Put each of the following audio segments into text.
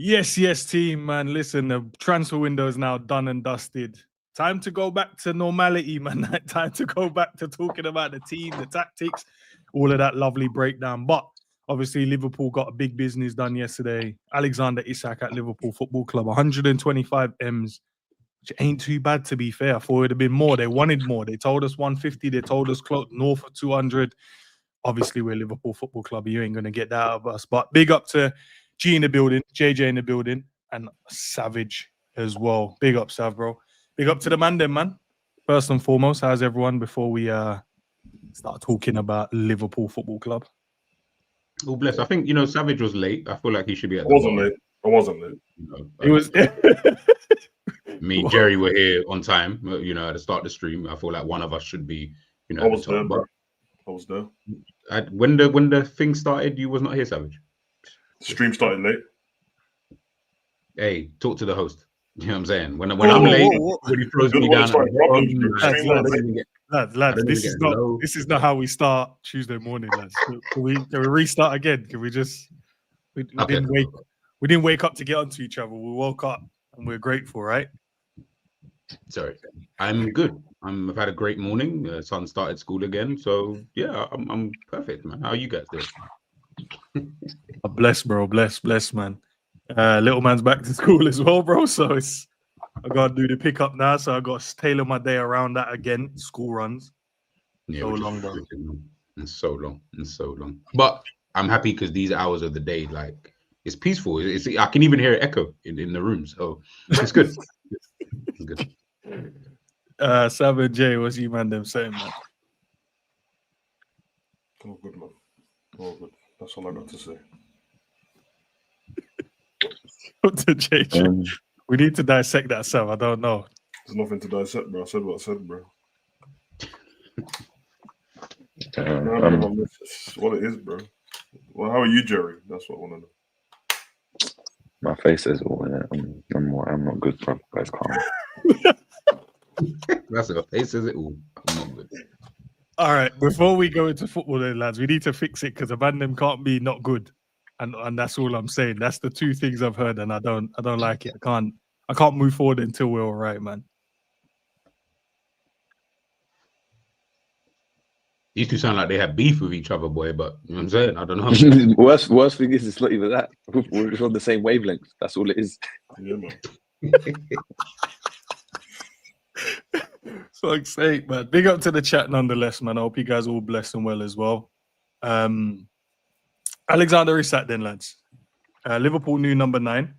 Yes, team, man. Listen, the transfer window is now done and dusted. Time to go back to normality, man. Time to go back to talking about the team, the tactics, all of that lovely breakdown. But obviously, Liverpool got a big business done yesterday. Alexander Isak at Liverpool Football Club, 125 M's, which ain't too bad, to be fair. I thought it would have been more. They wanted more. They told us 150. They told us close north of 200. Obviously, we're Liverpool Football Club. You ain't going to get that out of us. But big up to G in the building, JJ in the building, and Savage as well. Big up, Sav, bro. Big up to the man, then, man. First and foremost, how's everyone before we start talking about Liverpool Football Club? Oh, bless. I think, Savage was late. I feel like he should be at I wasn't late. It was... Me and Jerry were here on time, at the start of the stream. I feel like one of us should be, I was there, bro. I was there. When the thing started, you was not here, Savage? Stream started late. Hey, talk to the host. You know what I'm saying? When I'm late, when he throws me down. Lads, this is not how we start Tuesday morning, lads. Can we restart again? Can we just we didn't wake up to get onto each other. We woke up and we're grateful, right? Sorry. I'm good. I've had a great morning. Son started school again. So yeah, I'm perfect, man. How are you guys doing? Bless, bro. Bless, man. Little man's back to school as well, bro. So I gotta do the pickup now. So I got to tailor my day around that again. School runs. Yeah, so long, bro. It's so long. But I'm happy because these hours of the day, like, it's peaceful. I can even hear it echo in the room. So it's good. It's good. Sam and Jay, what's you man them saying, man? Oh, good, man. Oh, good. That's all I got to say. To JJ. We need to dissect that, Sam. I don't know. There's nothing to dissect, bro. I said what I said, bro. It's what it is, bro. Well, how are you, Jerry? That's what I want to know. My face is all in it. I'm not good, bro. Guys, calm. That's it. Face says it all. I'm not good. All right. Before we go into football, then, lads, we need to fix it because a man them can't be not good, and that's all I'm saying. That's the two things I've heard, and I don't like it. I can't move forward until we're all right, man. These two sound like they have beef with each other, boy. But you know what I'm saying? I don't know. worst thing is, it's not even that. We're just on the same wavelength. That's all it is. Yeah, man. Fuck's sake, man. Big up to the chat nonetheless, man. I hope you guys are all blessed and well as well. Alexander Isak then, lads. Liverpool new number 9.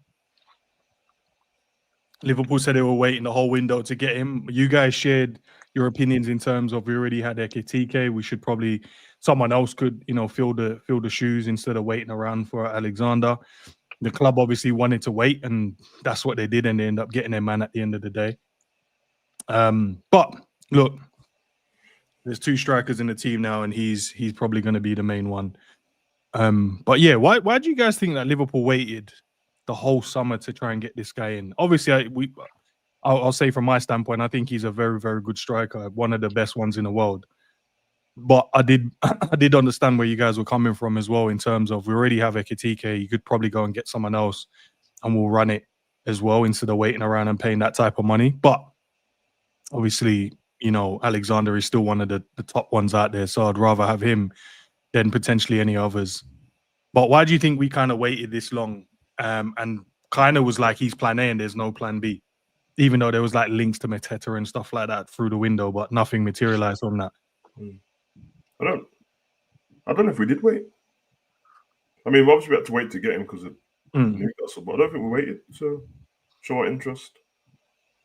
Liverpool said they were waiting the whole window to get him. You guys shared your opinions in terms of we already had Ekitike. We should probably someone else could, fill the shoes instead of waiting around for Alexander. The club obviously wanted to wait, and that's what they did, and they ended up getting their man at the end of the day. But look, there's 2 strikers in the team now, and he's probably going to be the main one. But yeah, why do you guys think that Liverpool waited the whole summer to try and get this guy in? Obviously, I'll say from my standpoint, I think he's a very, very good striker, one of the best ones in the world. But I did understand where you guys were coming from as well in terms of we already have Ekitike. You could probably go and get someone else, and we'll run it as well instead of waiting around and paying that type of money. But obviously, Alexander is still one of the top ones out there, so I'd rather have him than potentially any others. But why do you think we kind of waited this long? And kind of was like he's plan A and there's no plan B, even though there was like links to Mateta and stuff like that through the window, but nothing materialized on that. I don't know if we did wait. I mean, obviously we had to wait to get him because of Newcastle, but I don't think we waited to show our interest.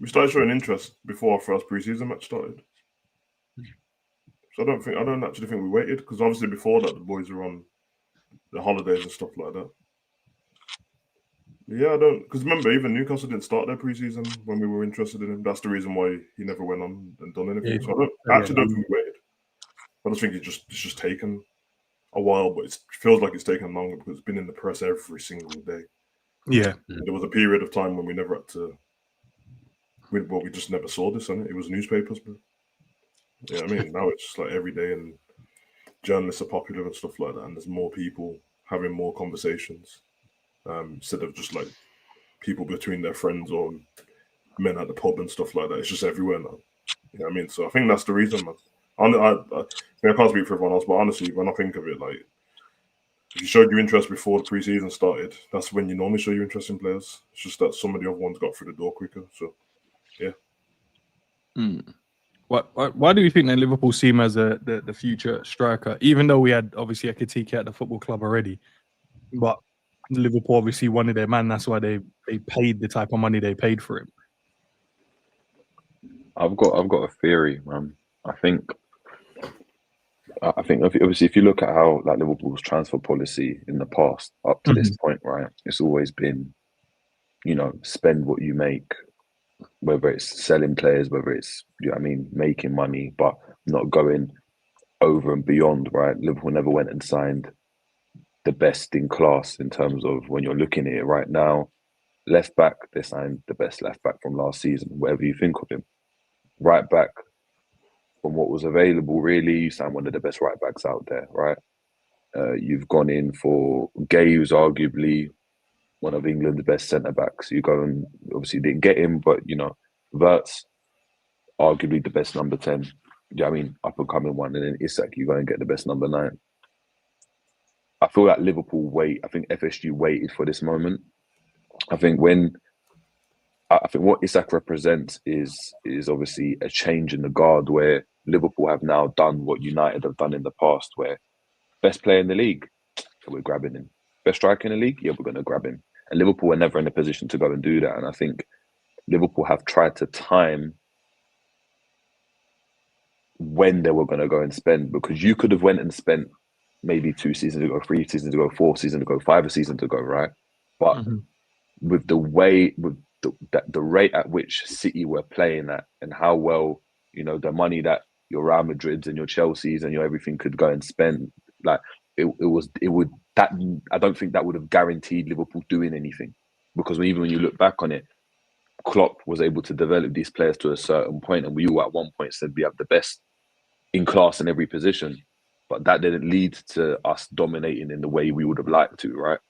We started showing interest before our first preseason match started. So I don't actually think we waited because obviously before that the boys were on the holidays and stuff like that. Yeah, I don't, because remember, even Newcastle didn't start their preseason when we were interested in him. That's the reason why he never went on and done anything. Yeah. So I actually don't think we waited. I just think it's just taken a while, but it feels like it's taken longer because it's been in the press every single day. Yeah. There was a period of time when we never had to. We just never saw this on it. It was newspapers, but yeah, I mean, now it's just like every day, and journalists are popular and stuff like that, and there's more people having more conversations instead of just like people between their friends or men at the pub and stuff like that. It's just everywhere now. You know what I mean? So I think that's the reason, man. I can't speak for everyone else, but honestly, when I think of it, like, if you showed your interest before the preseason started, that's when you normally show your interest in players. It's just that some of the other ones got through the door quicker. So, yeah. Why do you think that Liverpool see him as the future striker? Even though we had obviously Ekitike at the football club already, but Liverpool obviously wanted their man. That's why they paid the type of money they paid for him. I've got a theory, man. I think obviously if you look at how like Liverpool's transfer policy in the past up to this point, right? It's always been, you know, spend what you make, whether it's selling players, whether it's, you know what I mean, making money, but not going over and beyond, right? Liverpool never went and signed the best in class in terms of when you're looking at it right now. Left back, they signed the best left back from last season, whatever you think of him. Right back, from what was available, really, you signed one of the best right backs out there, right? You've gone in for Guehi, who's arguably one of England's best centre backs. You go and obviously didn't get him, but you know, Verts, arguably the best number 10. Yeah, I mean, up and coming one, and then Isak, you go and get the best number 9. I feel like Liverpool I think FSG waited for this moment. I think what Isak represents is obviously a change in the guard, where Liverpool have now done what United have done in the past, where best player in the league, so we're grabbing him. Best striker in the league, yeah, we're going to grab him. And Liverpool were never in a position to go and do that. And I think Liverpool have tried to time when they were going to go and spend, because you could have went and spent maybe 2 seasons ago, 3 seasons ago, 4 seasons ago, 5 seasons ago, right? But with the way, with the rate at which City were playing at, and how well, you know, the money that your Real Madrids and your Chelseas and your everything could go and spend, like it would I don't think that would have guaranteed Liverpool doing anything, because even when you look back on it, Klopp was able to develop these players to a certain point, and we all at one point said we have the best in class in every position, but that didn't lead to us dominating in the way we would have liked to, right?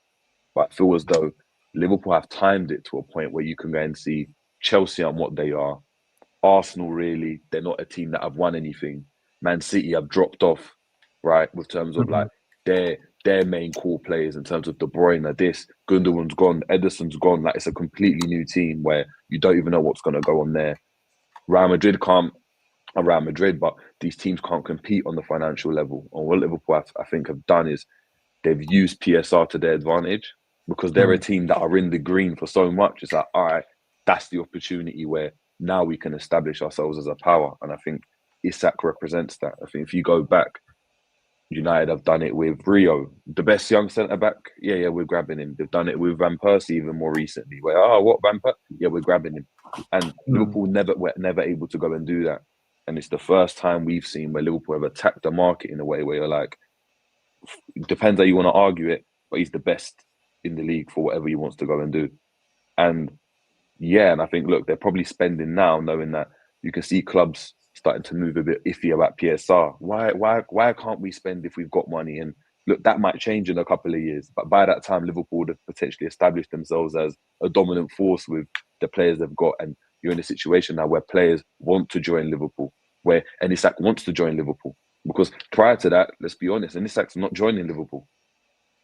But I feel as though Liverpool have timed it to a point where you can go and see Chelsea on what they are. Arsenal, really, they're not a team that have won anything. Man City have dropped off, right, with terms of like their main core players, in terms of De Bruyne, Gundogan's gone, Ederson's gone. Like, it's a completely new team where you don't even know what's going to go on there. Real Madrid can't, Real Madrid, but these teams can't compete on the financial level. And what Liverpool, I think, have done is they've used PSR to their advantage, because they're a team that are in the green for so much. It's like, all right, that's the opportunity where now we can establish ourselves as a power. And I think Isak represents that. I think if you go back, United have done it with Rio, the best young centre-back. Yeah, we're grabbing him. They've done it with Van Persie even more recently, where, what, Van Persie? Yeah, we're grabbing him. And Liverpool were never able to go and do that. And it's the first time we've seen where Liverpool have attacked the market in a way where you're like, it depends how you want to argue it, but he's the best in the league for whatever he wants to go and do. And yeah, and I think, look, they're probably spending now, knowing that you can see clubs starting to move a bit iffy about PSR. Why can't we spend if we've got money? And look, that might change in a couple of years, but by that time, Liverpool would have potentially established themselves as a dominant force with the players they've got. And you're in a situation now where players want to join Liverpool, and Isak wants to join Liverpool. Because prior to that, let's be honest, and Isak's not joining Liverpool.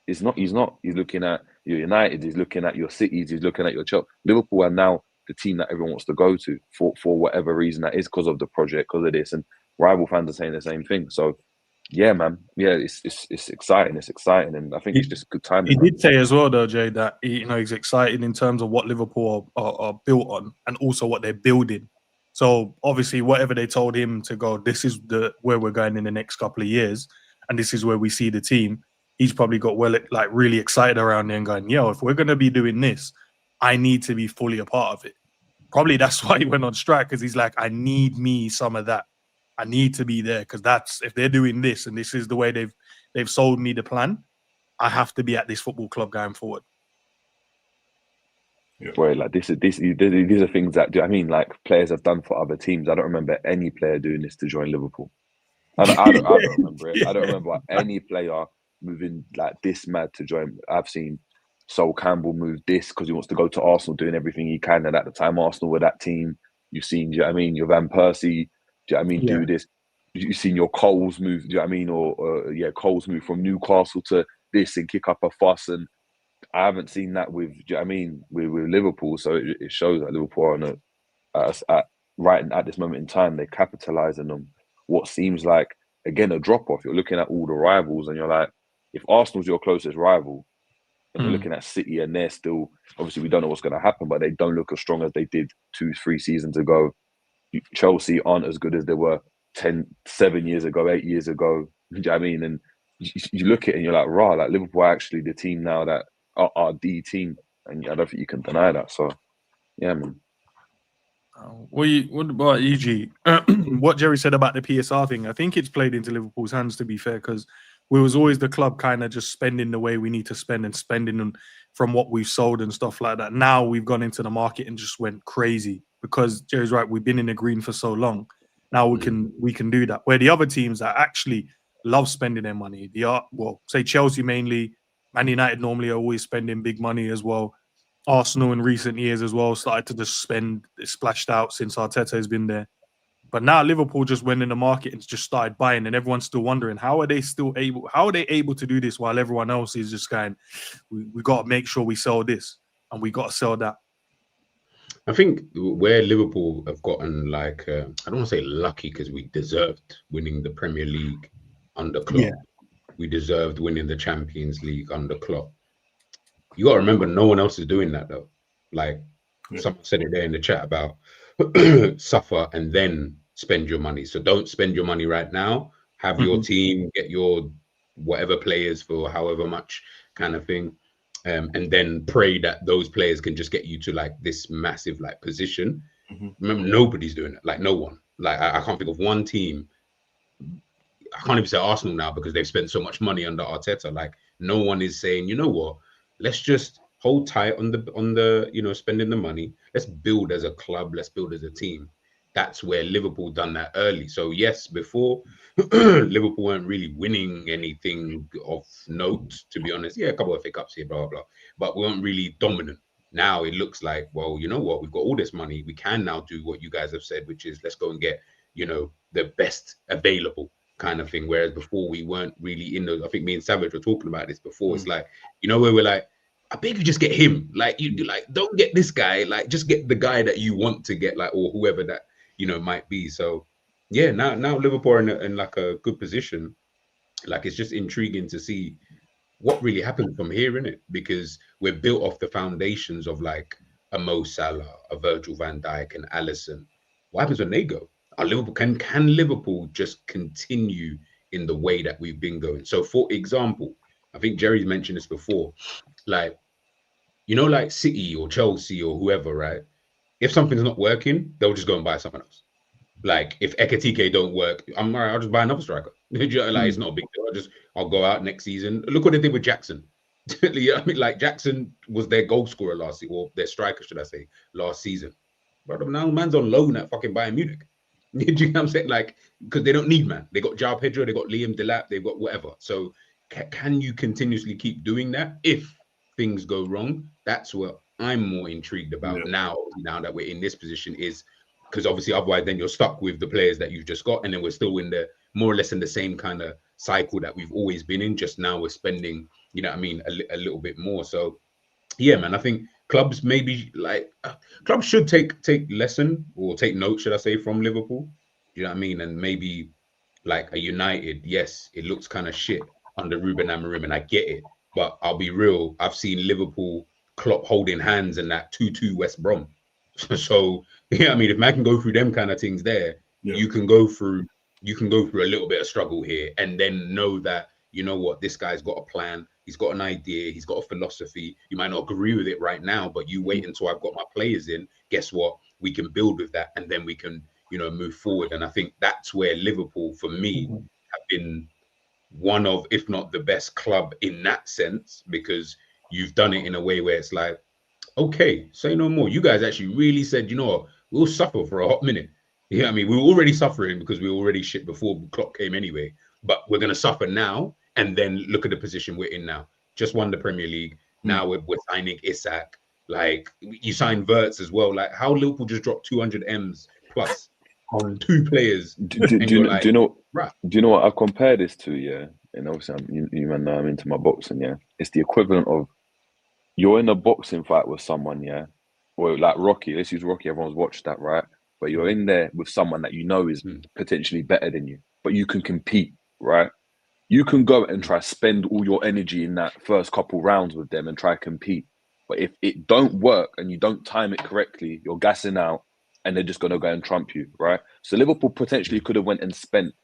He's not. He's looking at your United. He's looking at your Cities. He's looking at your Chelsea. Liverpool are now the team that everyone wants to go to for whatever reason that is, because of the project, because of this. And rival fans are saying the same thing. So, yeah, man. Yeah, it's exciting. It's exciting. And I think it's just good timing. He did say as well, though, Jay, that he's excited in terms of what Liverpool are built on, and also what they're building. So, obviously, whatever they told him to go, this is where we're going in the next couple of years, and this is where we see the team. He's probably got really excited around there and going, yo, if we're going to be doing this, I need to be fully a part of it. Probably that's why he went on strike, because he's like, I need me some of that. I need to be there, because that's, if they're doing this and this is the way they've sold me the plan, I have to be at this football club going forward. Yeah. Where like these are things that like players have done for other teams. I don't remember any player doing this to join Liverpool. I don't remember it. I don't remember any player moving like this mad to join. I've seen Sol Campbell moved this because he wants to go to Arsenal, doing everything he can. And at the time, Arsenal were that team. You've seen, do you know what I mean, your Van Persie, do you know what I mean, do this. You've seen your Coles move, do you know what I mean, or Coles move from Newcastle to this and kick up a fuss. And I haven't seen that with, do you know what I mean, with Liverpool. So it shows that Liverpool are on right at this moment in time, they're capitalising on what seems like, again, a drop-off. You're looking at all the rivals and you're like, if Arsenal's your closest rival, and you're looking at City and they're still, obviously we don't know what's going to happen, but they don't look as strong as they did 2-3 seasons ago. Chelsea aren't as good as they were 7 years ago, 8 years ago. Do you know what I mean? And you look at it and you're like, rah, like Liverpool are actually the team now that are the team. And I don't think you can deny that. So, yeah, man. What about EG? What Jerry said about the PSR thing, I think it's played into Liverpool's hands, to be fair, because we was always the club kind of just spending the way we need to spend and spending from what we've sold and stuff like that. Now we've gone into the market and just went crazy because Jerry's right. We've been in the green for so long. Now we can do that. Where the other teams that actually love spending their money, say Chelsea mainly, Man United normally are always spending big money as well. Arsenal in recent years as well started to just spend, splashed out since Arteta has been there. But now Liverpool just went in the market and just started buying, and everyone's still wondering how are they able to do this while everyone else is just going, we got to make sure we sell this and we got to sell that. I think where Liverpool have gotten I don't want to say lucky because we deserved winning the Premier League under Klopp. Yeah. We deserved winning the Champions League under Klopp. You got to remember, no one else is doing that though. Someone said it there in the chat about suffer and then spend your money. So don't spend your money right now. Have your team, get your whatever players for however much kind of thing. And then pray that those players can just get you to this massive position. Remember, nobody's doing it. No one. I can't think of one team. I can't even say Arsenal now because they've spent so much money under Arteta. No one is saying, you know what, let's just hold tight on the spending the money. Let's build as a club. Let's build as a team. That's where Liverpool done that early. So yes, before Liverpool weren't really winning anything of note, to be honest. Yeah, a couple of FA Cups here, blah, blah, blah. But we weren't really dominant. Now it looks like, well, you know what? We've got all this money. We can now do what you guys have said, which is let's go and get, the best available kind of thing. Whereas before we weren't really in those. I think me and Savage were talking about this before. It's where we're like, I beg you just get him. Don't get this guy. Just get the guy that you want to get, or whoever that, might be. So yeah, now Liverpool are in a good position. It's just intriguing to see what really happens from here, innit? Because we're built off the foundations of a Mo Salah, a Virgil van Dijk, and Alisson. What happens when they go? Are Liverpool can Liverpool just continue in the way that we've been going? So for example, I think Jerry's mentioned this before, City or Chelsea or whoever, right? If something's not working, they'll just go and buy someone else. If Ekitike don't work, I'm all right, I'll just buy another striker. It's not a big deal. I'll go out next season. Look what they did with Jackson. You know what I mean? Jackson was their goal scorer last season, or their striker, should I say, last season. But now man's on loan at fucking Bayern Munich. Do you know what I'm saying? Because they don't need man. They got João Pedro, they got Liam Delap, they've got whatever. So can you continuously keep doing that if things go wrong? That's what I'm more intrigued about now that we're in this position, is because obviously otherwise then you're stuck with the players that you've just got, and then we're still in the more or less in the same kind of cycle that we've always been in. Just now we're spending, you know what I mean, a little bit more. So yeah, man, I think clubs maybe clubs should take lesson or take note, should I say, from Liverpool. You know what I mean? And maybe a United, yes, it looks kind of shit under Ruben Amorim, and I get it. But I'll be real, I've seen Liverpool Klopp holding hands in that 2-2 West Brom. So yeah, I mean, if man can go through them kind of things there, you can go through a little bit of struggle here, and then know that, you know what, this guy's got a plan, he's got an idea, he's got a philosophy. You might not agree with it right now, but you wait until I've got my players in. Guess what? We can build with that, and then we can, move forward. And I think that's where Liverpool, for me, have been one of, if not the best club in that sense, because you've done it in a way where it's okay, say no more. You guys actually really said, you know what, we'll suffer for a hot minute. Yeah, I mean, we were already suffering because we were already shit before Klopp came anyway, but we're going to suffer now, and then look at the position we're in now. Just won the Premier League, Now we're signing Isak. Like, you signed Verts as well. Like, how Liverpool just dropped 200 M's plus on 2 players. Do you know what I compare this to? Yeah, and obviously you man know I'm into my boxing. Yeah, it's the equivalent of you're in a boxing fight with someone. Yeah, or like Rocky. Let's use Rocky. Everyone's watched that, right? But you're in there with someone that you know is potentially better than you, but you can compete, right? You can go and try spend all your energy in that first couple rounds with them and try to compete. But if it don't work and you don't time it correctly, you're gassing out and they're just going to go and trump you, right? So Liverpool potentially could have went and spent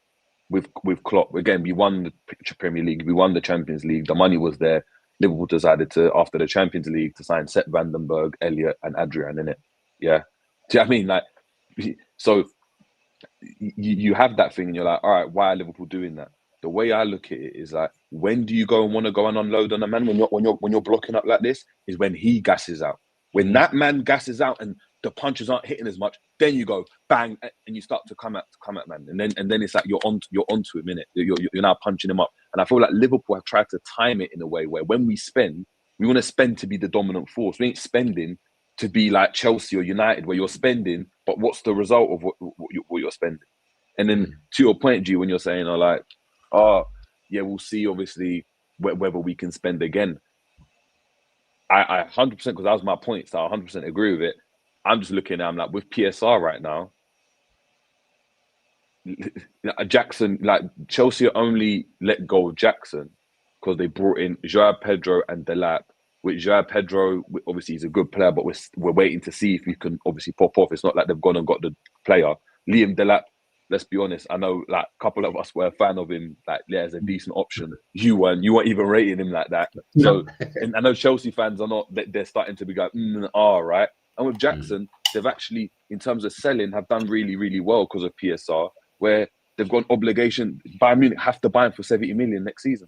with Klopp. Again, we won the Premier League. We won the Champions League. The money was there. Liverpool decided to, after the Champions League, to sign Sepp Vandenberg, Elliot and Adrian in it. Yeah. Do you know what I mean? Like, so you have that thing and you're like, all right, why are Liverpool doing that? The way I look at it is like, when do you go and want to go and unload on a man when you're blocking up like this? Is when he gasses out. When that man gasses out and the punches aren't hitting as much, then you go bang and you start to come at man, and then it's like you're onto him, innit? You're now punching him up. And I feel like Liverpool have tried to time it in a way where when we spend, we want to spend to be the dominant force. We ain't spending to be like Chelsea or United, where you're spending, but what's the result of what you're spending? And then to your point, G, when you're saying, yeah, we'll see, obviously, whether we can spend again. I 100%, because that was my point, so I 100% agree with it. I'm just looking at, I'm like, with PSR right now, Jackson, like, Chelsea only let go of Jackson because they brought in Joao Pedro and Delap. With Joao Pedro, obviously, he's a good player, but we're waiting to see if he can obviously pop off. It's not like they've gone and got the player. Liam Delap, let's be honest, I know like a couple of us were a fan of him, like, yeah, as a decent option. You weren't even rating him like that. So, and I know Chelsea fans are not, they're starting to be like, right? And with Jackson, they've actually, in terms of selling, have done really, really well because of PSR, where they've got an obligation. Bayern Munich have to buy him for 70 million next season.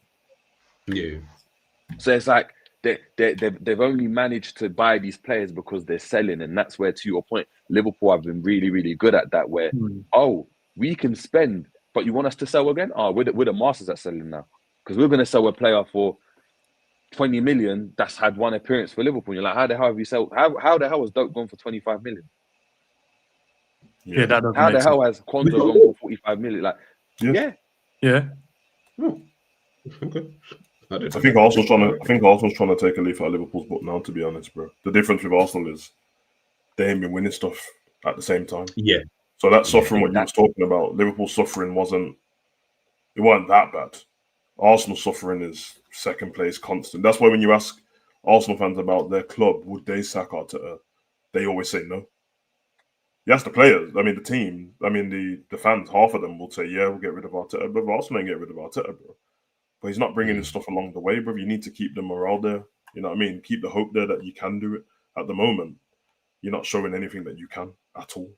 Yeah. So it's like, they've only managed to buy these players because they're selling, and that's where, to your point, Liverpool have been really, really good at that. Where we can spend, but you want us to sell again? We're the masters at selling now, because we're going to sell a player for 20 million that's had one appearance for Liverpool. You're like, how the hell have you sold? How the hell has Doak gone for 25 million? Yeah, that doesn't how make the hell sense. has CONVO gone for 45 million? Like, yeah. Okay. I think Arsenal's trying to take a leaf out of Liverpool's book now, to be honest, bro. The difference with Arsenal is they ain't been winning stuff at the same time. Yeah. So that suffering, what you was talking about, Liverpool's suffering wasn't that bad. Arsenal's suffering is second place constant. That's why when you ask Arsenal fans about their club, would they sack Arteta? They always say no. You ask the players, I mean the team, I mean the fans, half of them will say, yeah, we'll get rid of Arteta, but Arsenal ain't get rid of Arteta, bro. But he's not bringing in stuff along the way, bro. You need to keep the morale there. You know what I mean? Keep the hope there that you can do it. At the moment, you're not showing anything that you can at all.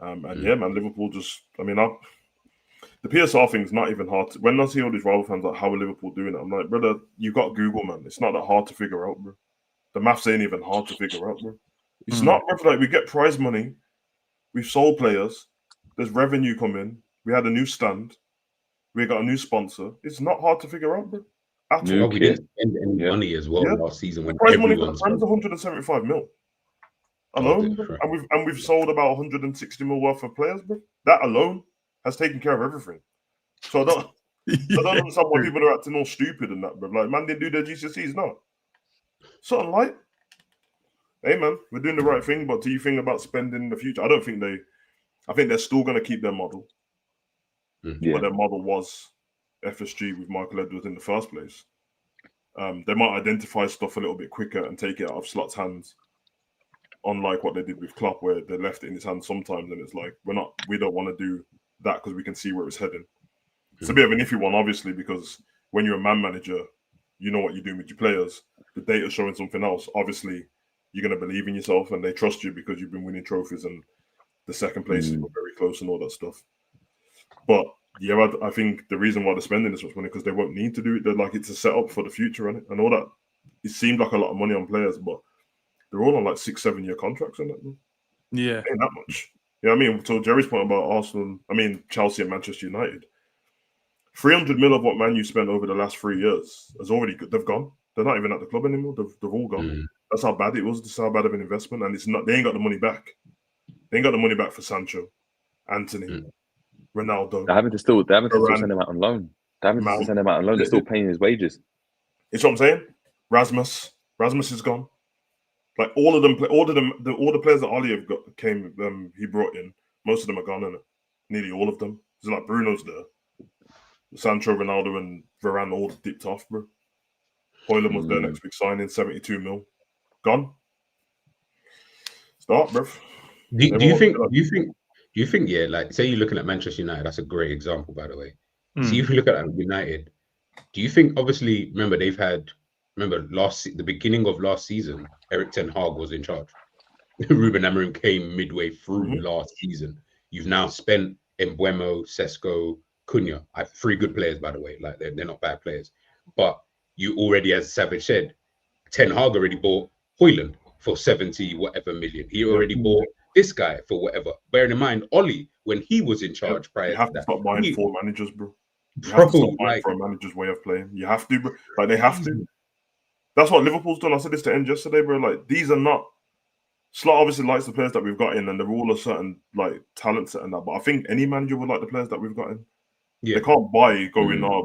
Yeah, man, Liverpool just, I mean, the PSR thing's not even hard. When I see all these rival fans like, how are Liverpool doing it? I'm like, brother, you got Google, man. It's not that hard to figure out, bro. The maths ain't even hard to figure out, bro. It's not, bro. Like, we get prize money. We've sold players. There's revenue coming. We had a new stand. We got a new sponsor. It's not hard to figure out, bro. At all. We didn't spend any money as well last season. When prize money for the Prem's 175 mil alone, and we've sold about 160 mil worth of players, bro. That alone has taken care of everything. So I don't understand why people are acting all stupid and that, bro. Like, man, didn't do their GCSEs, no. Something like, hey, man, we're doing the right thing, but do you think about spending in the future? I think they're still going to keep their model. But their model was FSG with Michael Edwards in the first place. They might identify stuff a little bit quicker and take it out of Slot's hands, unlike what they did with Klopp, where they left it in his hands sometimes, and it's like, we don't want to do that because we can see where it's heading. It's a bit of an iffy one, obviously, because when you're a man manager, you know what you're doing with your players. The data's showing something else. Obviously, you're going to believe in yourself, and they trust you because you've been winning trophies, and the second places were very close and all that stuff. But yeah, I think the reason why they're spending this much money because they won't need to do it. They're like, it's a setup for the future, and all that. It seemed like a lot of money on players, but they're all on like 6-7 year contracts on it. Yeah, ain't that much. You know what I mean? So Jerry's point about Arsenal, Chelsea and Manchester United, 300 mil of what Man U spent over the last 3 years is already good. They've gone. They're not even at the club anymore. They've all gone. That's how bad it was. This is how bad of an investment, and it's not. They ain't got the money back. They ain't got the money back for Sancho, Anthony, Ronaldo. They're having to still send him out on loan. They're still paying his wages. It's what I'm saying. Rasmus is gone. Like all of them, all the players that Oli he brought in. Most of them are gone, innit? Nearly all of them. It's like Bruno's there. Sancho, Ronaldo, and Varane all dipped off, bro. Højlund was their next big signing, 72 mil. Gone. Start, bro. Do you think, yeah, like say you're looking at Manchester United, that's a great example, by the way. So if you look at United, do you think, obviously, remember the beginning of last season, Erik ten Hag was in charge. Ruben Amorim came midway through last season. You've now spent Mbeumo, Sesko, Cunha. 3 good players, by the way. Like they're not bad players. But you already, as Savage said, Ten Hag already bought Højlund for 70 whatever million. He already bought this guy for whatever. Bearing in mind, Oli, when he was in charge prior you have to to that, stop buying 4 managers, bro. You have to stop buying for a manager's way of playing. You have to, bro. Like they have to. That's what Liverpool's done. I said this to End yesterday, bro. Like these are not. Slot obviously likes the players that we've got in, and they're all a certain like talent set and that. But I think any manager would like the players that we've got in. Yeah. They can't we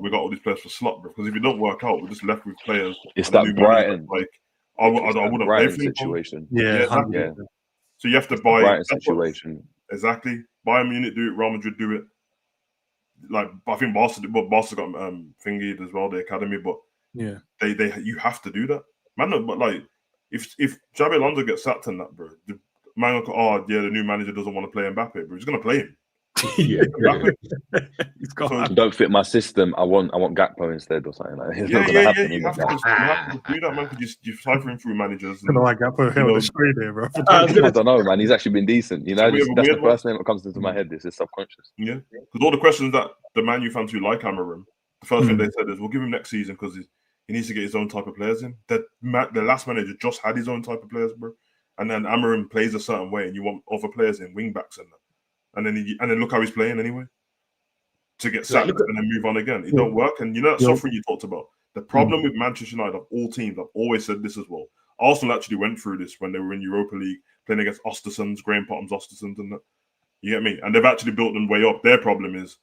got all these players for Slot, bro. Because if it don't work out, we're just left with players. It's that Brighton. Like I wouldn't play for situation. Yeah. So you have to buy Brighton situation. Exactly. Bayern Munich do it. Real Madrid do it. Like I think Barca got thingied as well, the academy. But yeah, they you have to do that, man. But like if Xabi Alonso gets sacked in that, bro, the man will the new manager doesn't want to play Mbappe, bro. He's gonna play him. Yeah, don't fit my system. I want Gakpo instead or something like that. You have to do that, man. Because you cyphering through managers. And like Gakpo on the screen there, bro. I don't know, man. He's actually been decent. You know, that's the first name that comes into my head. This is subconscious. Yeah, because all the questions that the Man U fans who like Amorim, the first thing they said is, "We'll give him next season because he needs to get his own type of players in." The last manager just had his own type of players, bro, and then Amorim plays a certain way, and you want other players in, wing backs and that. And then look how he's playing anyway. To get sacked and then move on again. It don't work. And you know that suffering you talked about. The problem with Manchester United of all teams, I've always said this as well. Arsenal actually went through this when they were in Europa League, playing against Ostersund's, Graham Potter's Ostersund and that. You get me? And they've actually built them way up. Their problem is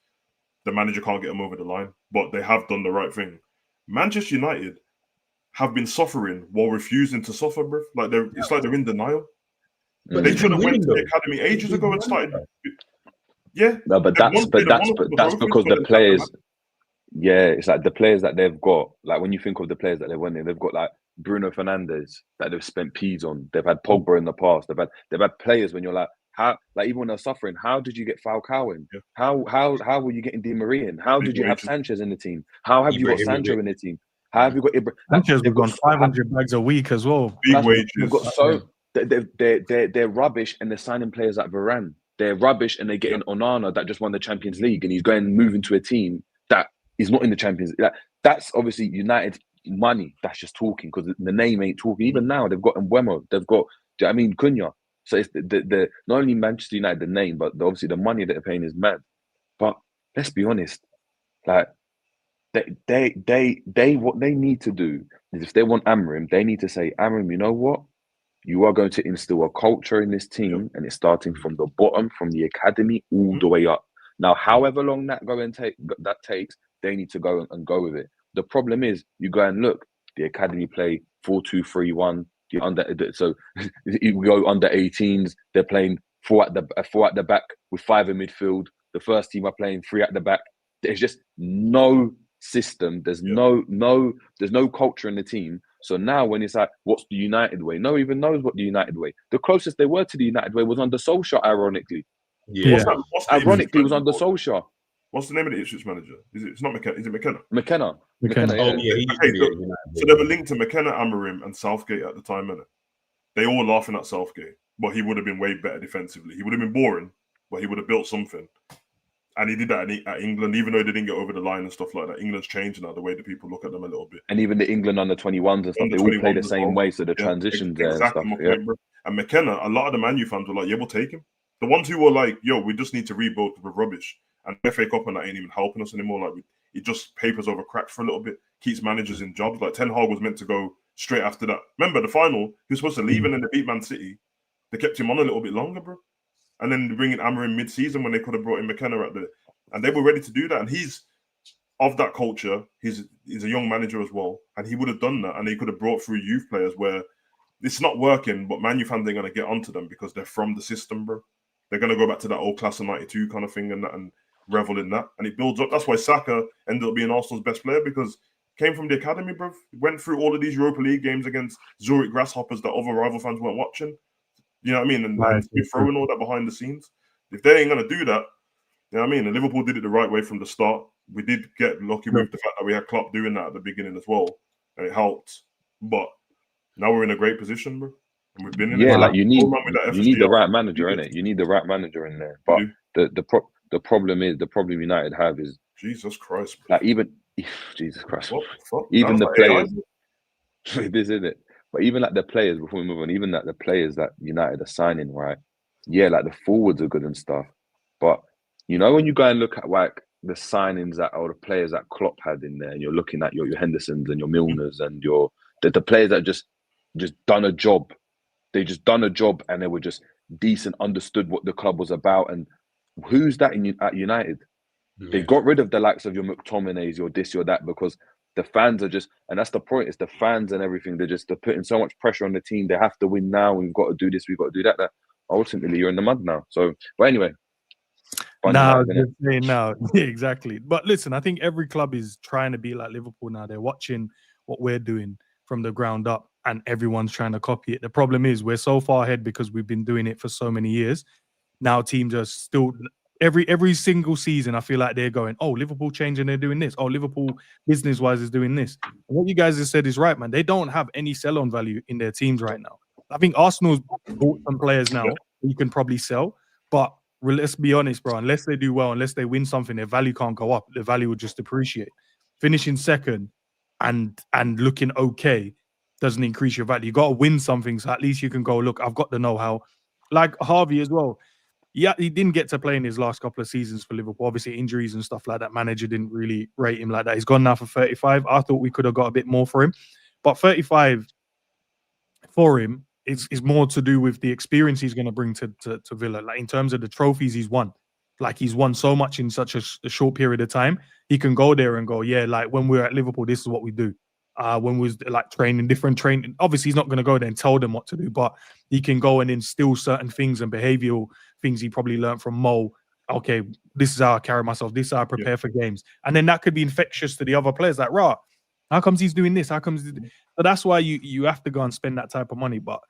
the manager can't get them over the line. But they have done the right thing. Manchester United have been suffering while refusing to suffer, bro. Like it's like they're in denial. But they should have went to the academy ages ago and started. Yeah, no, but that's because the players. Yeah, it's like the players that they've got. Like when you think of the players that they've won in, they've got like Bruno Fernandes that they've spent peas on. They've had Pogba in the past. They've had players when you're like, how? Like even when they're suffering, how did you get Falcao in? Yeah. How were you getting Di Maria in? How did you have Sanchez in the team? How have you got Sancho in the team? How have you got Sanchez? We've got 500 bags a week as well. Big wages. We've got they're rubbish, and they're signing players like Varane. They're rubbish, and they're getting Onana that just won the Champions League, and he's moving to a team that is not in the Champions League. That's obviously United money. That's just talking because the name ain't talking. Even now, they've got Mbeumo, they've got Cunha. So it's the not only Manchester United the name, but obviously the money that they're paying is mad. But let's be honest, like they what they need to do is if they want Amorim, they need to say, Amorim, you know what? You are going to instill a culture in this team, and it's starting from the bottom, from the academy all the way up. Now, however long that takes, they need to go and go with it. The problem is, you go and look, the academy play 4-2-3-1. So you go under 18s, they're playing four at the back with 5 in midfield. The first team are playing 3 at the back. There's just no system. There's no culture in the team. So now when it's like, what's the United way? No one even knows what the United way. The closest they were to the United way was under Solskjaer, ironically. Yeah. Ironically, it was under Solskjaer. What's the name of the Ipswich manager? It's not McKenna. Is it McKenna? McKenna. Oh, yeah. So they were linked to McKenna, Amorim, and Southgate at the time, innit? They all laughing at Southgate, but he would have been way better defensively. He would have been boring, but he would have built something. And he did that at England, even though they didn't get over the line and stuff like that. England's changed now, the way that people look at them a little bit. And even the England under 21s and stuff, they all play the same way, so the transitions there and stuff. Point, and McKenna, a lot of the Man U fans were like, yeah, we'll take him. The ones who were like, yo, we just need to rebuild the rubbish. And FA Cup and that ain't even helping us anymore. Like, it just papers over cracks for a little bit, keeps managers in jobs. Like Ten Hag was meant to go straight after that. Remember the final? He was supposed to leave and then they beat Man City. They kept him on a little bit longer, bro. And then bringing Amorim mid-season when they could have brought in McKenna and they were ready to do that. And he's of that culture. He's a young manager as well, and he would have done that. And he could have brought through youth players where it's not working, but Man U fans are going to get onto them because they're from the system, bro. They're going to go back to that old class of '92 kind of thing and revel in that, and it builds up. That's why Saka ended up being Arsenal's best player because came from the academy, bro. Went through all of these Europa League games against Zurich Grasshoppers that other rival fans weren't watching. You know what I mean? And you're throwing all that behind the scenes. If they ain't going to do that, you know what I mean? And Liverpool did it the right way from the start. We did get lucky with the fact that we had Klopp doing that at the beginning as well, and it helped. But now we're in a great position, bro. And we've been in like you need the right manager in it. You need the right manager in there. But the problem United have is Jesus Christ, bro. Like even Jesus Christ, what the fuck? Even the players. This is it. But even like the players, before we move on, even like the players that United are signing, right? Yeah, like the forwards are good and stuff. But you know, when you go and look at like the signings that or the players that Klopp had in there, and you're looking at your Hendersons and your Milners and the players that just done a job. They just done a job and they were just decent, understood what the club was about. And who's that at United? Yeah. They got rid of the likes of your McTominays, your this, your that, because the fans are just, and that's the point, it's the fans and everything. They're putting so much pressure on the team. They have to win now. We've got to do this. We've got to do that. That ultimately you're in the mud now. So, but anyway. Now, exactly. But listen, I think every club is trying to be like Liverpool now. They're watching what we're doing from the ground up and everyone's trying to copy it. The problem is we're so far ahead because we've been doing it for so many years. Now teams are still every single season, I feel like they're going, oh, Liverpool changing, they're doing this. Oh, Liverpool business-wise is doing this. And what you guys have said is right, man. They don't have any sell-on value in their teams right now. I think Arsenal's bought some players now you can probably sell, but let's be honest, bro. Unless they do well, unless they win something, their value can't go up. Their value will just depreciate. Finishing second and looking okay doesn't increase your value. You got to win something, so at least you can go, look, I've got the know-how. Like Harvey as well. Yeah, he didn't get to play in his last couple of seasons for Liverpool. Obviously, injuries and stuff like that. Manager didn't really rate him like that. He's gone now for 35. I thought we could have got a bit more for him. But 35 for him is more to do with the experience he's going to bring to Villa. Like in terms of the trophies he's won. Like he's won so much in such a short period of time. He can go there and go, yeah, like when we're at Liverpool, this is what we do. When we was like different training. Obviously, he's not going to go there and tell them what to do, but he can go and instill certain things and behavioral things he probably learned from Mo. Okay, this is how I carry myself. This is how I prepare for games. And then that could be infectious to the other players. Like, rah, how comes he's doing this? How comes? So that's why you have to go and spend that type of money. But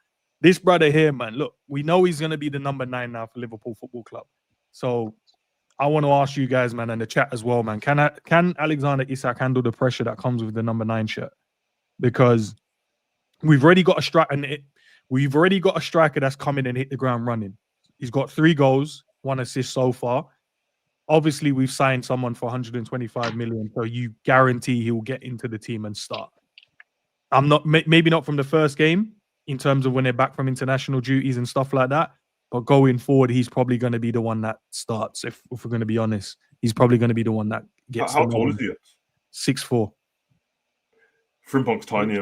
this brother here, man, look, we know he's going to be the number 9 now for Liverpool Football Club. So I want to ask you guys, man, and the chat as well, man. Can Alexander Isak handle the pressure that comes with the number 9 shirt? Because we've already got a striker that's come in and hit the ground running. He's got 3 goals, 1 assist so far. Obviously, we've signed someone for 125 million, so you guarantee he'll get into the team and start. I'm not maybe not from the first game in terms of when they're back from international duties and stuff like that. But going forward, he's probably going to be the one that starts. If we're going to be honest, he's probably going to be the one that gets. How tall is he? 6'4". Frimpong's tiny.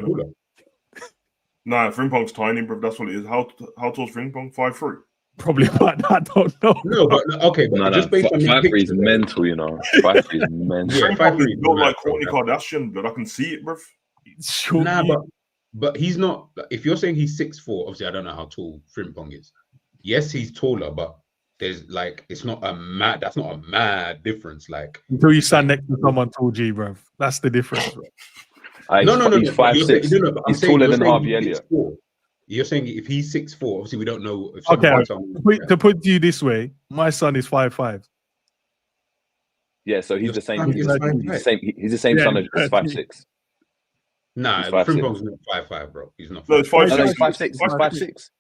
Nah, Frimpong's tiny, bro. That's what it is. How tall is Frimpong? 5'3". Probably about that. I don't know. No, but okay, but just based on 5'3" is mental, you know. 5'3" is mental. Yeah, 5'3" is built like Kourtney Kardashian, but I can see it, bro. Nah, but he's not. If you're saying he's 6'4", obviously I don't know how tall Frimpong is. Yes, he's taller, but there's like that's not a mad difference. Like until you stand next to someone tall, G, bro. That's the difference. Bro. No. He's 5'6". He's taller than Harvey Elliott. You're saying if he's 6'4", obviously we don't know. If to put you this way, my son is 5'5". Yeah, so he's the same. He's the same son as 5'6". Nah, Frimpong's not 5'5", bro. He's not. No, it's 5'6". He's 5'6". He's 5'6".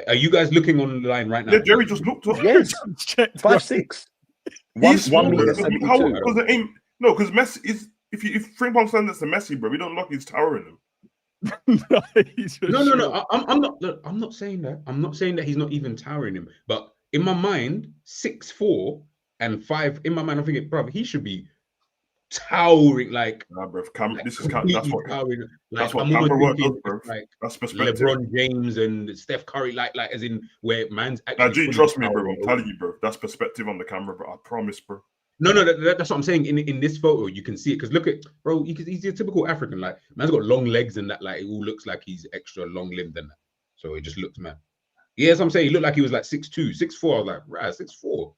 Are you guys looking online right now? Yeah, Jerry just looked up. Yes, 5'6". One meter 72. No, because Messi is. If Frimpong stands next to Messi, bro, we don't look. He's towering him. No. I'm not saying that. I'm not saying that he's not even towering him. But in my mind, 6'4" and 5. In my mind, I'm thinking, bro, he should be towering, like Nah, bro. This is that's completely what towering. Like that's what I'm almost camera work thinking does, bro. it's like That's perspective. LeBron James and Steph Curry, like as in where man's Now, actually. G, trust me, bro. I'm telling you, bro. That's perspective on the camera, bro. I promise, bro. No, that's what I'm saying. In this photo, you can see it because look at bro. He's a typical African. Like man's got long legs and that. Like it all looks like he's extra long limbed and that. So it just looks mad. Yeah, that's what I'm saying. He looked like he was like 6'2", 6'4". I was like, right, 6'4".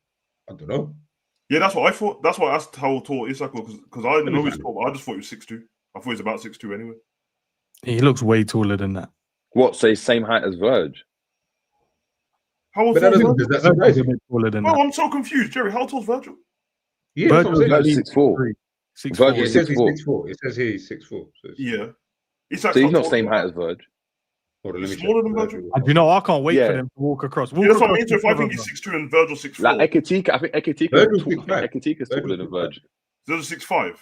I don't know. Yeah, that's what I thought. That's why I asked how tall Isak was because I know he's tall. I just thought he was 6'2". I thought he was about 6'2" anyway. He looks way taller than that. What? So he's same height as Verge? How But that doesn't. Does that surprise you? Taller than Oh, that. I'm so confused, Jerry. How tall's Virgil? Yeah, that's what I'm Verge saying. 6'4". 6'4". Verge Yeah, it is says he's 6'4". 6'4". It says here he's 6'4". So, Yeah. So he's not same height as Verge. hold on, let me check. Smaller than Virgil. And you know, I can't wait Yeah. for them to walk across. Yeah, that's what I mean. So if I think he's 6'2" and Virgil 6'4", Like Ekitike, I think Ekitike is taller than Verge. Virgil 6'5".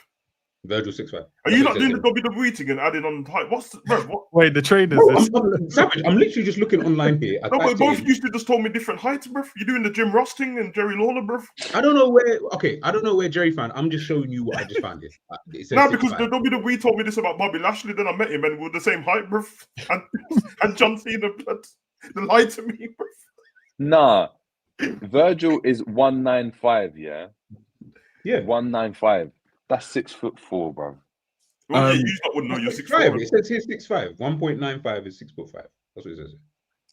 Virgil 6'5". Are you not doing the WWE thing and adding on height? What's the, bro? What? Wait, the trainers. Bro, Savage, I'm literally just looking online here. No, but both of you just told me different heights, bro. You're doing the Jim Ross thing and Jerry Lawler, bro. I don't know where. Okay, I don't know where Jerry found. I'm just showing you what I just found. It says Nah, because 6'5". the WWE told me this about Bobby Lashley. Then I met him and we were the same height, bro. And John Cena, blood. They lied to me, bro. Nah, Virgil is 195. Yeah, 195. That's 6'4", bro. Well, you wouldn't know. You're 6'4". It says here 6'5". 1.95 is 6'5". That's what it says.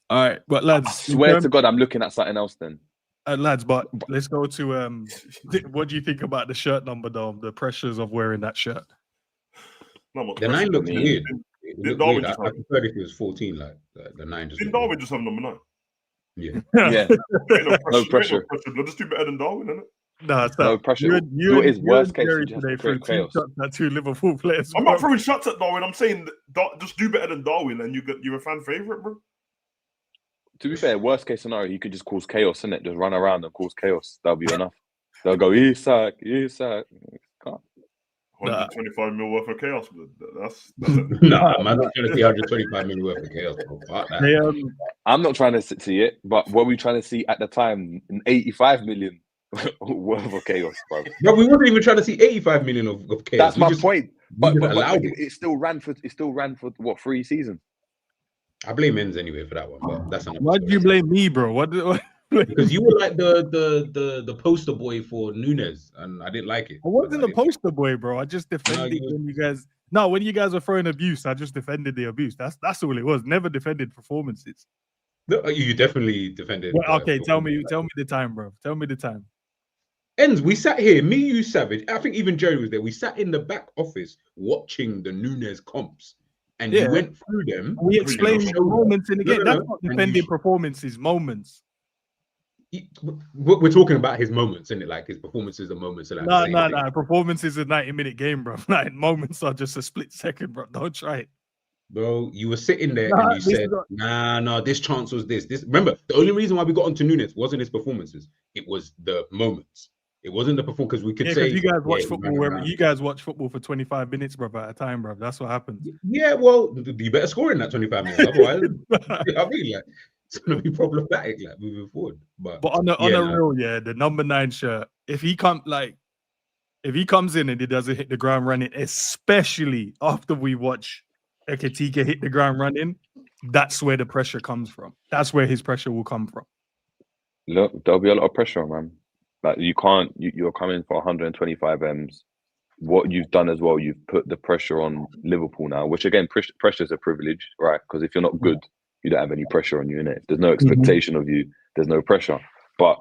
All right, but lads, I swear to God, I'm looking at something else then. Lads, but let's go to what do you think about the shirt number, though? The pressures of wearing that shirt. The 9 looks weird. Did Darwin I preferred if it was 14, like the 9 just. Didn't Darwin just have number 9? Yeah. Yeah. No pressure. Let's do better than Darwin, innit? No, no pressure. You is worst case. Today threw 2 shots at 2 Liverpool players. I'm not throwing shots at Darwin. I'm saying just do better than Darwin, and you're a fan favorite, bro. To be fair, worst case scenario, he could just cause chaos, innit? Just run around and cause chaos. That'll be enough. They'll go Isak. Can't. 125 mil worth of chaos, but that's nah, I'm not trying to see 125 million worth of chaos, bro. I'm not trying to see it, but what we trying to see at the time, 85 million worth of chaos, bro. No, we wasn't even trying to see 85 million of chaos. That's my point. But it. It still ran for what, 3 seasons? I blame Enz anyway for that one, but that's another Why story. do you blame me, bro? What? Because you were like the poster boy for Nunes, and I didn't like it. I wasn't a poster boy, bro. I just defended when you guys. No, when you guys were throwing abuse, I just defended the abuse. That's all it was. Never defended performances. No, you definitely defended. Well, okay, tell me the time, bro. Tell me the time. Enz, we sat here, me, you, Savage. I think even Jerry was there. We sat in the back office watching the Nunes comps. And you went through them. We explained the moments, and again, that's not defending performances, moments. We're talking about his moments, isn't it? Like his performances and moments. No. Performance is a 90-minute game, bro. Like moments are just a split second, bro. Don't try it. Bro, you were sitting there and you said, nah, this chance was this. Remember, the only reason why we got onto Nunes wasn't his performances. It was the moments. It wasn't the performance because we could say you guys watch football. You guys watch football for 25 minutes, bro, at a time, bro. That's what happens. Yeah, well, you better score in that 25 minutes. Otherwise, I mean, like, it's gonna be problematic, like moving forward. But on the real, the number 9 shirt. If he comes in and he doesn't hit the ground running, especially after we watch Ekitike hit the ground running, that's where the pressure comes from. That's where his pressure will come from. Look, there'll be a lot of pressure, man. Like you can't, you're coming for 125 M's. What you've done as well, you've put the pressure on Liverpool now, which again, pressure is a privilege, right? Because if you're not good, you don't have any pressure on you, innit? There's no expectation of you. There's no pressure. But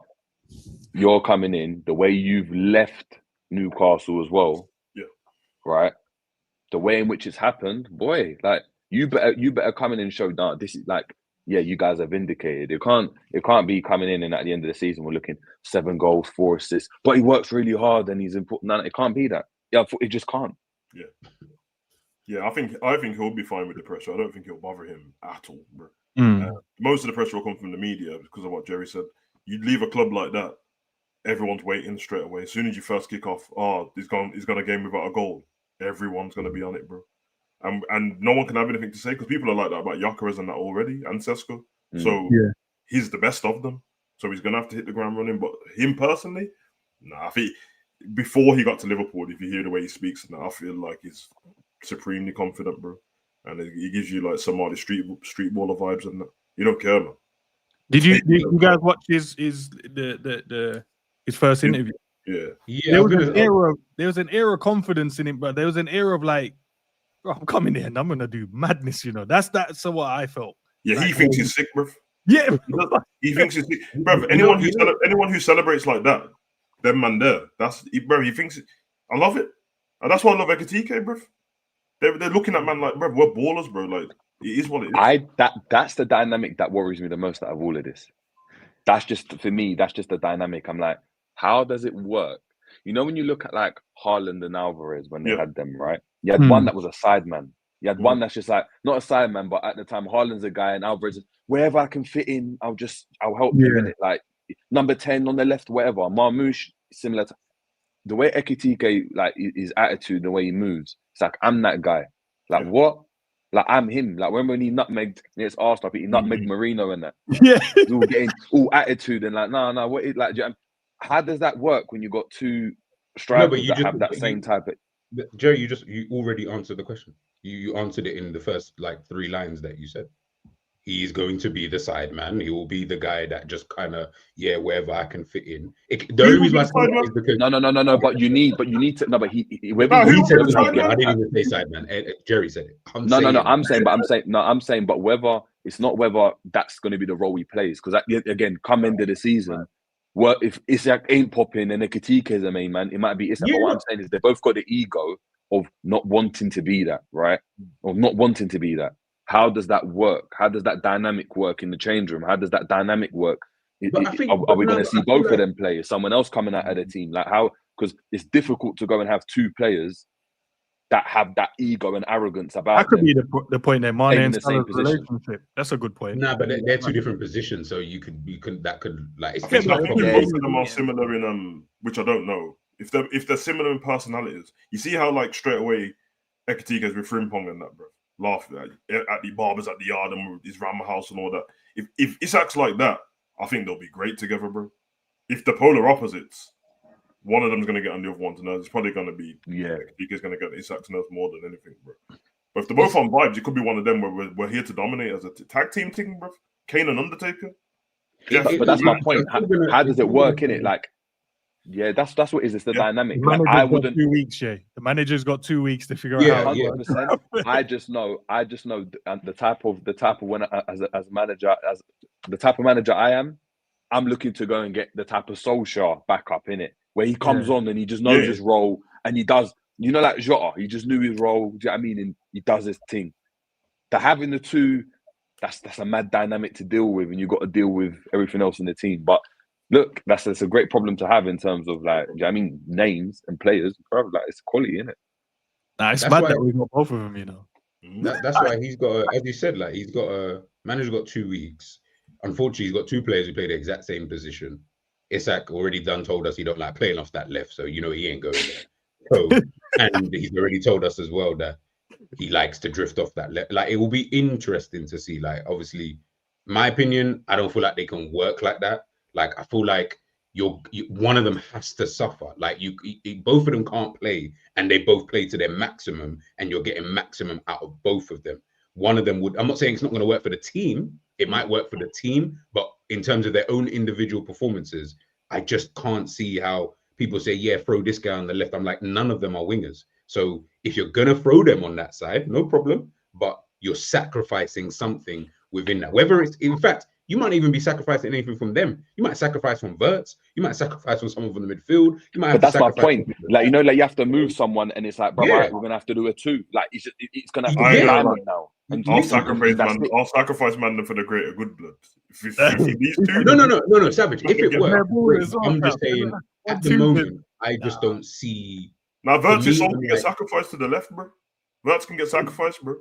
you're coming in the way you've left Newcastle as well, right? The way in which it's happened, boy, like you better come in and show that this is like, you guys are vindicated. It can't be coming in and at the end of the season we're looking 7 goals, 4 assists, but he works really hard and he's important. No, it can't be that. Yeah, it just can't. Yeah. I think he'll be fine with the pressure. I don't think it'll bother him at all, bro. Most of the pressure will come from the media because of what Jerry said. You'd leave a club like that, everyone's waiting straight away. As soon as you first kick off, he's gone a game without a goal. Everyone's gonna be on it, bro. And no one can have anything to say because people are like that about Gyökeres and that already, and Sesko. So he's the best of them. So he's gonna have to hit the ground running. But him personally, I think before he got to Liverpool, if you hear the way he speaks, and I feel like he's supremely confident, bro. And he gives you like some of the street baller vibes and that. You don't care, man. Did you guys watch his first interview? Yeah. There was an air of confidence in him, but there was an air of like, bro, I'm coming here and I'm gonna do madness, you know. That's what I felt. Yeah, like, he thinks he's sick, bro. Yeah, he thinks he's sick, bro. Anyone who celebrates like that, them man there, bro. He thinks I love it, and that's why I love Ekitike, bro. They're looking at man like, bro, we're ballers, bro. Like, it is what it is. That's the dynamic that worries me the most out of all of this. That's just, for me, that's just the dynamic. I'm like, how does it work? You know, when you look at like Haaland and Alvarez when they had them, right? You had one that was a sideman. You had one that's just like, not a sideman, but at the time, Haaland's a guy and Alvarez, wherever I can fit in, I'll help him in it. Like, number 10 on the left, whatever. Marmoush, similar to the way Ekitike, like his attitude, the way he moves. It's like, I'm that guy. Like, what? Like, I'm him. Like, when he nutmegged against Arsenal, he nutmegged Marino and that. Yeah. He's all getting all attitude and like, no, what is, like, how does that work when you got two strikers that have that same type of... Joe, you already answered the question. You answered it in the first, like, 3 lines that you said. He's going to be the side man. He will be the guy that just kind of, wherever I can fit in. The only reason why I is because no. But you need to. No, but he said I didn't even say side man. Jerry said it. I'm saying, but whether it's not whether that's going to be the role he plays, because again, come end of the season, well, if Isak ain't popping and Ekitike is the main man, it might be Isak. But what I'm saying is they both got the ego of not wanting to be that, right? Of not wanting to be that. How does that work? How does that dynamic work in the change room? How does that dynamic work? Are we going to see both of them play? Is someone else coming out of the team? Like how? Because it's difficult to go and have 2 players that have that ego and arrogance about that could be the point there. Mane and the same position. Relationship. That's a good point. Nah, but they're 2 different positions, so you could like. I think both of them are similar in which I don't know if they're similar in personalities. You see how like straight away Ekitike is with Frimpong and that, bro. Laughing at the barbers at the yard and his Rammer house and all that. If Isak's like that, I think they'll be great together, bro. If the polar opposites, one of them's going to get on the other one's nerves. It's probably going to be Ekitike's going to get Isak's nerves more than anything, bro. But if they're both on vibes, it could be one of them where we're here to dominate as a tag team thing, bro. Kane and Undertaker. But that's my point. How does it work in it? Like, that's what is. It's the dynamic. Like, I wouldn't. 2 weeks, Jay. The manager's got 2 weeks to figure out. 100%. I just know the type of when as manager, as the type of manager I am, I'm looking to go and get the type of Solskjaer backup in it, where he comes on and he just knows his role and he does. You know, like Jota, he just knew his role. Do you know what I mean? And he does his thing. To having the 2, that's a mad dynamic to deal with, and you've got to deal with everything else in the team, but. Look, that's a great problem to have in terms of like, I mean, names and players. Bro, like it's quality, isn't it? Nah, it's mad that we've got both of them, you know. That's why he's got, as you said, like he's got a manager's got 2 weeks. Unfortunately, he's got 2 players who play the exact same position. Isak already told us he don't like playing off that left, so you know he ain't going there. So, and he's already told us as well that he likes to drift off that left. Like it will be interesting to see. Like obviously, my opinion, I don't feel like they can work like that. Like I feel like one of them has to suffer. Like you both of them can't play, and they both play to their maximum, and you're getting maximum out of both of them. One of them would. I'm not saying it's not going to work for the team. It might work for the team, but in terms of their own individual performances, I just can't see how people say, throw this guy on the left. I'm like, none of them are wingers. So if you're gonna throw them on that side, no problem. But you're sacrificing something within that. Whether it's, in fact, you might even be sacrificing anything from them. You might sacrifice from Verts. You might sacrifice from someone from the midfield. You might. But that's my point. Like you know, like you have to move someone, and it's like, bro, right, we're gonna have to do a 2. Like it's gonna have to be alignment now. And I'll sacrifice man for the greater good blood. If these 2, no, Savage. If it works, I'm just saying. At the moment, I just don't see. Now Verts can get sacrificed to the left, bro. Verts can get sacrificed, bro.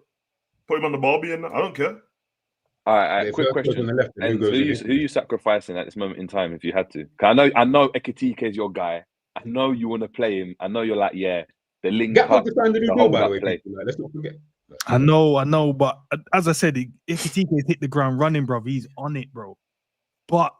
Put him on the Barbie and I don't care. All right, quick question. On the left, and who are you sacrificing at this moment in time if you had to? I know Ekitike is your guy. I know you want to play him. I know you're like, the link up. The whole by the way. Let's not forget. I know, but as I said, Ekitike hit the ground running, bro. He's on it, bro. But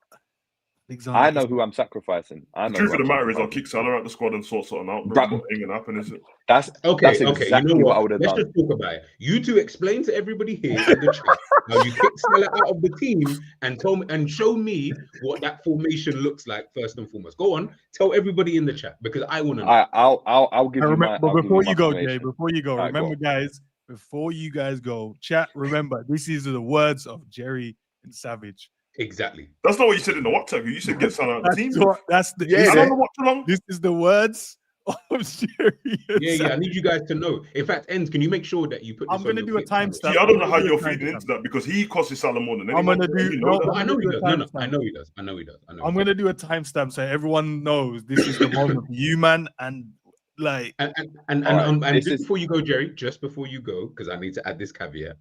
Alexander I know Isak. who I'm sacrificing. I The know truth who of I'm the matter is, I'll sacrificing. kick Salah out the squad and sort something out. Bruh. But ain't gonna happen, is it? That's Okay, exactly you know what I would have Let's done. just talk about it. You two explain to everybody here in the chat how you kicked Salah out of the team and show me what that formation looks like first and foremost. Go on, tell everybody in the chat because I want to know. I'll give you my. But before you go, formation. Jay, before you go, All right, remember, go guys, before you guys go, chat. Remember, this is the words of Jerry and Savage. Exactly. That's not what you said in the WhatsApp. You said get Salah out the team. That's the Yeah, I don't know what too long. This is the words of Jerry. And Yeah. I Savage. need you guys to know. In fact, Ends, can you make sure that you put this I'm gonna on do your a clip camera? timestamp. See, I don't know how I'm gonna you're do a feeding into timestamp. that because he costs Salah more than I'm anyone. gonna do. You No, know that. I I'm know gonna he do a does. No, timestamp. I know he does. I know he does. I'm gonna do a timestamp so everyone knows this is the moment for you, man, and like. And Alright, just before you go, Jerry, just before you go, because I need to add this caveat.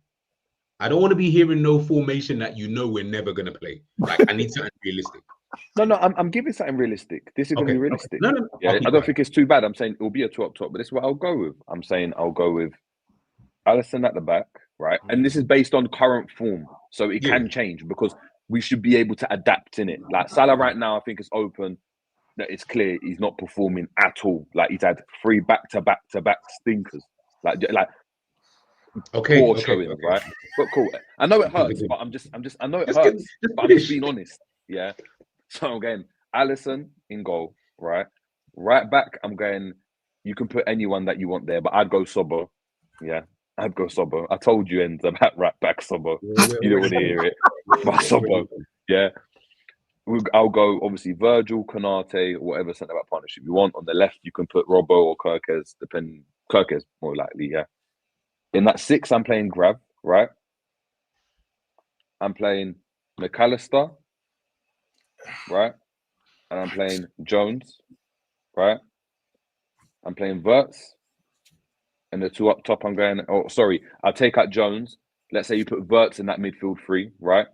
I don't want to be hearing no formation that you know we're never gonna play. Like I need something realistic. No, I'm giving something realistic. This is going to be realistic. No. Yeah, I don't think it's too bad. I'm saying it will be a two up top, but this is what I'll go with. I'm saying I'll go with Alisson at the back, right? And this is based on current form, so it can change because we should be able to adapt in it. Like Salah right now, I think it's open. That it's clear he's not performing at all. Like he's had 3 back-to-back stinkers. Like poor showing, right? But cool. I know it hurts, but I know it hurts, but I'm just being honest. Yeah. So again, Alisson in goal, right? Right back, I'm going. You can put anyone that you want there, but I'd go Sobo. Yeah, I'd go Sobo. I told you Ends about right back Sobo. You don't want to hear it, but Sobo. Yeah. I'll go obviously Virgil, Konate, whatever centre back partnership you want. On the left, you can put Robbo or Kirkes, depending. Kirkes more likely, yeah. In that 6, I'm playing Grav, right? I'm playing McAllister, right? And I'm playing Jones, right? I'm playing Wirtz. And the 2 up top, I'm going. Oh, sorry, I'll take out Jones. Let's say you put Wirtz in that midfield 3, right?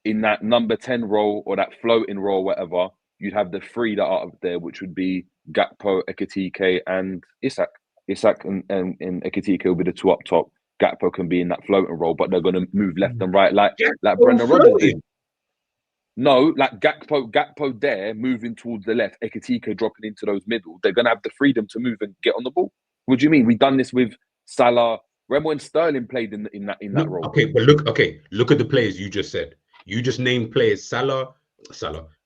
In that number 10 role or that floating role, whatever, you'd have the 3 that are up there, which would be Gakpo, Ekitike, and Isak. Isak and Ekitike will be the 2 up top. Gakpo can be in that floating role, but they're going to move left and right like Brendan Rodgers did. No, like Gakpo there moving towards the left, Ekitike dropping into those middle. They're going to have the freedom to move and get on the ball. What do you mean? We've done this with Salah. Remember when Sterling played in that role? Okay, but look at the players you just said. You just named players Salah,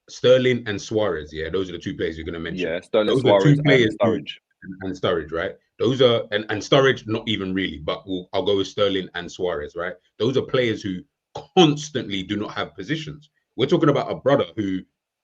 Sterling, and Suarez. Yeah, those are the 2 players you're going to mention. Yeah, Sterling, those Suarez, are 2 players and Sturridge. And Sturridge, right? Those are and Sturridge, not even really, but I'll go with Sterling and Suarez, right? Those are players who constantly do not have positions. We're talking about a brother who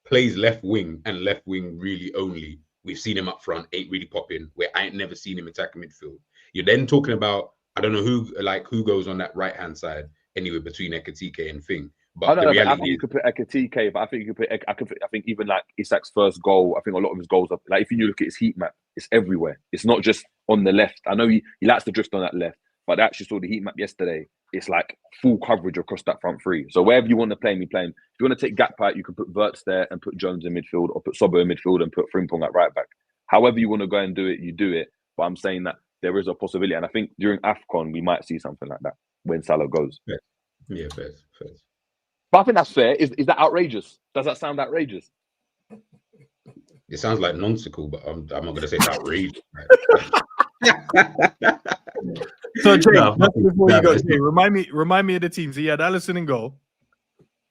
plays left wing and left wing really only. We've seen him up front, ain't really popping. Where I ain't never seen him attacking midfield. You're then talking about I don't know who goes on that right hand side anyway between Ekitike and Thing. But the reality I think you could put Ekitike, but I think you could put. I think even like Isak's first goal. I think a lot of his goals are like if you look at his heat map, it's everywhere. It's not just on the left. I know he likes to drift on that left, but I actually saw the heat map yesterday. It's like full coverage across that front 3. So wherever you want to play him, you play him. If you want to take Gakpo out, you can put Wirtz there and put Jones in midfield, or put Sobo in midfield and put Frimpong at right back. However you want to go and do it, you do it. But I'm saying that there is a possibility, and I think during AFCON we might see something like that when Salah goes. Yeah, fair. But I think that's fair. Is that outrageous? Does that sound outrageous? It sounds like nonsensical, but I'm not going to say it's outrageous. So, Jay, before you go, Jay, remind me of the teams. He had Alisson in goal.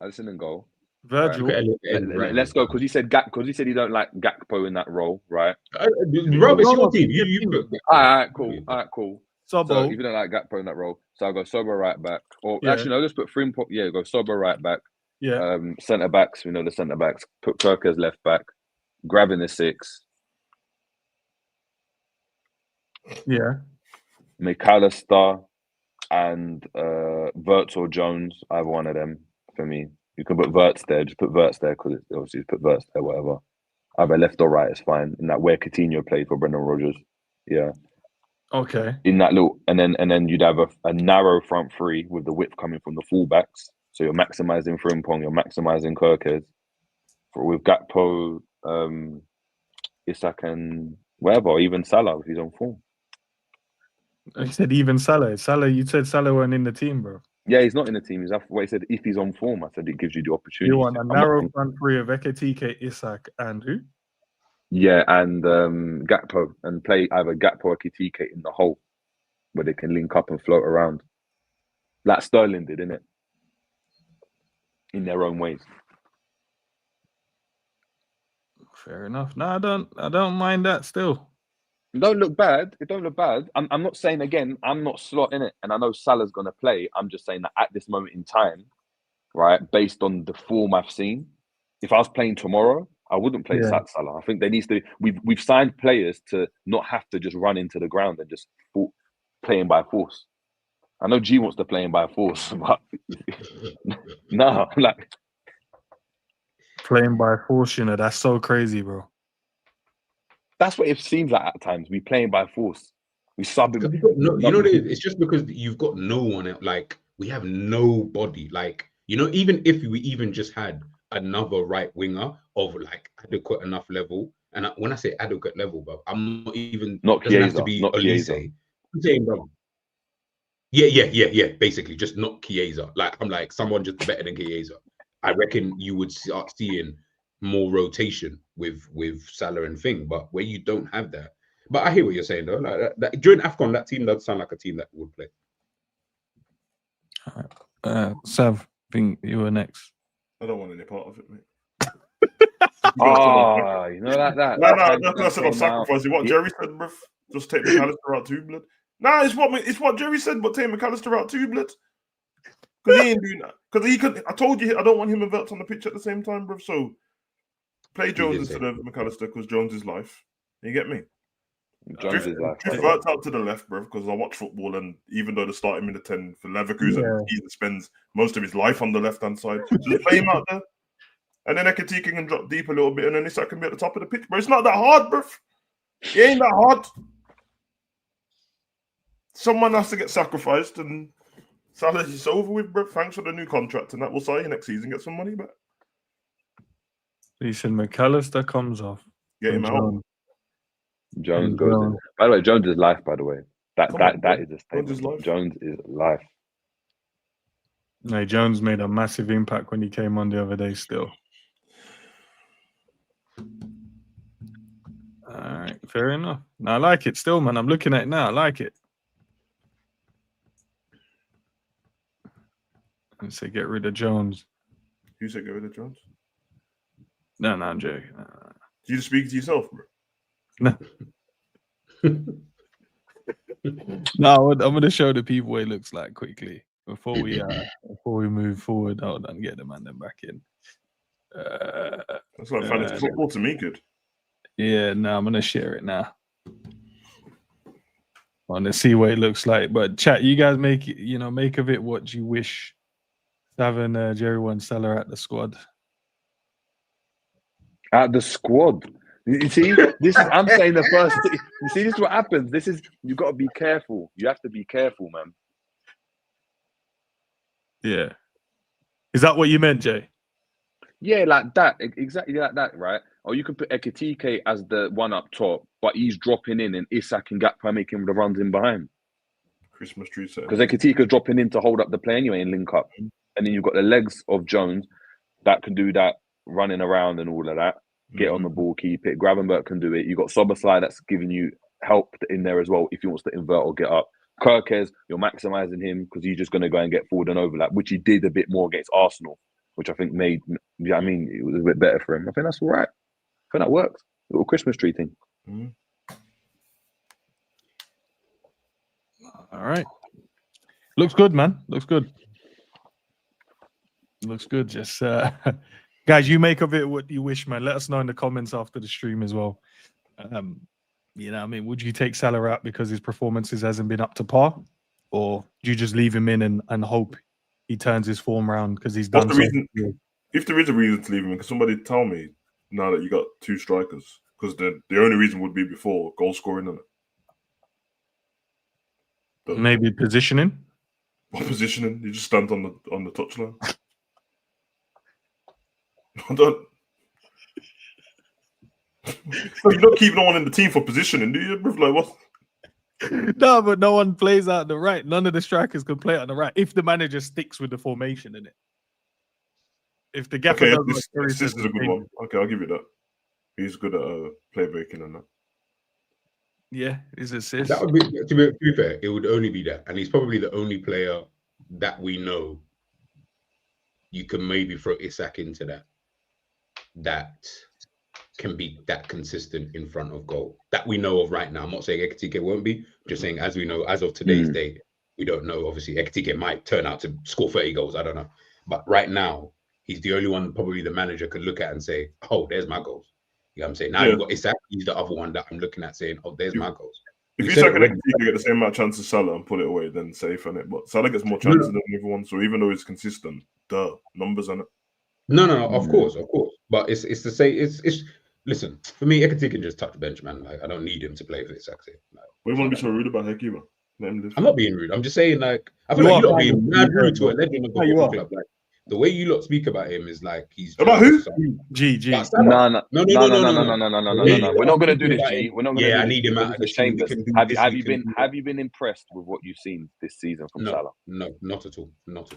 Alisson in goal. Virgil. Right. Let's go because he said he don't like Gakpo in that role, right? Rob, it's your team. You put. All right, cool. Sobo. So if you don't like Gakpo in that role, so I'll go Sobo right back. Or actually, no, let's put Frimpong. Yeah, go Sobo right back. Yeah. Centre backs. We know the centre backs. Put Kirkes left back. Grabbing the 6. Yeah. McAllister and Wirtz or Jones. Either one of them for me. You can put Wirtz there. Just put Wirtz there because obviously just put Wirtz there. Whatever. Either left or right is fine. And that where Coutinho played for Brendan Rodgers. Yeah. Okay. In that little, and then you'd have a narrow front 3 with the width coming from the fullbacks. So you're maximizing Frimpong, you're maximizing Kirkes. With Gakpo, Isak, and whatever, even Salah if he's on form. I said even Salah. You said Salah weren't in the team, bro. Yeah, he's not in the team. He's what he said. If he's on form, I said it gives you the opportunity. You want a narrow front three of Ekitike, Isak, and who? Yeah, and Gakpo, and play either Gakpo or Ekitike in the hole where they can link up and float around, like Sterling did, innit? In their own ways. Fair enough. No, I don't mind that still. It don't look bad. It don't look bad. I'm not saying, again, I'm not slotting it, and I know Salah's going to play. I'm just saying that at this moment in time, right, based on the form I've seen, if I was playing tomorrow, I wouldn't play Salah. I think there needs to. We've signed players to not have to just run into the ground and just playing by force. I know G wants to play him by force, but no, like playing by force, you know, that's so crazy, bro. That's what it seems like at times. We playing by force. We sub him. No, you know what it is? It's just because you've got no one. Like, we have nobody. Like, you know, even if we even just had another right winger of like adequate enough level, and when I say adequate level, but I'm not even doesn't have to be Elise. I'm saying, bro. Yeah. Basically, just not Chiesa. Like, I'm like someone just better than Chiesa. I reckon you would start seeing more rotation with Salah and Thing, but where you don't have that. But I hear what you're saying though. Like that, during AFCON, that team does sound like a team that would play. All right. Sav, I think you were next. I don't want any part of it, mate. You know that. No, I said I'm sacrificing. What Jerry said, bruv. Just take McAllister out too, blood. Nah, it's what Jerry said, but take McAllister out too, blood. Because he ain't doing that. Because he could. I told you I don't want him and Verts on the pitch at the same time, bruv. So play Jones instead of McAllister because Jones is life. You get me? Jones is life. Drift Verts out to the left, bruv, because I watch football, and even though they start him in the 10 for Leverkusen, he spends most of his life on the left-hand side. Just play him out there. And then Ekitike can drop deep a little bit, and then Isak can be at the top of the pitch. But it's not that hard, bruv. It ain't that hard. Someone has to get sacrificed, and Salah is over with, bruv. Thanks for the new contract, and that will see you next season. Get some money back. He said McAllister comes off. Get him out. Jones goes in. By the way, Jones is life, by the way. That is a statement. Jones is life. No, Jones made a massive impact when he came on the other day still. All right, fair enough. No, I like it still, man. I'm looking at it now. I like it. I say get rid of Jones. You said get rid of Jones? No, I'm joking. You just speak to yourself, bro. No. No, I'm going to show the people what it looks like quickly before we move forward. Hold on, get the man then back in. That's like fantasy football to me, good. Yeah, no, I'm going to share it now. I want to see what it looks like. But chat, you guys make of it what you wish. Having Jerry won Salah at the squad. At the squad. You see, I'm saying the first thing. You see, this is what happens. You got to be careful. You have to be careful, man. Yeah. Is that what you meant, Jay? Yeah, like that. Exactly like that, right? Or you could put Ekitike as the one up top, but he's dropping in and Isak and Gakpo making the runs in behind. Christmas tree set. Because Ekitike's dropping in to hold up the play anyway and link up. And then you've got the legs of Jones that can do that, running around and all of that. Get on the ball, keep it. Gravenberch can do it. You've got Soboslai that's giving you help in there as well if he wants to invert or get up. Kirkes, you're maximising him because he's just going to go and get forward and overlap, which he did a bit more against Arsenal, which I think made, it was a bit better for him. I think that's all right. I think that works. A little Christmas tree thing. All right. Looks good, man. Looks good. Looks good. Just guys, you make of it what you wish, man. Let us know in the comments after the stream as well. Would you take Salah out because his performances hasn't been up to par, or do you just leave him in and hope he turns his form around because he's done something? If there is a reason to leave him, can somebody tell me now that you got two strikers? Because the only reason would be before goal scoring, isn't it? Maybe positioning. What positioning? You just stand on the touchline. I don't. So you don't keep no one in the team for positioning, do you? Like what? No, but no one plays out the right. None of the strikers can play out the right if the manager sticks with the formation in it. If the gaffer Okay, does this what Terry is says, a good one. Okay, I'll give you that. He's good at playmaking and that. yeah, his assist. That would be to be fair, it would only be that, and he's probably the only player that we know you can maybe throw Isak into that can be that consistent in front of goal that we know of right now. I'm not saying Ekitike won't be, just saying as we know, as of today's date, we don't know. Obviously, Ekitike might turn out to score 30 goals. I don't know. But right now, he's the only one probably the manager could look at and say, oh, there's my goals. You know what I'm saying? Now you've got Isak, he's the other one that I'm looking at saying, oh, there's my goals. If Isak and Ekitike get the same amount of chances as Salah and pull it away, then safe on it. But Salah gets more chances than everyone, so even though he's consistent, numbers on it. No, of course. But it's the same. It's listen, for me, Ekitike can just touch the bench, man. Like, I don't need him to play for Isak. Like, we want to be so rude about Heki, man. I'm not being rude. I'm just saying, like, I feel like you're being mad rude to a legend of the football club. Like, the way you lot speak about him is like he's about who? GG. No. We're not gonna do this, G. We're not gonna. Yeah, I need him out of the team. Have you been impressed with what you've seen this season from Salah? No, not at all. Not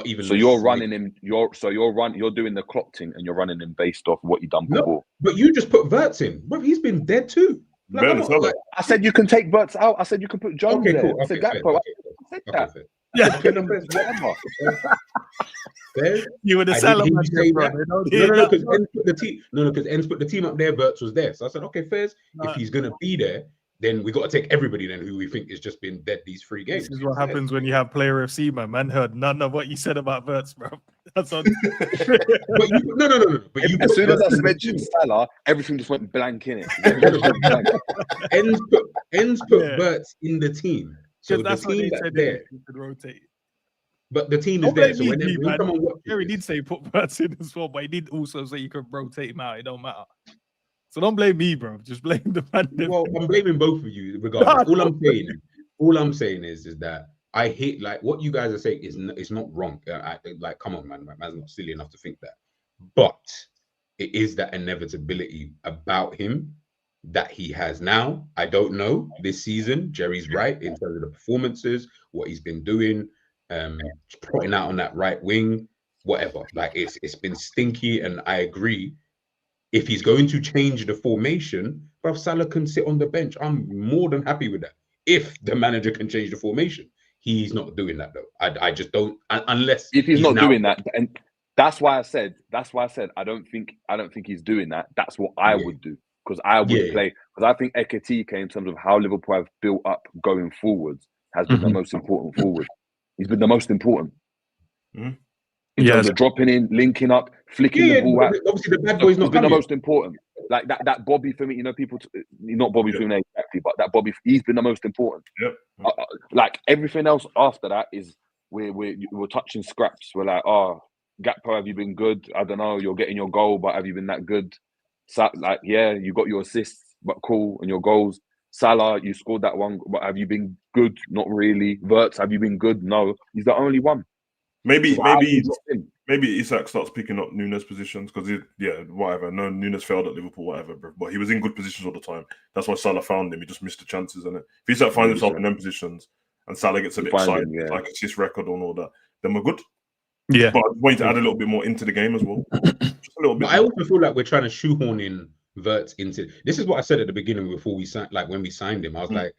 even. So you're running him. You're doing the clock thing, and you're running him based off what you've done before. No, but you just put Verts in, bro. He's been dead too. Like, I said you can take Verts out. I said you can put Jones there. Cool. I said Gakpo. I said that. Yeah. Whatever. You were the Salah man, because Ends put the team up there. Verts was there, so I said, okay, Fairs. If he's gonna be there, then we got to take everybody then who we think has just been dead these 3 games. This is what happens when you have player FC, man. Man heard none of what you said about Verts, bro. That's on. But no. But as soon as I mentioned Salah, everything just went blank in it. Ends put Verts in the team. So that's the team that's there, you could rotate. But the team is there. So when someone watches, Jerry did say put Verts in as well, but he did also say you could rotate him out. It don't matter. So don't blame me, bro. Just blame the man. Well, I'm blaming both of you regardless. All I'm saying is that I hate, like, what you guys are saying is not wrong. Like, come on, man. Man's not silly enough to think that. But it is that inevitability about him that he has now. I don't know this season. Jerry's right in terms of the performances, what he's been doing, putting out on that right wing, whatever. Like, it's been stinky, and I agree. If he's going to change the formation, bruv, Salah can sit on the bench. I'm more than happy with that. If the manager can change the formation, he's not doing that though. I just don't, unless if he's not doing that, and that's why I said I don't think he's doing that. That's what I would do, because I would play, because I think Ekitike, in terms of how Liverpool have built up going forwards, has been the most important forward. He's been the most important. In terms of dropping in, linking up, flicking the ball out. Obviously, the bad boy's not been the most important. Like that Bobby for me, you know, people not Bobby for me exactly, but that Bobby, he's been the most important. Like everything else after that is we're touching scraps. We're like, oh, Gakpo, have you been good? I don't know. You're getting your goal, but have you been that good? Like, yeah, you got your assists, but cool, and your goals. Salah, you scored that one, but have you been good? Not really. Verts, have you been good? No, he's the only one. Maybe Isak starts picking up Nunes positions because whatever. No, Nunes failed at Liverpool, whatever, bro. But he was in good positions all the time. That's why Salah found him. He just missed the chances, and if Isak finds himself in them positions and Salah gets a bit excited, like assist record and all that, then we're good. Yeah, but I want you to add a little bit more into the game as well. Just a little bit. But I also feel like we're trying to shoehorn in Verts into. This is what I said at the beginning before we signed. Like when we signed him, I was like,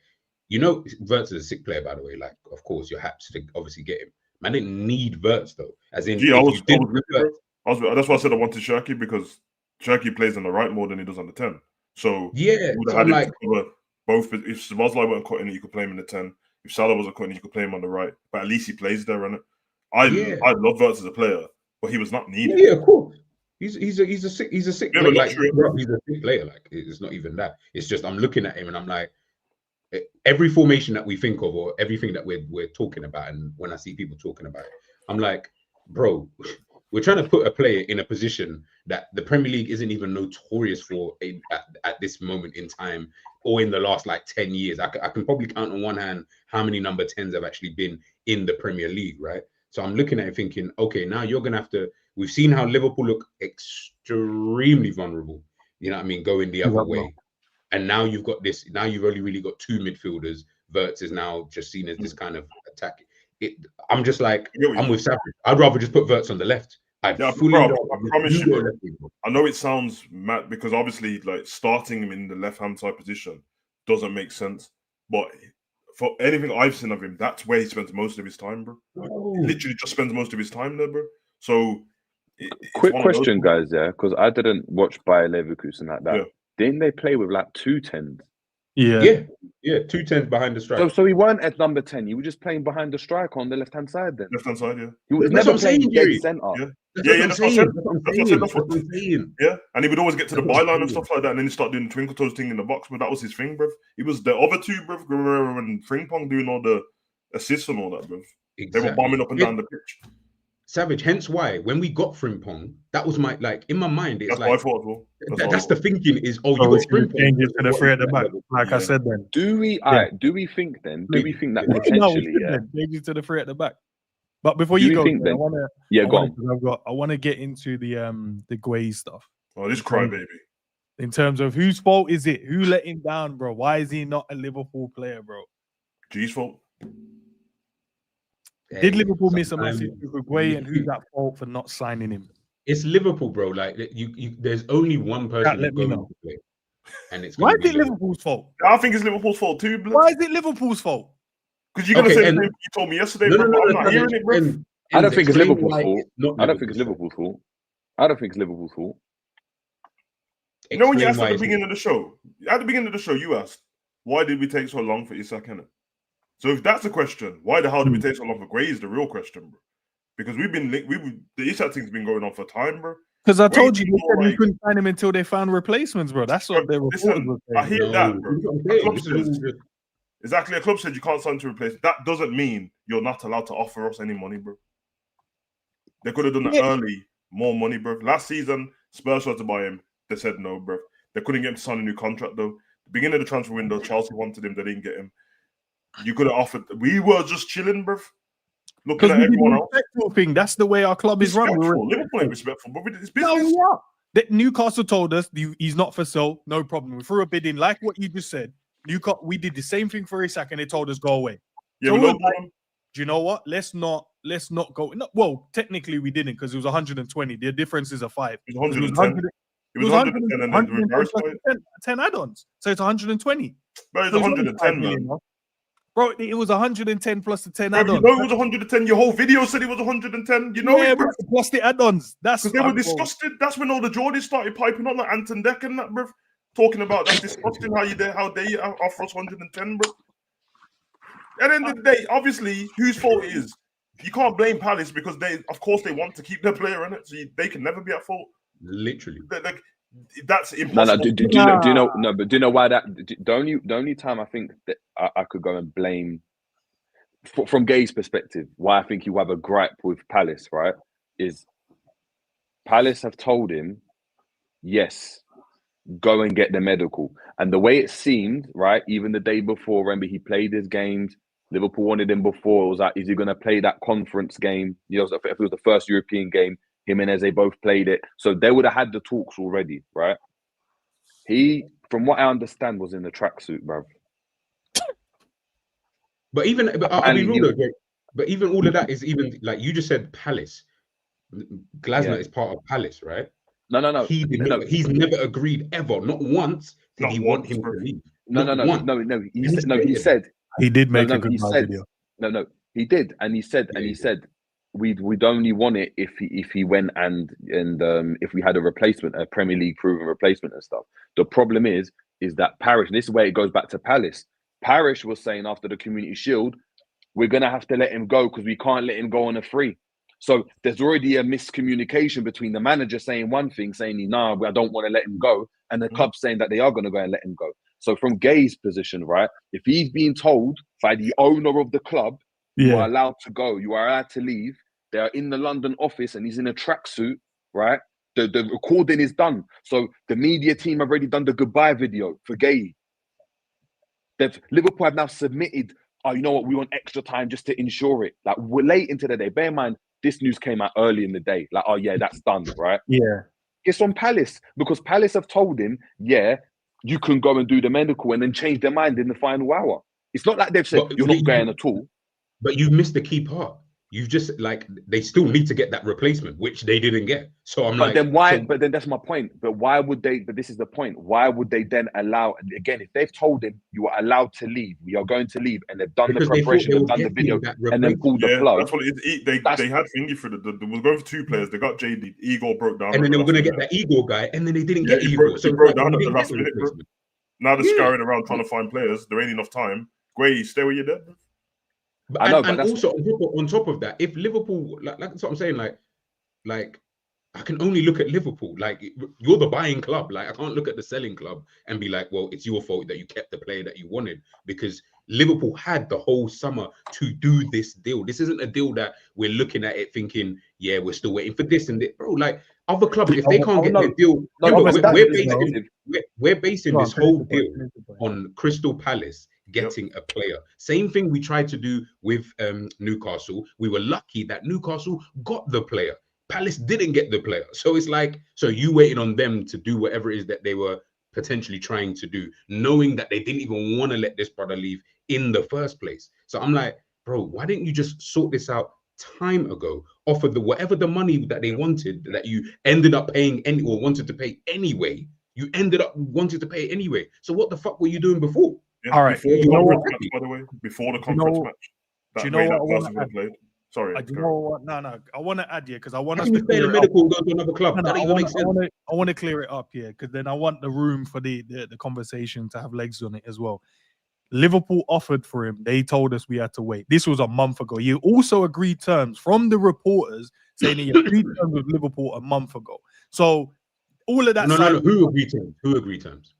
you know, Verts is a sick player, by the way. Like, of course, you're happy to obviously get him. Man, I didn't need Verts though. As in, that's why I said I wanted Cherki, because Cherki plays on the right more than he does on the 10. So so I'm like, both. If Szoboszlai wasn't cutting it, you could play him in the 10. If Salah wasn't cutting it, you could play him on the right. But at least he plays there, innit? I love Verts as a player, but he was not needed. Yeah, of course. He's a sick player. Like, he's a sick player. Like, it's not even that. It's just I'm looking at him and I'm like, every formation that we think of or everything that we're talking about, and when I see people talking about it, I'm like, bro, we're trying to put a player in a position that the Premier League isn't even notorious for at this moment in time, or in the last like 10 years. I can probably count on one hand how many number 10s have actually been in the Premier League, right? So I'm looking at it thinking, okay, now you're going to have to, we've seen how Liverpool look extremely vulnerable, you know what I mean, going the other way. And now you've got this, now you've only really got 2 midfielders Wirtz is now just seen as this kind of attack. I'm just like, I'm with Savage. I'd rather just put Wirtz on the left. I promise you, bro. I know it sounds mad because obviously, like starting him in the left-hand side position doesn't make sense. But for anything I've seen of him, that's where he spends most of his time, bro. He literally just spends most of his time there, bro. So, quick question, guys, because I didn't watch Bayer Leverkusen like that. Didn't they play with like 2 10s? Yeah, 2 10s behind the striker. So he weren't at number 10. He was just playing behind the striker on the left-hand side then. Left-hand side, yeah. He was never playing dead centre. That's what I'm saying. Yeah, and he would always get to the byline and stuff like that, and then he start doing the twinkle toes thing in the box. But that was his thing, bruv. He was the other two, bruv, Guerrero and Frimpong doing all the assists and all that, bruv. Exactly. They were bombing up and down the pitch. Savage, hence why when we got Frimpong, that was my in my mind. It's that's like what I thought as well. That's the thinking is you got Frimpong change it to the 3 at the back, like I said. Then do we think then? Do we think that potentially change it to the 3 at the back? But before you go, then, I want to get into the Guehi stuff. Oh, this crybaby. In terms of whose fault is it? Who let him down, bro? Why is he not a Liverpool player, bro? G's fault. Did Liverpool miss a message with Guehi, and who's at fault for not signing him? It's Liverpool, bro. Like there's only one person let me know. To play, and it's why is it Liverpool's fault? I think it's Liverpool's fault too. Why is it Liverpool's fault? Because you're gonna say the same you told me yesterday, bro. I'm not hearing it, bro. I don't think it's Liverpool's fault. I don't think it's Liverpool's fault. I don't think it's Liverpool's fault. You know when you asked at the beginning of the show? At the beginning of the show, you asked, why did we take so long for Isak, innit? So if that's the question, why the hell did we take so long for Guehi is the real question, bro. Because the Isak thing's been going on for time, bro. Because I told you, they said we couldn't find him until they found replacements, bro. That's what they were saying. I hear that, bro. Exactly, a club said you can't sign to replace. That doesn't mean you're not allowed to offer us any money, bro. They could have done that early, more money, bro. Last season, Spurs tried to buy him. They said no, bro. They couldn't get him to sign a new contract, though. The beginning of the transfer window, Chelsea wanted him. They didn't get him. You could have offered. We were just chilling, bro. Looking at everyone else. Thing. That's the way our club is run. Liverpool ain't respectful, but it's business. No, yeah. Newcastle told us he's not for sale. No problem. We threw a bid in, like what you just said. We did the same thing for Isak, and they told us go away. Yeah, so do you know what? Let's not go. No, well, technically we didn't because it was 120. The difference is a 5. It was 110. It was 110 and then reverse 10 add-ons, so it's 120. But it's 110, man. Bro, it was 110 plus the 10 add-ons. You know it was 110. Your whole video said it was 110. You know it, bro. Plus the add-ons. That's because they were disgusted. That's when all the Geordies started piping up like Anton Deck and that, bro. Talking about that's disgusting how they offer us 110, bro. At the end of the day, obviously, whose fault it is? You can't blame Palace because of course, they want to keep their player in it, so they can never be at fault. Literally, like that's impossible. No. Do you know? No, but do you know why that? The only time I think that I could go and blame, from Guehi's perspective, why I think you have a gripe with Palace, right? Is Palace have told him, yes, go and get the medical. And the way it seemed, right, even the day before, remember he played his games. Liverpool wanted him before. It was like, is he going to play that conference game? You know, if it was the first European game, him and Eze both played it. So they would have had the talks already, right? He, from what I understand, was in the tracksuit, bruv. But I'll be real though, but even all of that is even, like you just said, Palace. Glasner is part of Palace, right? No. He's never agreed ever. Not once did he want him to leave. No. He said he did make a good video. No, he did, and he said we'd only want it if he went and if we had a replacement, a Premier League proven replacement and stuff. The problem is that Parish, and this is where it goes back to Palace. Parish was saying after the Community Shield, we're gonna have to let him go because we can't let him go on a free. So there's already a miscommunication between the manager saying one thing, saying, nah, I don't want to let him go, and the club saying that they are going to go and let him go. So from Guehi's position, right, if he's being told by the owner of the club, you are allowed to go, you are allowed to leave, they are in the London office and he's in a tracksuit, right, the recording is done. So the media team have already done the goodbye video for Guehi. Liverpool have now submitted, oh, you know what, we want extra time just to ensure it. Like, we're late into the day. Bear in mind, this news came out early in the day. Like, oh yeah, that's done, right? Yeah. It's on Palace because Palace have told him, yeah, you can go and do the medical and then change their mind in the final hour. It's not like they've said But you're not going at all. But you missed the key part. You've just like they still need to get that replacement, which they didn't get. So I'm like, then why? so, But then that's my point. But why would they? But this is the point. Why would they then allow? Again, if they've told him you are allowed to leave, we are going to leave, and they've done the preparation, they've done the video, and then pulled the plug. That's what they had thingy for they were going for 2 players. They got JD. Igor broke down, and then they were going to get that Igor guy, and then they didn't get Igor. So broke down at the last minute. Now they're scouring around trying to find players. There ain't enough time. Guehi, stay where you're dead. But also on top of that, if Liverpool, like that's what I'm saying, like I can only look at Liverpool. Like you're the buying club. Like I can't look at the selling club and be like, well, it's your fault that you kept the player that you wanted, because Liverpool had the whole summer to do this deal. This isn't a deal that we're looking at it thinking, yeah, we're still waiting for this and that, bro. Like other clubs, if they can't get their deal, we're basing this whole deal on Crystal Palace getting a player. Same thing we tried to do with Newcastle. We were lucky that Newcastle got the player. Palace didn't get the player. So it's like, so you waiting on them to do whatever it is that they were potentially trying to do, knowing that they didn't even want to let this brother leave in the first place. So I'm like, bro, why didn't you just sort this out time ago? Offer the whatever the money that they wanted, that you ended up paying or wanted to pay anyway. You ended up wanting to pay anyway. So what the fuck were you doing before? Yeah, all right. Before the conference match, by the way, before the conference match. Do you know what? Played. Sorry. Do you know what? No. I want to add here because I want us to stay in the medical and go to another club. I want to clear it up here because then I want the room for the conversation to have legs on it as well. Liverpool offered for him. They told us we had to wait. This was a month ago. You also agreed terms from the reporters saying that you agreed terms with Liverpool a month ago. So all of that. No. Who agreed terms? Who agreed terms?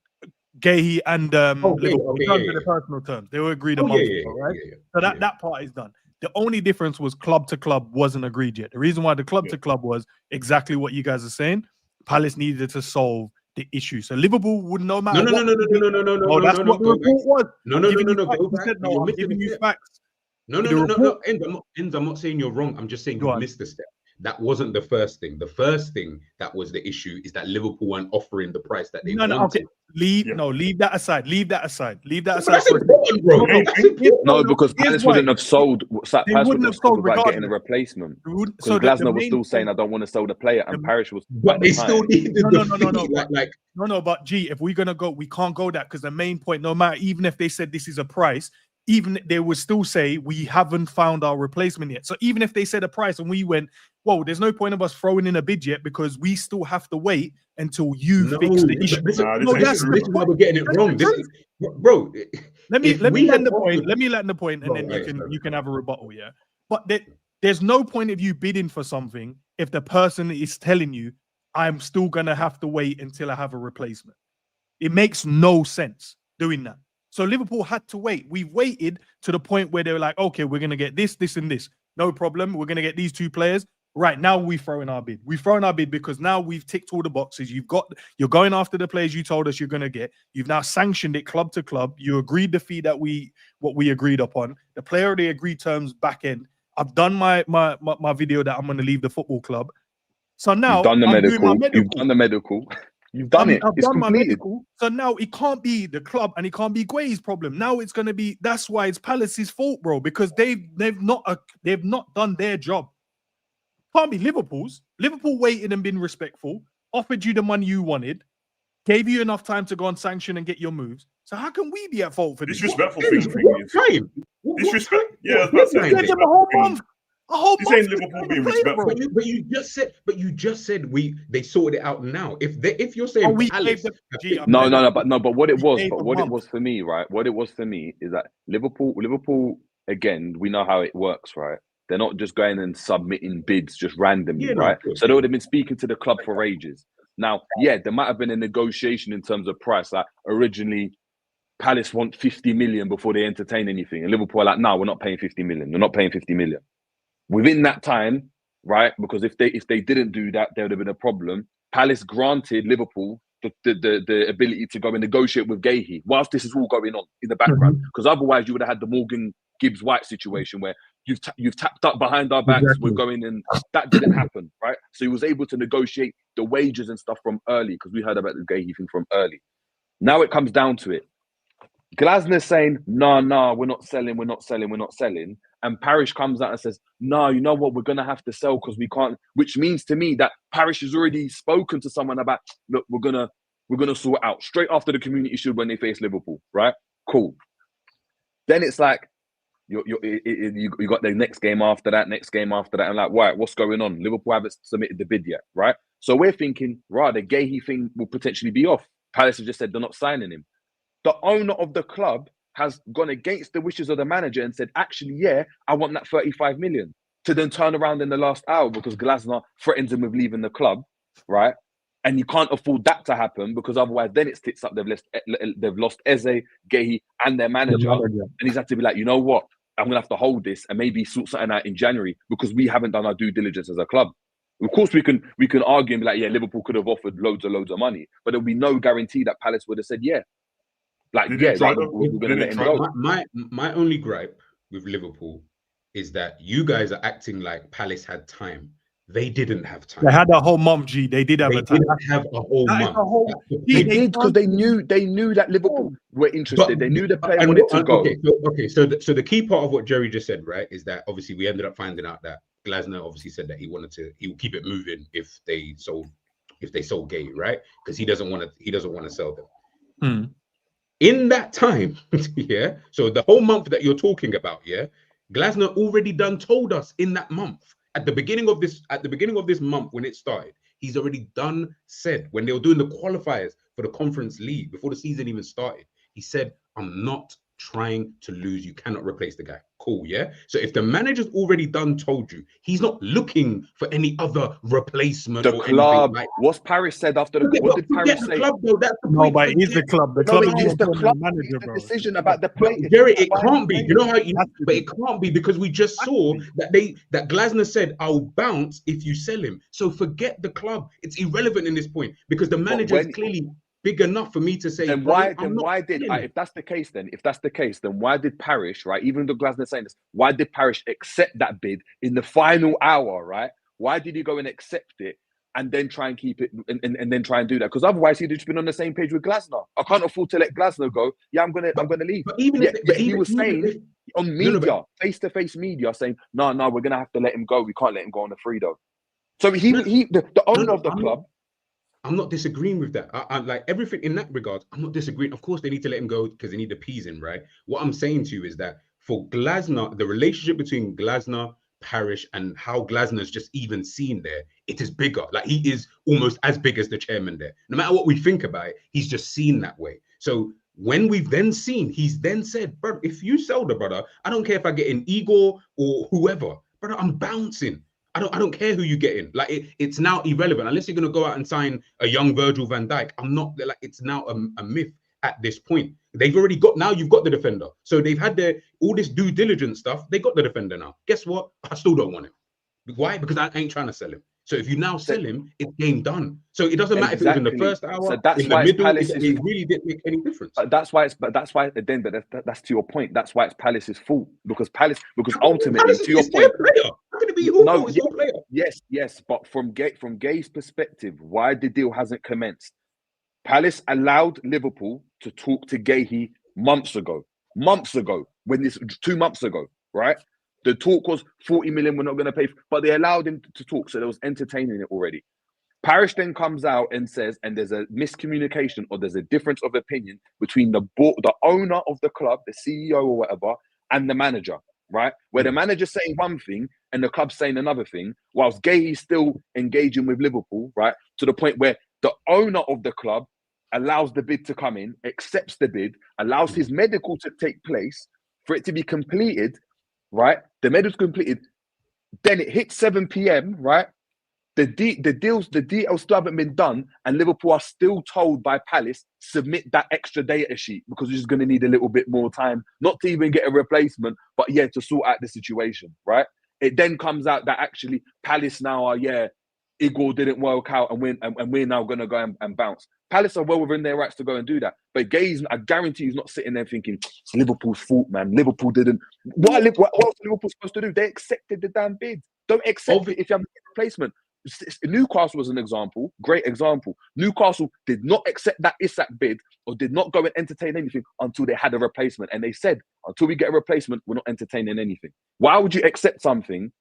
Gahey and Liverpool. Okay, the personal terms. They were agreed a month ago, right? So that part is done. The only difference was club to club wasn't agreed yet. The reason why the club to club was exactly what you guys are saying. Palace needed to solve the issue. So Liverpool would no matter. No. That's what the report was. No. Go back. I'm giving you facts. No. I'm not saying you're wrong. I'm just saying you missed the step. That wasn't the first thing. The first thing that was the issue is that Liverpool weren't offering the price that they wanted. Okay. Leave that aside. No, because Palace wouldn't have sold. Palace wouldn't have sold without getting a replacement. So Glasner was still saying, "I don't want to sell the player," and Parish was. But they still needed No. But G, if we're gonna go, we can't go that because the main point, no matter, even if they said this is a price, even they would still say we haven't found our replacement yet. So even if they said a price and we went, whoa, there's no point of us throwing in a bid yet because we still have to wait until you fix the issue. This is why we're getting it wrong. Bro, let me land the point. Let me land the point, and then you can have a rebuttal. Yeah, but there's no point of you bidding for something if the person is telling you I'm still gonna have to wait until I have a replacement. It makes no sense doing that. So Liverpool had to wait. We've waited to the point where they were like, okay, we're going to get this, this, and this. No problem. We're going to get these 2 players. Right, now we throw in our bid. We throw in our bid because now we've ticked all the boxes. You're going after the players you told us you're going to get. You've now sanctioned it club to club. You agreed the fee that what we agreed upon. The player already agreed terms back end. I've done my video that I'm going to leave the football club. So now you've done the medical. You've done the medical. You've done it. It's completed. My medical. So now it can't be the club and it can't be Guehi's problem. Now it's going to be. That's why it's Palace's fault, bro. Because they've not done their job. Can't be Liverpool's. Liverpool waited and been respectful. Offered you the money you wanted. Gave you enough time to go on sanction and get your moves. So how can we be at fault for this? Disrespectful thing. Disrespect. Yeah, that's a whole month. This ain't Liverpool being respectful. But you just said they sorted it out now. If you're saying Palace, but what it was for me, right? What it was for me is that Liverpool again, we know how it works, right? They're not just going and submitting bids just randomly, right? So they would have been speaking to the club for ages. Now, there might have been a negotiation in terms of price. Like originally, Palace want 50 million before they entertain anything, and Liverpool are like, no, we're not paying 50 million. They're not paying 50 million. Within that time, right? Because if they didn't do that, there would have been a problem. Palace granted Liverpool the ability to go and negotiate with Guehi whilst this is all going on in the background. Because otherwise, you would have had the Morgan Gibbs White situation where you've tapped up behind our backs. We're going in. That didn't happen, right? So he was able to negotiate the wages and stuff from early because we heard about the Guehi thing from early. Now it comes down to it. Glasner's saying, no, we're not selling. And Parish comes out and says, no, you know what, we're going to have to sell because we can't, which means to me that Parish has already spoken to someone about, look, we're going to sort it out straight after the Community Shield when they face Liverpool, right? Cool. Then it's like, you got the next game after that, and like, right, what's going on? Liverpool haven't submitted the bid yet, right? So we're thinking, right, the Guehi thing will potentially be off. Palace have just said they're not signing him. The owner of the club has gone against the wishes of the manager and said, actually, yeah, I want that 35 million, to then turn around in the last hour because Glasner threatens him with leaving the club, right? And you can't afford that to happen because otherwise then it sticks up. They've lost Eze, Guehi, and their manager. And he's had to be like, you know what? I'm going to have to hold this and maybe sort something out in January because we haven't done our due diligence as a club. Of course, we can argue and be like, yeah, Liverpool could have offered loads of money, but there'll be no guarantee that Palace would have said, yeah. Like, yeah, we're going to let him go. My only gripe with Liverpool is that you guys are acting like Palace had time. They didn't have time. They had a whole month, G. They did have a time. They didn't have a whole month. They did because they knew that Liverpool were interested. They knew the player wanted to go. So the key part of what Jerry just said, right, is that obviously we ended up finding out that Glasner obviously said that he will keep it moving if they sold Guehi, right? Because he doesn't want to sell them. In that time, yeah. So the whole month that you're talking about, yeah, Glasner already told us in that month. At the beginning of this month when it started, he's already said when they were doing the qualifiers for the Conference League before the season even started, he said, I'm not trying to lose. You cannot replace the guy. Cool, yeah? So if the manager's already told you, he's not looking for any other replacement. The club, like, what's Paris said after what did Paris say? Club, though, that's the no, but he's the club. The club is the club manager, bro. Decision about the play. Jerry, it can't be. You know how but it can't be because we just saw that Glasner said, I'll bounce if you sell him. So forget the club. It's irrelevant in this point because the manager is clearly big enough for me to say. Then if that's the case, then why did Parish, right? Even though Glasner saying this, why did Parish accept that bid in the final hour, right? Why did he go and accept it and then try and keep it and then try and do that? Because otherwise he'd just been on the same page with Glasner. I can't afford to let Glasner go. Yeah, I'm gonna leave. But he was saying on media, face-to-face media, saying, no, we're gonna have to let him go. We can't let him go on the free though. So the owner of the club. I'm not disagreeing with that. I like everything in that regard. I'm not disagreeing. Of course, they need to let him go because they need the peas in, right? What I'm saying to you is that for Glasner, the relationship between Glasner, Parish, and how Glasner's just even seen there, it is bigger. Like he is almost as big as the chairman there. No matter what we think about it, he's just seen that way. So when we've then seen, he's then said, bro, if you sell the brother, I don't care if I get an Igor or whoever, brother, I'm bouncing. I don't care who you get in. Like it's now irrelevant unless you're gonna go out and sign a young Virgil van Dijk. I'm not like it's now a myth at this point. They've already got now. You've got the defender, so they've had all this due diligence stuff. They got the defender now. Guess what? I still don't want him. Why? Because I ain't trying to sell him. So if you now sell him, it's game done. So it doesn't matter if it was in the first hour, so that's in the middle. It really didn't make any difference. That's why that's to your point. That's why it's Palace's fault because ultimately, to your point, your player. Yes, but from Guehi's perspective, why the deal hasn't commenced? Palace allowed Liverpool to talk to Guehi months ago, when this 2 months ago, right? The talk was 40 million, we're not going to pay, but they allowed him to talk, so they was entertaining it already. Parish then comes out and says, and there's a miscommunication or there's a difference of opinion between the owner of the club, the CEO or whatever, and the manager, right? Where the manager's saying one thing and the club's saying another thing, whilst Guehi's still engaging with Liverpool, right? To the point where the owner of the club allows the bid to come in, accepts the bid, allows his medical to take place for it to be completed, right? The medal's completed. Then it hits 7 p.m., right? The details still haven't been done, and Liverpool are still told by Palace, submit that extra data sheet because you're just going to need a little bit more time, not to even get a replacement, but yeah, to sort out the situation, right? It then comes out that actually Palace now are, Igor didn't work out and we're now going to go and bounce. Palace are well within their rights to go and do that. But Guehi's, I guarantee he's not sitting there thinking, it's Liverpool's fault, man. Liverpool didn't. What else Liverpool supposed to do? They accepted the damn bid. Don't accept it if you have a replacement. Newcastle was an example, great example. Newcastle did not accept that Isak bid or did not go and entertain anything until they had a replacement. And they said, until we get a replacement, we're not entertaining anything. Why would you accept something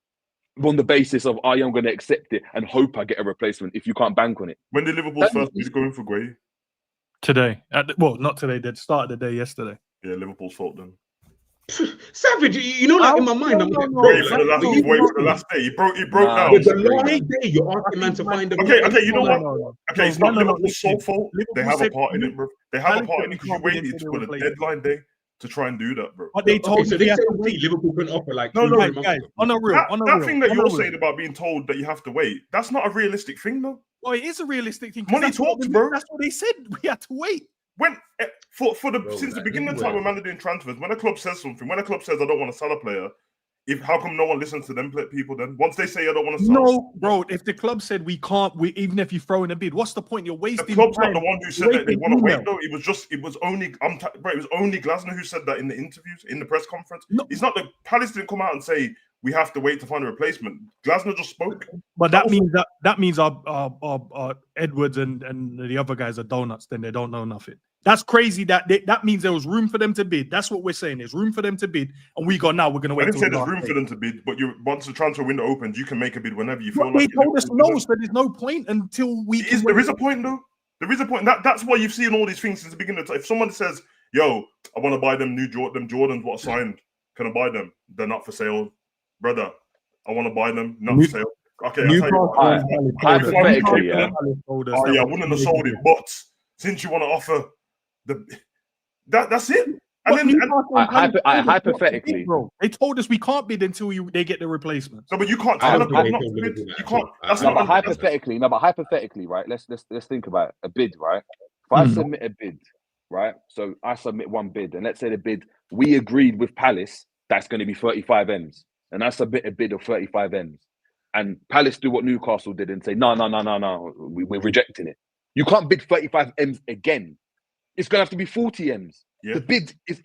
on the basis of, I'm going to accept it and hope I get a replacement if you can't bank on it? When did Liverpool's first bid going for Guehi? Today. Well, not today. They started the day yesterday. Yeah, Liverpool's fault then. Savage, you know, like in my mind, I'm like, bro, the last day. He broke down. But the last day, you're asking man to find a Okay, you know what? No. Okay, it's not Liverpool's sole fault. They have a said part in it, bro. They have a part in it because you Liverpool waited to put a deadline day to try and do that, bro. But they told so they said Liverpool couldn't offer like no, guys, on a real. That thing that you're saying about being told that you have to wait, that's not a realistic thing, though. Well, it is a realistic thing. Money talks, bro. That's what they said. We had to wait. Since the beginning of time when man are doing transfers, when a club says something, when a club says I don't want to sell a player, how come no one listens to them people then? Once they say I don't want to sell, no, bro. If the club said we can't, even if you throw in a bid, what's the point? You're wasting. The club's time. not the one who said that they want to wait. Though it was only Glasner who said that in the interviews, in the press conference. No. It's not the Palace didn't come out and say we have to wait to find a replacement. Glasner just spoke. But that means our Edwards and the other guys are donuts. Then they don't know nothing. That's crazy. That means there was room for them to bid. That's what we're saying. There's room for them to bid, and we're going to wait. I didn't say there's room for them to bid, but once the transfer window opens, you can make a bid whenever you feel like. They told us no, so there's no point until we. There is a point though. There is a point. That's why you've seen all these things since the beginning. If someone says, "Yo, I want to buy them Jordans, what I signed, can I buy them?" They're not for sale, brother. I want to buy them, not for sale. Okay, hypothetically, yeah. I wouldn't have sold it, but since you want to offer. That's it. Hypothetically, bro, they told us we can't bid until they get the replacement. No, but you can't tell them not to bid. You can't. That's not. But hypothetically, right? Let's think about a bid, right? If I submit a bid, right? So I submit one bid, and let's say the bid we agreed with Palace that's going to be 35 M's, and I submit a bid of 35 M's, and Palace do what Newcastle did and say no, we're rejecting it. You can't bid 35 M's again. It's going to have to be 40 M's. Yeah. The bid is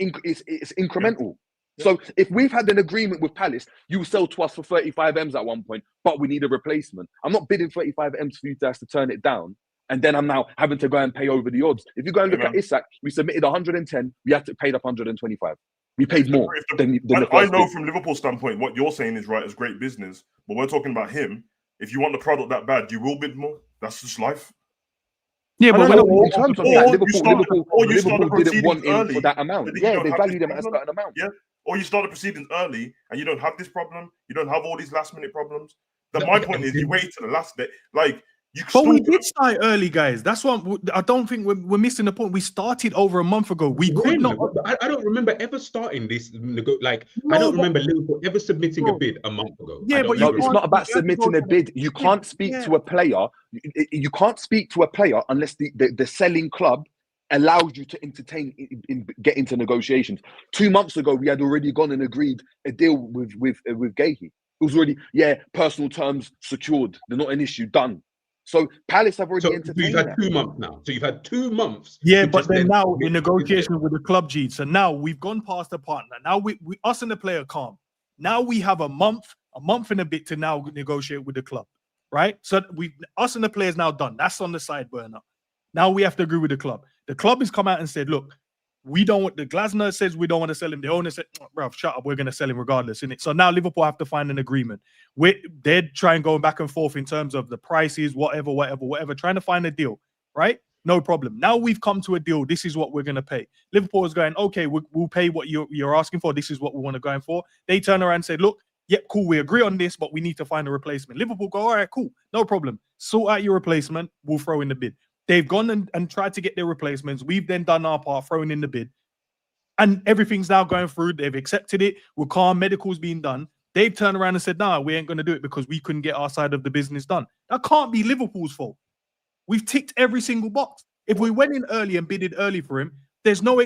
incremental. Yeah. So if we've had an agreement with Palace, you sell to us for 35 M's at one point, but we need a replacement. I'm not bidding 35 M's for you guys to turn it down. And then I'm now having to go and pay over the odds. If you go and look at Isak, we submitted 110. We had to pay up 125. We paid more than the I know from Liverpool's standpoint, what you're saying is right, as great business. But we're talking about him. If you want the product that bad, you will bid more. That's just life. Yeah, but in terms of that, Liverpool didn't want him early, for that amount. Yeah, they valued him at a certain amount. Yeah, or you start the proceedings early and you don't have this problem. You don't have all these last-minute problems. My point is, you wait to the last day. Like you. But we did start early, guys. That's what I don't think we're missing the point. We started over a month ago. We could not. I don't remember ever starting this. I don't remember Liverpool ever submitting a bid a month ago. Yeah, but it's not about submitting a bid. You can't speak to a player. You can't speak to a player unless the selling club allows you to entertain, get into negotiations. 2 months ago, we had already gone and agreed a deal with Guehi. It was already personal terms secured. They're not an issue. Done. So Palace have already entertained. So you've had 2 months now. So you've had 2 months. Yeah, but then now in negotiation with the club, G. So now we've gone past the partner. Now we us and the player calm. Now we have a month and a bit to now negotiate with the club, right? So us and the players now done. That's on the side burner. Now we have to agree with the club. The club has come out and said, look, we don't want the Glasner says we don't want to sell him. The owner said, bro, shut up, we're going to sell him regardless, innit? So now Liverpool have to find an agreement. They're trying going back and forth in terms of the prices, whatever, trying to find a deal, right? No problem. Now we've come to a deal. This is what we're going to pay. Liverpool is going, okay, we'll pay what you're asking for. This is what we want to go in for. They turn around and say, look, yep, cool, we agree on this, but we need to find a replacement. Liverpool go, all right, cool, no problem. Sort out your replacement. We'll throw in the bid. They've gone and tried to get their replacements. We've then done our part, thrown in the bid. And everything's now going through. They've accepted it. We're calm. Medical's being done. They've turned around and said, no, we ain't going to do it because we couldn't get our side of the business done. That can't be Liverpool's fault. We've ticked every single box. If we went in early and bidded early for him, there's no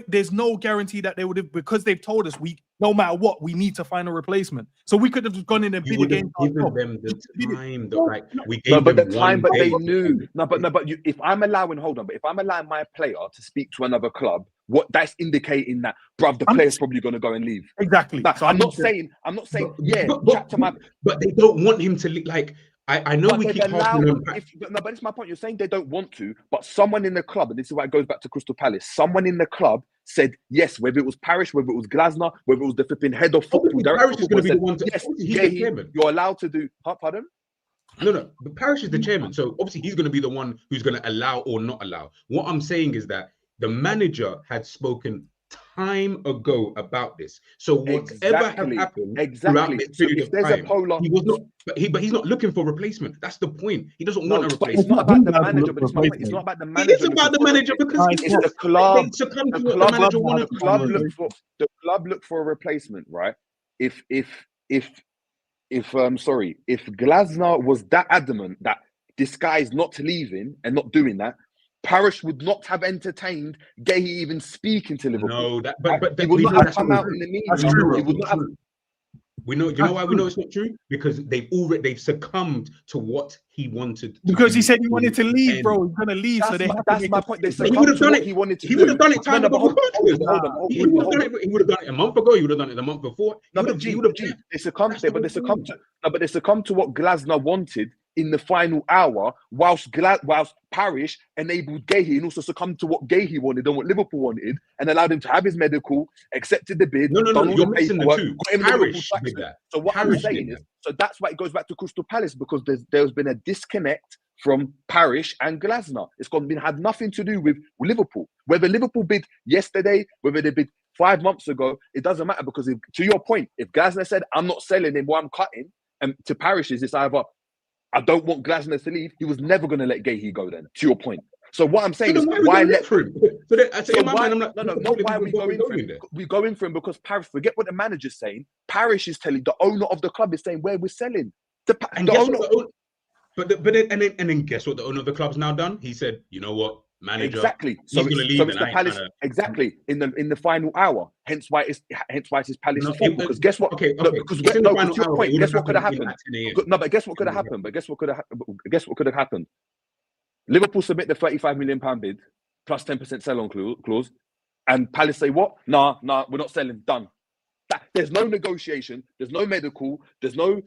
guarantee that they would have, because they've told us no matter what, we need to find a replacement. So we could have just gone in and bid again. Given them the time, but they knew. If I'm allowing my player to speak to another club, what that's indicating that, bruv, the player's probably going to go and leave. Exactly. So I'm not saying, but they don't want him to like. I know But we they've keep harping allowed, on. no, but it's my point. You're saying they don't want to, but someone in the club, and this is why it goes back to Crystal Palace. Someone in the club said yes, whether it was Parish, whether it was Glasner, whether it was the flipping head of football, Obviously, director Parish of is going football, to be the one. yes, He's the chairman. you're allowed to do. Pardon? No. But Parish is the chairman, so obviously he's going to be the one who's going to allow or not allow. What I'm saying is that the manager had spoken time ago about this. So whatever has happened throughout this period of time, he was not. But he's not looking for replacement. That's the point. He doesn't want a replacement. It's not about the manager. But it's my point. It's not about the manager. It is about the manager because it's the club. They succumb to what the manager wanted. The club looked for a replacement, right? If Glasner was that adamant that this guy is not leaving and not doing that, Parish would not have entertained Guehi even speaking to Liverpool. No, but he would not have come out in the media. He would not have. We know. You know why we know it's not true? Because they've succumbed to what he wanted. Because he said he wanted to leave, bro. He's gonna leave. That's my point. He would have done it. He wanted to. He would have done it time ago. He would have done it a month ago. He would have done it a month before. They succumbed to what Glasner wanted in the final hour, whilst Parish enabled Guehi and also succumbed to what Guehi wanted and what Liverpool wanted, and allowed him to have his medical, accepted the bid. No, you're missing the two. Parish did that. So what I'm saying is, so that's why it goes back to Crystal Palace, because there's been a disconnect from Parish and Glasner. It's had nothing to do with Liverpool. Whether Liverpool bid yesterday, whether they bid 5 months ago, it doesn't matter, because to your point, if Glasner said, I'm not selling him or I'm cutting, and to Parish's, it's either I don't want Glasner to leave, he was never going to let Guehi go then, to your point. So what I'm saying is, why let him? Why are we going for him? We're going for him because Parish, forget what the manager's saying. Parish is telling, the owner of the club is saying where we're selling. But then guess what the owner of the club's now done? He said, you know what, manager, exactly. So it's the Palace exactly in the final hour. Hence why it's Palace's fault. Because guess what? Because to your point, guess what could have happened? No, but guess what could have happened? Guess what could have happened? Liverpool submit the £35 million bid plus 10% sell-on clause, and Palace say what? Nah, we're not selling. Done. There's no negotiation. There's no medical. There's no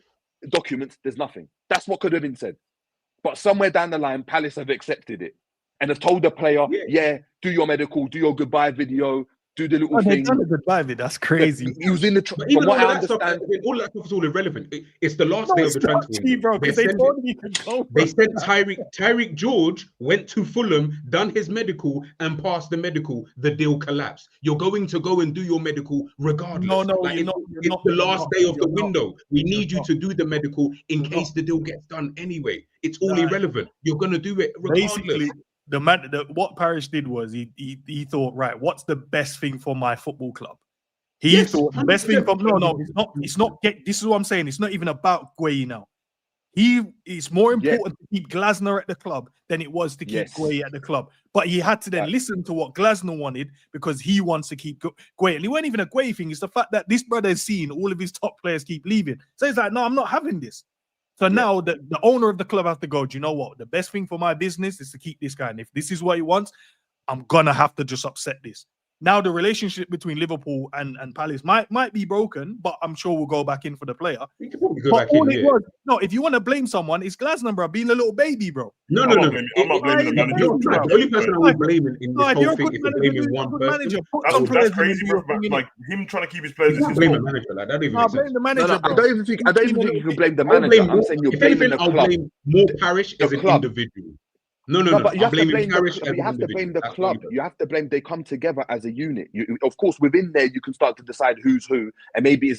documents. There's nothing. That's what could have been said. But somewhere down the line, Palace have accepted it and have told the player, do your medical, do your goodbye video, do the little thing. Done a goodbye video. That's crazy. He was in the. From what I understand, all that stuff is all irrelevant. It's the last day of the transfer window. They sent Tyreek George went to Fulham, done his medical, and passed the medical. The deal collapsed. You're going to go and do your medical regardless. No, you're not. It's the last day of the window. We need you to do the medical in case the deal gets done anyway. It's all irrelevant. You're going to do it regardless. Basically, what Parish did was he thought, right, what's the best thing for my football club? He thought the best thing from it's not. This is what I'm saying. It's not even about Guehi now. It's more important to keep Glasner at the club than it was to keep Guehi at the club. But he had to then listen to what Glasner wanted because he wants to keep Guehi. And it wasn't even a Guehi thing. It's the fact that this brother has seen all of his top players keep leaving. So he's like, no, I'm not having this. So now the owner of the club has to go, do you know what? The best thing for my business is to keep this guy. And if this is what he wants, I'm going to have to just upset this. Now the relationship between Liverpool and Palace might be broken, but I'm sure we'll go back in for the player. We can probably go back in, if you want to blame someone, it's Glasner, bro, being a little baby, bro. I'm not blaming the manager. The only person I would blame in this whole thing is blaming one person. That's crazy, bro. Like him trying to keep his players. Blame the manager. Like that even makes sense. Blame the manager, bro. I don't even think you can blame the manager. I'm saying you're blaming the club. I'll blame more Parish as an individual. No. But you have to blame the club. You have to blame. They come together as a unit. Of course, within there, you can start to decide who's who, and maybe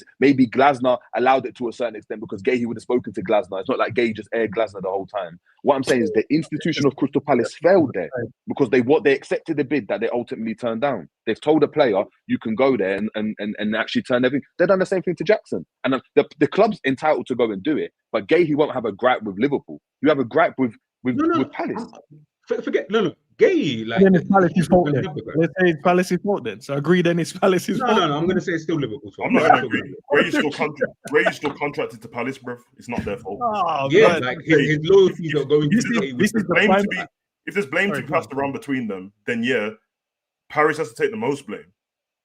Glasner allowed it to a certain extent because Guehi would have spoken to Glasner. It's not like Guehi just aired Glasner the whole time. What I'm saying is the institution of Crystal Palace failed there because they accepted the bid that they ultimately turned down. They've told a player you can go there and actually turn everything. They've done the same thing to Jackson, and the club's entitled to go and do it. But Guehi won't have a gripe with Liverpool. You have a gripe with Palace. Forget Guehi. Like then it's Palace's fault then. Let's say it's Palace's fault then. So agree then it's Palace's fault. No. I'm going to say it's still Liverpool's fault. I'm not going to agree. Guehi's still contracted to Palace, bro. It's not their fault. Like his loyalties are going to. If there's blame to be passed around between them, then Paris has to take the most blame.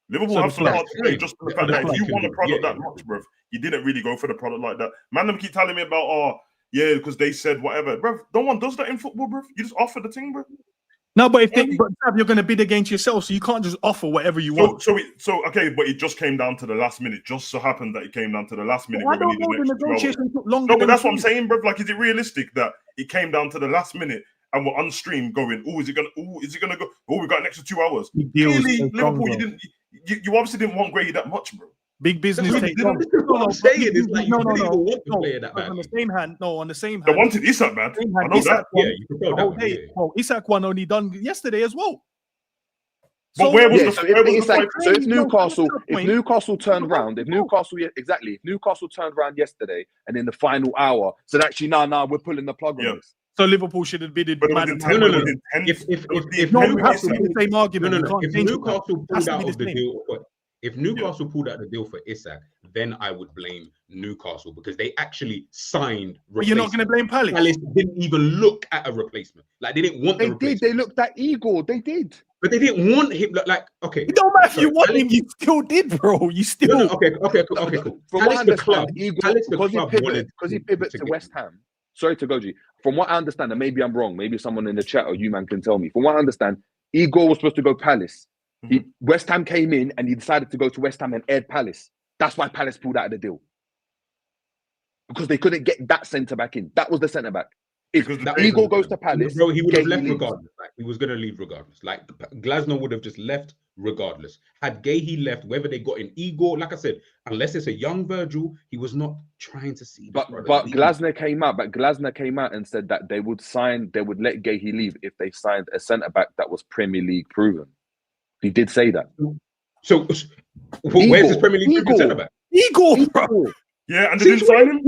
Liverpool have some hard to play just for the fact that if you want a product that much, bro, you didn't really go for the product like that. Man, them keep telling me about yeah, because they said whatever, bro. No one does that in football, bro. You just offer the thing, bro. No, but you're going to bid against yourself, so you can't just offer whatever you want. So okay, but it just came down to the last minute. Just so happened that it came down to the last minute. Well, I don't know. The negotiation took longer. No, but that's what I'm saying, bro. Like, is it realistic that it came down to the last minute and we're on stream going, is it gonna go? Oh, we got an extra 2 hours. Clearly, Liverpool, you obviously didn't want Guehi that much, bro. Big business. What I'm saying is like you didn't even want to play that bad. On the same hand, they wanted Isak, man. I know that. Yeah, you can tell that. Well, Isak one only done yesterday as well. But where was the if Newcastle turned round, if Newcastle turned round yesterday and in the final hour said actually we're pulling the plug on this. So Liverpool should have bidded. No. If Newcastle pulled out the deal for Isak, then I would blame Newcastle because they actually signed. But you're not going to blame Palace. Palace didn't even look at a replacement. Like they didn't want. They looked at Igor. They did. But they didn't want him. Like, okay. It don't matter if you want him. You still did, bro. You still. No, okay, cool. From what I understand, Igor, because he pivoted to West Ham. Sorry to go, G. From what I understand, and maybe I'm wrong. Maybe someone in the chat or you man can tell me. From what I understand, Igor was supposed to go Palace. West Ham came in and he decided to go to West Ham and aired Palace. That's why Palace pulled out of the deal. Because they couldn't get that centre back in. That was the centre back. If Igor goes to Palace, bro, he would have left regardless. Like, he was going to leave regardless. Like Glasner would have just left regardless. Had Guehi left, whether they got in Igor, like I said, unless it's a young Virgil, he was not trying to see. But Glasner came out and said that they would let Guehi leave if they signed a centre back that was Premier League proven. He did say that. So where's his Premier League proven centre back? Igor, bro. Yeah, and they didn't sign him.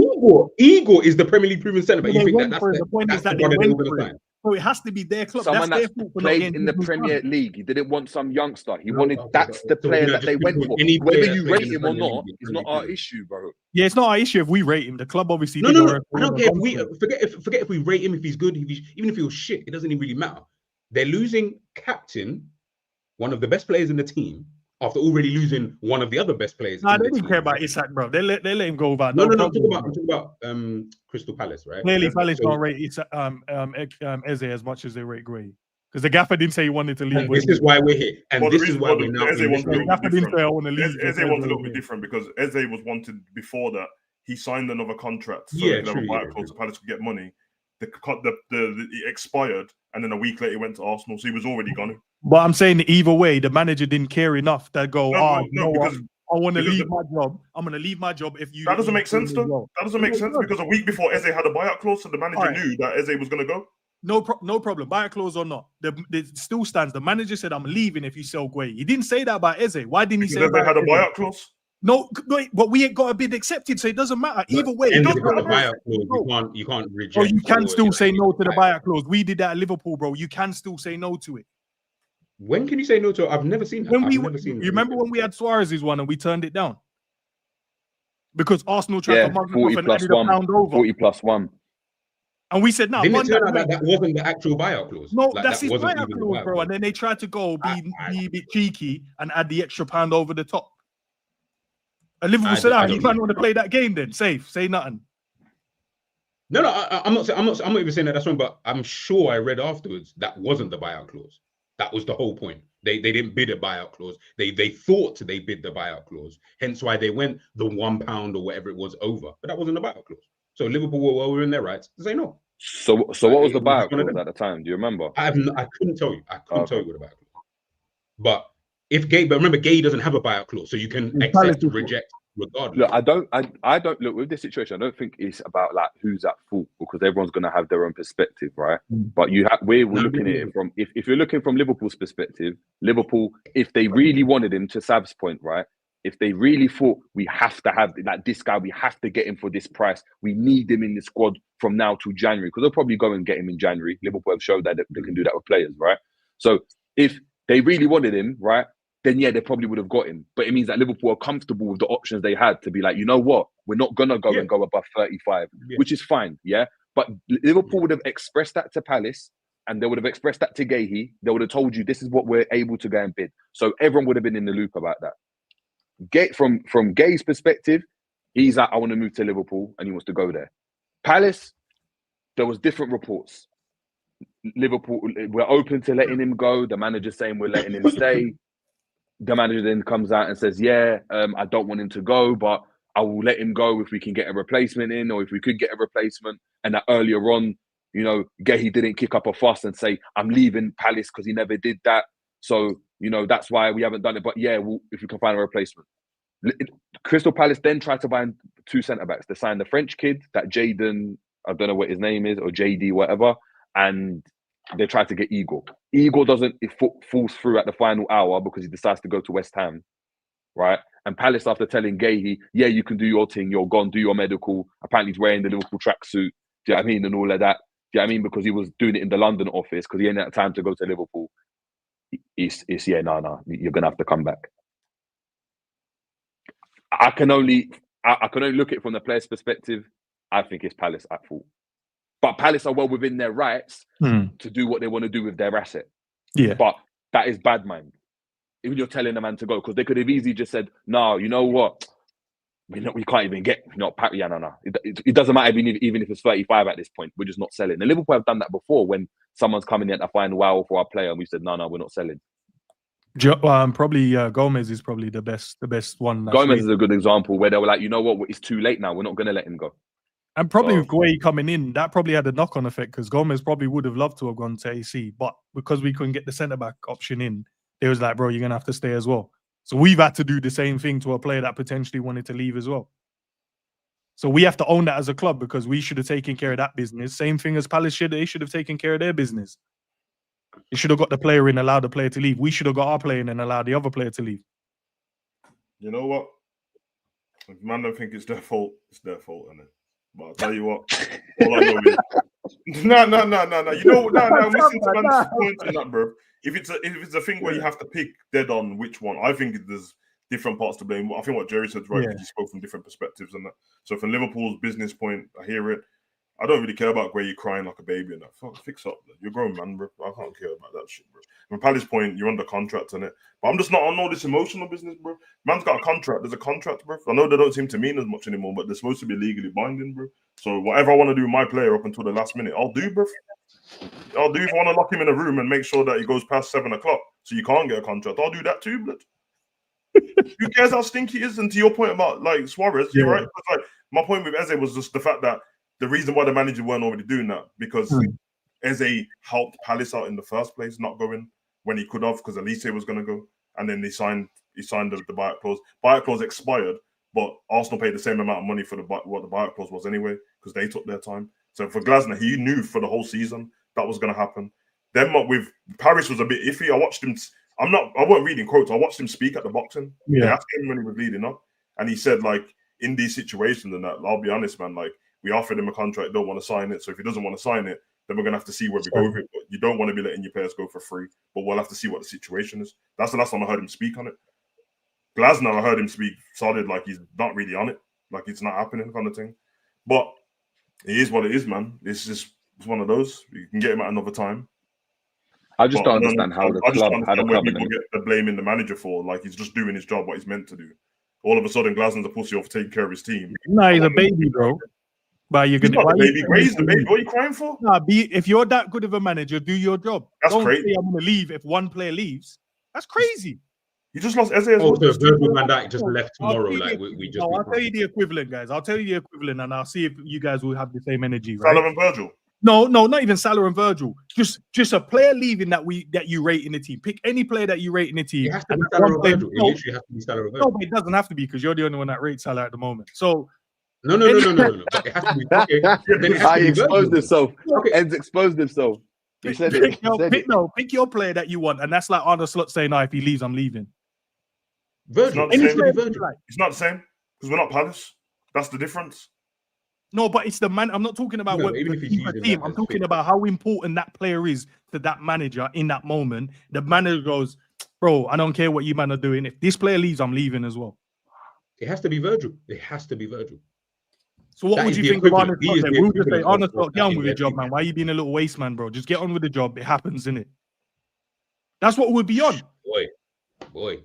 Igor is the Premier League proven centre back. You think the point is that they went for it. So it has to be their club. Someone that's played in the Premier League. He didn't want some youngster. He wanted that's the player that they went for. Whether you rate him or not, it's not our issue, bro. Yeah, it's not our issue if we rate him. The club obviously. No. I don't care if we forget if we rate him, if he's good, even if he was shit, it doesn't even really matter. They're losing captain, one of the best players in the team, after already losing one of the other best players. Nah, they didn't care about Isak, bro. They let him go about. No. I'm talking about Crystal Palace, right? Clearly, Palace don't rate Isak, Eze as much as they rate Guehi. Because the gaffer didn't say he wanted to leave. And this is why we're here. And this is why we're now. The gaffer didn't say I want to leave. Eze wants a little bit different because Eze was wanted before that. He signed another contract so he could have a buyout clause so Palace could get money. It expired, and then a week later he went to Arsenal, so he was already gone. But I'm saying either way, the manager didn't care enough to go, because I want to leave my job. I'm going to leave my job if you. That doesn't make sense, though. That doesn't make sense because a week before Eze had a buyout clause, so the manager knew that Eze was going to go. No problem. Buyout clause or not, it still stands. The manager said, "I'm leaving if you sell Guehi." He didn't say that about Eze. Why didn't he say that? Eze had a buyout clause. No, but we ain't got a bid accepted, so it doesn't matter. Either way, you can't reject. Or you can still say no to the buyout clause. We did that at Liverpool, bro. You can still say no to it. When can you say no to it? I've never seen that. You remember when we had Suarez's one and we turned it down? Because Arsenal tried to mug off and added a pound over. 40+1. And we said, no. Didn't it turn out that wasn't the actual buyout clause? No, that's his buyout clause, bro. And then they tried to be a bit cheeky and add the extra pound over the top. And Liverpool said, you don't want to play that game then. Safe. Say nothing. No, I'm not even saying that that's wrong, but I'm sure I read afterwards that wasn't the buyout clause. That was the whole point. They didn't bid a buyout clause. They thought they bid the buyout clause. Hence why they went the £1 or whatever it was over. But that wasn't a buyout clause. So Liverpool were in their rights to say no. So what was the buyout clause at the time? Do you remember? I couldn't tell you. I couldn't tell you what the buyout clause was. But remember, Guehi doesn't have a buyout clause, so you can accept or reject regardless. Look, I don't look with this situation. I don't think it's about like who's at fault because everyone's going to have their own perspective, right? But we're looking at it from if you're looking from Liverpool's perspective, Liverpool, if they really wanted him, to Sav's point, right? If they really thought we have to have like this guy, we have to get him for this price. We need him in the squad from now to January because they'll probably go and get him in January. Liverpool have showed that they can do that with players, right? So if they really wanted him, right? Then yeah, they probably would have got him. But it means that Liverpool are comfortable with the options they had to be like, you know what? We're not going to go and go above 35, which is fine, yeah? But Liverpool would have expressed that to Palace and they would have expressed that to Guehi. They would have told you, this is what we're able to go and bid. So everyone would have been in the loop about that. From Guehi's perspective, he's like, I want to move to Liverpool and he wants to go there. Palace, there was different reports. Liverpool, we're open to letting him go. The manager saying we're letting him stay. The manager then comes out and says, yeah, I don't want him to go, but I will let him go if we can get a replacement in, or if we could get a replacement. And that earlier on, you know, Guehi didn't kick up a fuss and say, I'm leaving Palace because he never did that. So, you know, that's why we haven't done it. But yeah, if we can find a replacement. Crystal Palace then tried to buy 2 centre-backs. They signed the French kid, that Jaden, I don't know what his name is, or JD, whatever. And they tried to get Igor. Igor falls through at the final hour because he decides to go to West Ham, right? And Palace, after telling Guehi, yeah, you can do your thing, you're gone, do your medical. Apparently he's wearing the Liverpool tracksuit, do you know what I mean? And all of that. Do you know what I mean? Because he was doing it in the London office because he ain't had time to go to Liverpool. It's yeah, no, you're going to have to come back. I can only look at it from the player's perspective. I think it's Palace at fault. But Palace are well within their rights to do what they want to do with their asset. Yeah. But that is bad mind. Even you're telling a man to go, because they could have easily just said, no, you know what? We can't even get, no. It doesn't matter even if it's 35 at this point. We're just not selling. And Liverpool have done that before when someone's coming in at the final hour for our player and we said, no, we're not selling. Probably Gomez is probably the best one. Gomez is a good example where they were like, you know what? It's too late now. We're not going to let him go. And probably with Guehi coming in, that probably had a knock-on effect because Gomez probably would have loved to have gone to AC, but because we couldn't get the centre-back option in, it was like, bro, you're going to have to stay as well. So we've had to do the same thing to a player that potentially wanted to leave as well. So we have to own that as a club because we should have taken care of that business. Same thing as Palace should. They should have taken care of their business. They should have got the player in, allowed the player to leave. We should have got our player in and allowed the other player to leave. You know what? If man don't think it's their fault, isn't it? But I'll tell you what, all I know is no. You know, listen to man's point on that, bro. If it's a thing where you have to pick dead on which one, I think there's different parts to blame. I think what Jerry said right, because he spoke from different perspectives and that. So from Liverpool's business point, I hear it. I don't really care about where you're crying like a baby and that. Fuck, fix up, bro. You're a grown man, bro. I can't care about that shit, bro. From Palace point, you're under contract on it. But I'm just not on all this emotional business, bro. Man's got a contract. There's a contract, bro. I know they don't seem to mean as much anymore, but they're supposed to be legally binding, bro. So whatever I want to do with my player up until the last minute, I'll do, bro. I'll do if I want to lock him in a room and make sure that he goes past 7 o'clock so you can't get a contract. I'll do that too, blood. Who cares how stinky he is? And to your point about like Suarez, you're right. Like, my point with Eze was just the fact that the reason why the manager weren't already doing that because Eze helped Palace out in the first place, not going when he could have because Elise was going to go, and then he signed the buyout clause. Buyout clause expired, but Arsenal paid the same amount of money for what the buyout clause was anyway because they took their time. So for Glasner, he knew for the whole season that was going to happen. Then with Paris was a bit iffy. I watched him. I wasn't reading quotes. I watched him speak at the boxing. Yeah. They asked him when he was leading up, and he said like in these situations and that. I'll be honest, man. Like we offered him a contract, don't want to sign it. So if he doesn't want to sign it, then we're gonna have to see where we go with it. But you don't want to be letting your players go for free. But we'll have to see what the situation is. That's the last time I heard him speak on it. Glasner, I heard him speak solid, like he's not really on it, like it's not happening, kind of thing. But it is what it is, man. It's one of those. You can get him at another time. I just don't understand how the club people get the blame in the manager for, like he's just doing his job, what he's meant to do. All of a sudden, Glasner's a pussy off taking care of his team. No, he's a baby, bro. But you're gonna baby. Raise the baby. What are you crying for? Nah, if you're that good of a manager, do your job. That's crazy. Say I'm gonna leave if one player leaves. That's crazy. You just lost Eze as well. So Virgil van Dijk just left tomorrow. We just. I'll tell you the equivalent, guys. I'll tell you the equivalent, and I'll see if you guys will have the same energy. Right? Salah and Virgil. No, not even Salah and Virgil. Just a player leaving that you rate in the team. Pick any player that you rate in the team. It has to be Salah and Virgil. It literally has to be Salah and Virgil. No, but it doesn't have to be because you're the only one that rates Salah at the moment. So. No. But it has to be. Okay. I exposed himself. Okay. Ends exposed himself. He said it. Pick your player that you want, and that's like Arne Slot saying, "No, if he leaves, I'm leaving." Virgil. It's not the same because we're not Palace. That's the difference. No, but it's the man. I'm not talking about what the team. I'm talking about how important that player is to that manager in that moment. The manager goes, "Bro, I don't care what you man are doing. If this player leaves, I'm leaving as well." It has to be Virgil. It has to be Virgil. So what would you think of Arne Slot? We'll just say, Arne Slot, get on with the job, man. Why are you being a little waste man, bro? Just get on with the job. It happens, innit? That's what we'd be on. Boy.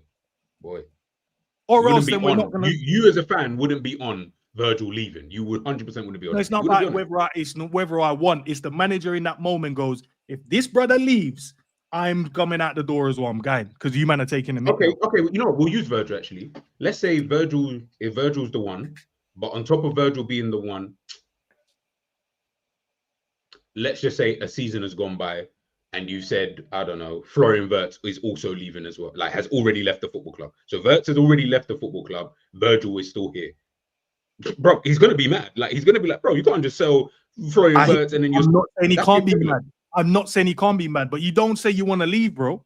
Or else then we're not going to... You as a fan wouldn't be on Virgil leaving. You would 100% wouldn't be on. No, it's not about whether I want. It's the manager in that moment goes, if this brother leaves, I'm coming out the door as well. I'm going because you man are taking him. Okay. You know what? We'll use Virgil actually. Let's say Virgil, if Virgil's the one, but on top of Virgil being the one, let's just say a season has gone by and you said, I don't know, Florian Wirtz is also leaving as well, like has already left the football club. So Wirtz has already left the football club. Virgil is still here. Bro, he's going to be mad. Like, he's going to be like, bro, you can't just sell Florian Wirtz and then you're... I'm not saying he can't be mad. I'm not saying he can't be mad, but you don't say you want to leave, bro.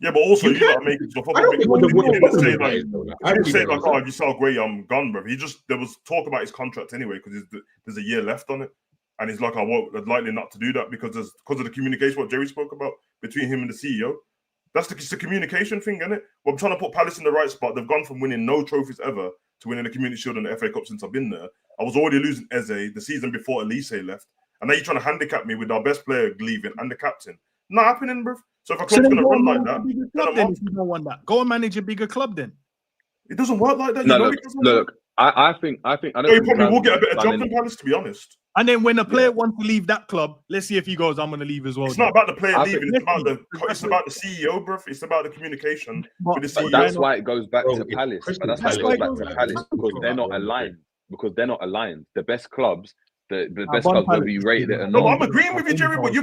Yeah, but also you gotta make stuff up. I don't think what the say like, oh, if you sell Guehi, I'm gone, bro. There was talk about his contract anyway because there's a year left on it, and he's like, I'd likely not to do that because of the communication what Jerry spoke about between him and the CEO. It's the communication thing, isn't it? Well, I'm trying to put Palace in the right spot. They've gone from winning no trophies ever to winning the Community Shield and the FA Cup since I've been there. I was already losing Eze the season before Elise left, and now you're trying to handicap me with our best player leaving and the captain. Not happening, bro. So if a club's going to run like that, then if you don't want that, go and manage a bigger club then. It doesn't work like that. No, look. I think. I don't. You probably will get a better job than Palace, to be honest. And then when a player wants to leave that club, let's see if he goes, I'm going to leave as well. It's not about the player leaving. It's about the CEO, bro. It's about the communication with the CEO. That's why it goes back to Palace. But that's why it goes back to Palace because they're not aligned. The best clubs. The best clubs will be rated at. No, I'm agreeing with you, Jerry. But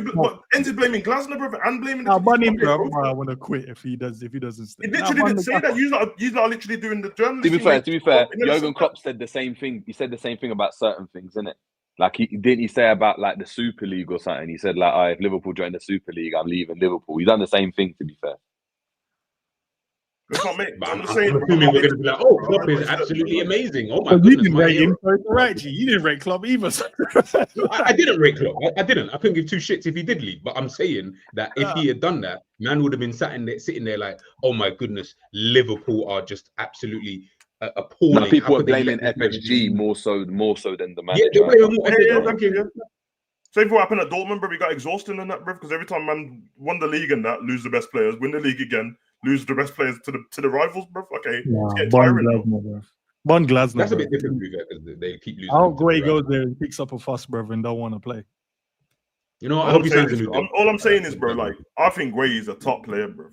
Enzo's blaming Glasner, bro, and blaming. I'll ban him, bro. I want to quit if he doesn't stay. He literally didn't say that. You are literally doing the journalism. To be fair, Jurgen Klopp said the same thing. He said the same thing about certain things, innit? Like he say about like the Super League or something. He said like, if Liverpool join the Super League, I'm leaving Liverpool. He's done the same thing. To be fair. Let's not make. I'm assuming we're going to be like, oh, Klopp is absolutely amazing. Oh my goodness, you didn't rate him, right? G, you didn't rate Klopp either. I didn't rate Klopp. I didn't. I couldn't give two shits if he did leave. But I'm saying that if he had done that, man would have been sitting there like, oh my goodness, Liverpool are just absolutely appalling. No, people are blaming FSG more so than the manager. Yeah, they're blaming FSG. Same thing what happened at Dortmund, bro. We got exhausting in that, bro, because every time man won the league and that, lose the best players, win the league again, lose the best players to the rivals, bro. Okay, it's getting tiring. Bon Glasner. That's a bit different because they keep losing. How Guehi goes there and picks up a fuss, bro, and don't want to play. You know, I hope he signs a new deal. All I'm saying is, bro, like I think Guehi is a top player, bro.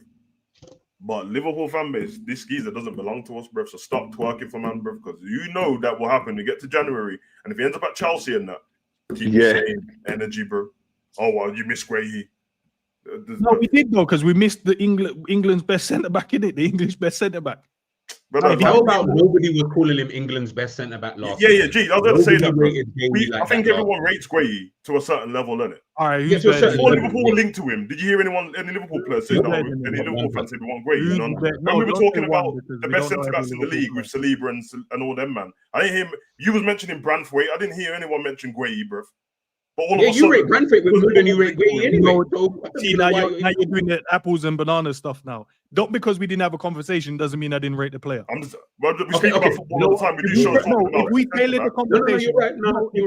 But Liverpool fan base, this geezer doesn't belong to us, bro. So stop twerking for man, bro, because you know that will happen. You get to January, and if he ends up at Chelsea and that, keep saying energy, bro. Oh well, you miss Guehi. No, we did though, because we missed the England's best centre back, in it, the English best centre back. But how about nobody was calling him England's best centre back last year? Yeah, gee, I was going to say that. I think everyone rates Guehi to a certain level, isn't it? All right, all Liverpool were linked to him. Did you hear any Liverpool players say no? Any Liverpool fans say we want Guehi? When we were talking about the best centre backs in the league with Saliba and all them, man, I didn't hear you was mentioning Branthwaite. I didn't hear anyone mention Guehi, bro. But all of you rate Branthwaite with more than you rate Guehi anyway. See, now you're doing the apples and bananas stuff now. Not because we didn't have a conversation doesn't mean I didn't rate the player. We speak about football all the time. We do shows talking about. If we tailored the conversation,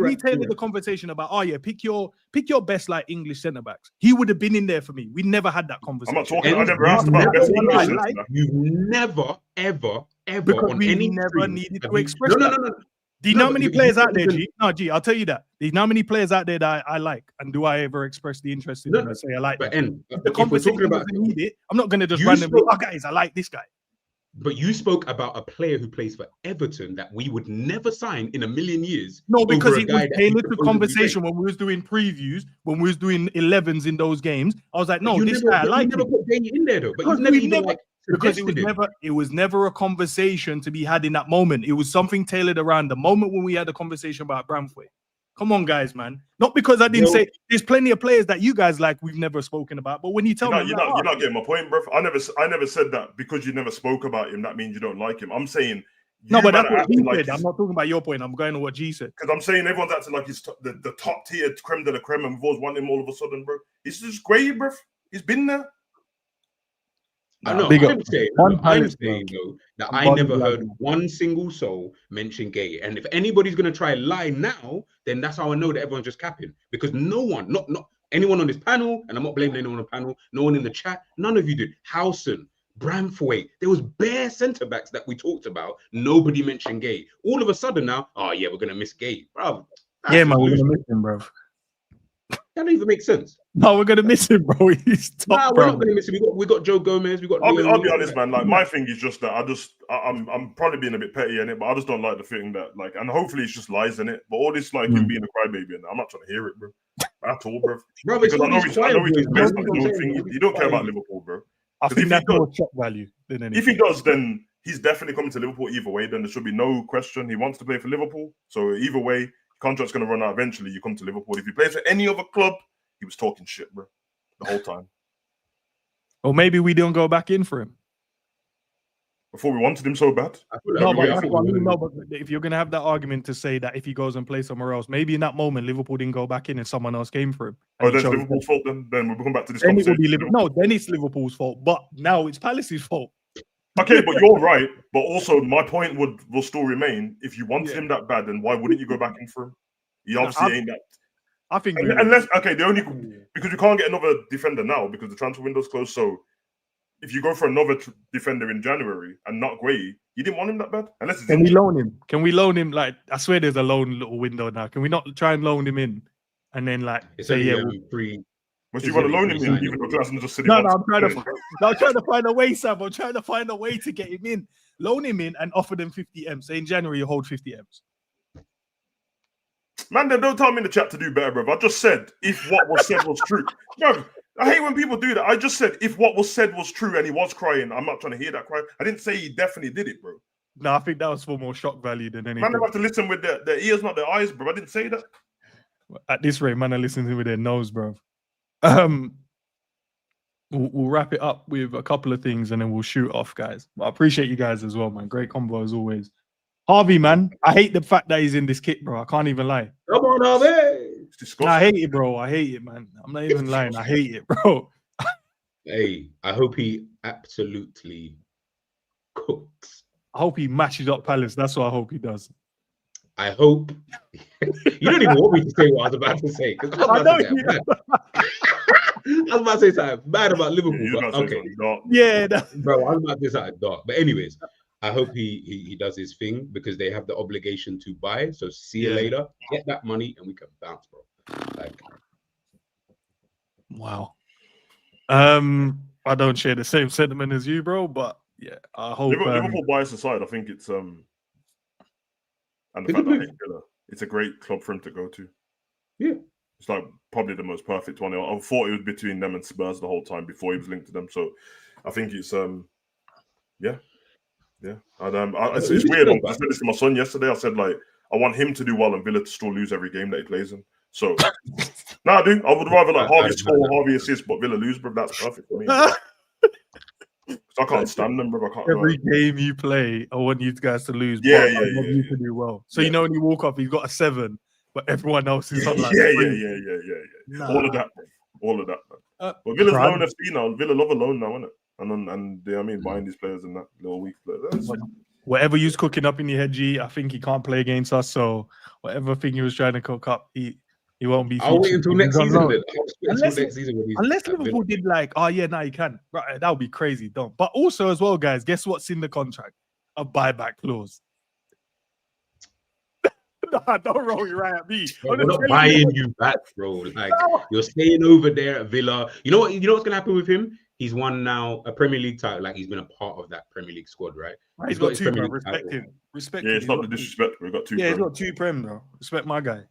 we tailored the conversation about, pick your best like English centre backs. He would have been in there for me. We never had that conversation. I'm not talking. I never asked about best English centre back. You've never, ever because we never needed to express that. No. Do you know how many players out there, G? No, G, I'll tell you that. Do you know how many players out there that I like? And do I ever express the interest in them and say I like them? The conversation doesn't need it. I'm not going to just randomly, guys, I like this guy. But you spoke about a player who plays for Everton that we would never sign in a million years. No, because it was tailored to conversation when we was doing previews, when we was doing 11s in those games. I was like, no, this guy I like. You never put Guehi in there though, but you've never even like. Because it was never a conversation to be had in that moment. It was something tailored around the moment when we had a conversation about Branthwaite. Come on, guys, man. Not because I didn't say there's plenty of players that you guys like we've never spoken about, but when you tell me you're not getting my point, bro. I never said that because you never spoke about him, that means you don't like him. I'm saying no, but that's what he said. I'm not talking about your point. I'm going to what G said. Because I'm saying everyone's acting like he's the top tier creme de la creme, and we've always wanted him all of a sudden, bro. It's just great, bro. He's been there. I'm saying though that I never heard one single soul mention Guehi. And if anybody's going to try and lie now, then that's how I know that everyone's just capping. Because no one, not anyone on this panel, and I'm not blaming anyone on the panel, no one in the chat, none of you did. Howson, Branthwaite. There was bare centre backs that we talked about. Nobody mentioned Guehi. All of a sudden now, oh yeah, we're gonna miss Guehi, bro. Yeah, man, we're gonna miss him, bro. That don't even make sense. No, we're gonna miss him, bro. He's top, Nah, we're not gonna miss him. We got Joe Gomez. We got. I'll Leoni. be honest, man. Like my thing is just that I'm probably being a bit petty in it, but I just don't like the thing that like, and hopefully it's just lies in it. But all this like him being a crybaby, and I'm not trying to hear it, bro, at all, bro. Because I know he's based on his own thing. You don't care about Liverpool, bro. I think that's more shock value than anything. If he does, then he's definitely coming to Liverpool either way. Then there should be no question. He wants to play for Liverpool, so either way, contract's going to run out eventually. You come to Liverpool. If he plays for any other club, he was talking shit, bro, the whole time. Or maybe we don't go back in for him. Before we wanted him so bad. No, but if you're going to have that argument to say that if he goes and plays somewhere else, maybe in that moment Liverpool didn't go back in and someone else came for him. Oh, that's Liverpool's fault then? Then we'll come back to this then conversation. then it's Liverpool's fault. But now it's Palace's fault. Okay, but you're right. But also, my point will still remain. If you wanted him that bad, then why wouldn't you go back in for him? He obviously ain't that. I think unless because you can't get another defender now because the transfer window's closed. So if you go for another defender in January and not Guehi, you didn't want him that bad. Unless can we loan him? Can we loan him? Like I swear, there's a loan little window now. Can we not try and loan him in, and then like say free? But you want to loan him in, even though Glasson just said no, I'm trying to find a way, Sam. I'm trying to find a way to get him in, loan him in, and offer them 50 M's. Say in January you hold 50 M's. Man, then don't tell me in the chat to do better, bro. I just said if what was said was true. Bro, I hate when people do that. I just said if what was said was true and he was crying. I'm not trying to hear that cry. I didn't say he definitely did it, bro. No, I think that was for more shock value than anything. Man, they have to listen with their ears, not their eyes, bro. I didn't say that. At this rate, man, I listen with their nose, bro. We'll wrap it up with a couple of things and then we'll shoot off, guys. But I appreciate you guys as well, man. Great convo as always. Harvey, man, I hate the fact that he's in this kit, bro. I can't even lie. Come on, Harvey. It's disgusting. I hate it, bro. I hate it, man. I'm not even lying. I hate it, bro. Hey, I hope he absolutely cooks. I hope he matches up Palace. That's what I hope he does. I hope. You don't even want me to say what I was about to say. I was about to say something bad about Liverpool. But okay. Yeah. Bro, I was about to say something dark. But anyways, I hope he does his thing because they have the obligation to buy. So see you later. Get that money and we can bounce, bro. Like, wow. I don't share the same sentiment as you, bro. But yeah, I hope Liverpool bias aside, I think it's and the fact that I hate Villa, it's a great club for him to go to. Yeah. It's like probably the most perfect one. I thought it was between them and Spurs the whole time before he was linked to them. So I think it's yeah. And it's weird. I said this to my son yesterday. I said like I want him to do well and Villa to still lose every game that he plays in. So I do. I would rather like Harvey score, Harvey assist, but Villa lose, bro. That's perfect for me. I can't stand them, bro. I can't. Every game you play, I want you guys to lose. Yeah. You to do well. So you know when you walk up, he's got a 7, but everyone else is on like 3. Nah. All of that, man. But Villa's loan FC now. Villa love a loan now, isn't it? And they, I mean, buying these players and that little weak players. Whatever you's cooking up in your head, G, I think he can't play against us. So whatever thing he was trying to cook up, he won't be. I'll wait until next season. Unless Liverpool did like, oh yeah, now you can. Right, that would be crazy, don't. But also as well, guys, guess what's in the contract? A buyback clause. Nah, don't roll your right at me. Bro, we're not buying you back, bro. Like you're staying over there at Villa. You know what? You know what's gonna happen with him? He's won now a Premier League title. Like he's been a part of that Premier League squad, right? He's got 2, bro. Respect him. Respect him. Yeah, it's not the disrespect. We've got 2. Yeah, he's got 2 Prem, bro. Respect my guy.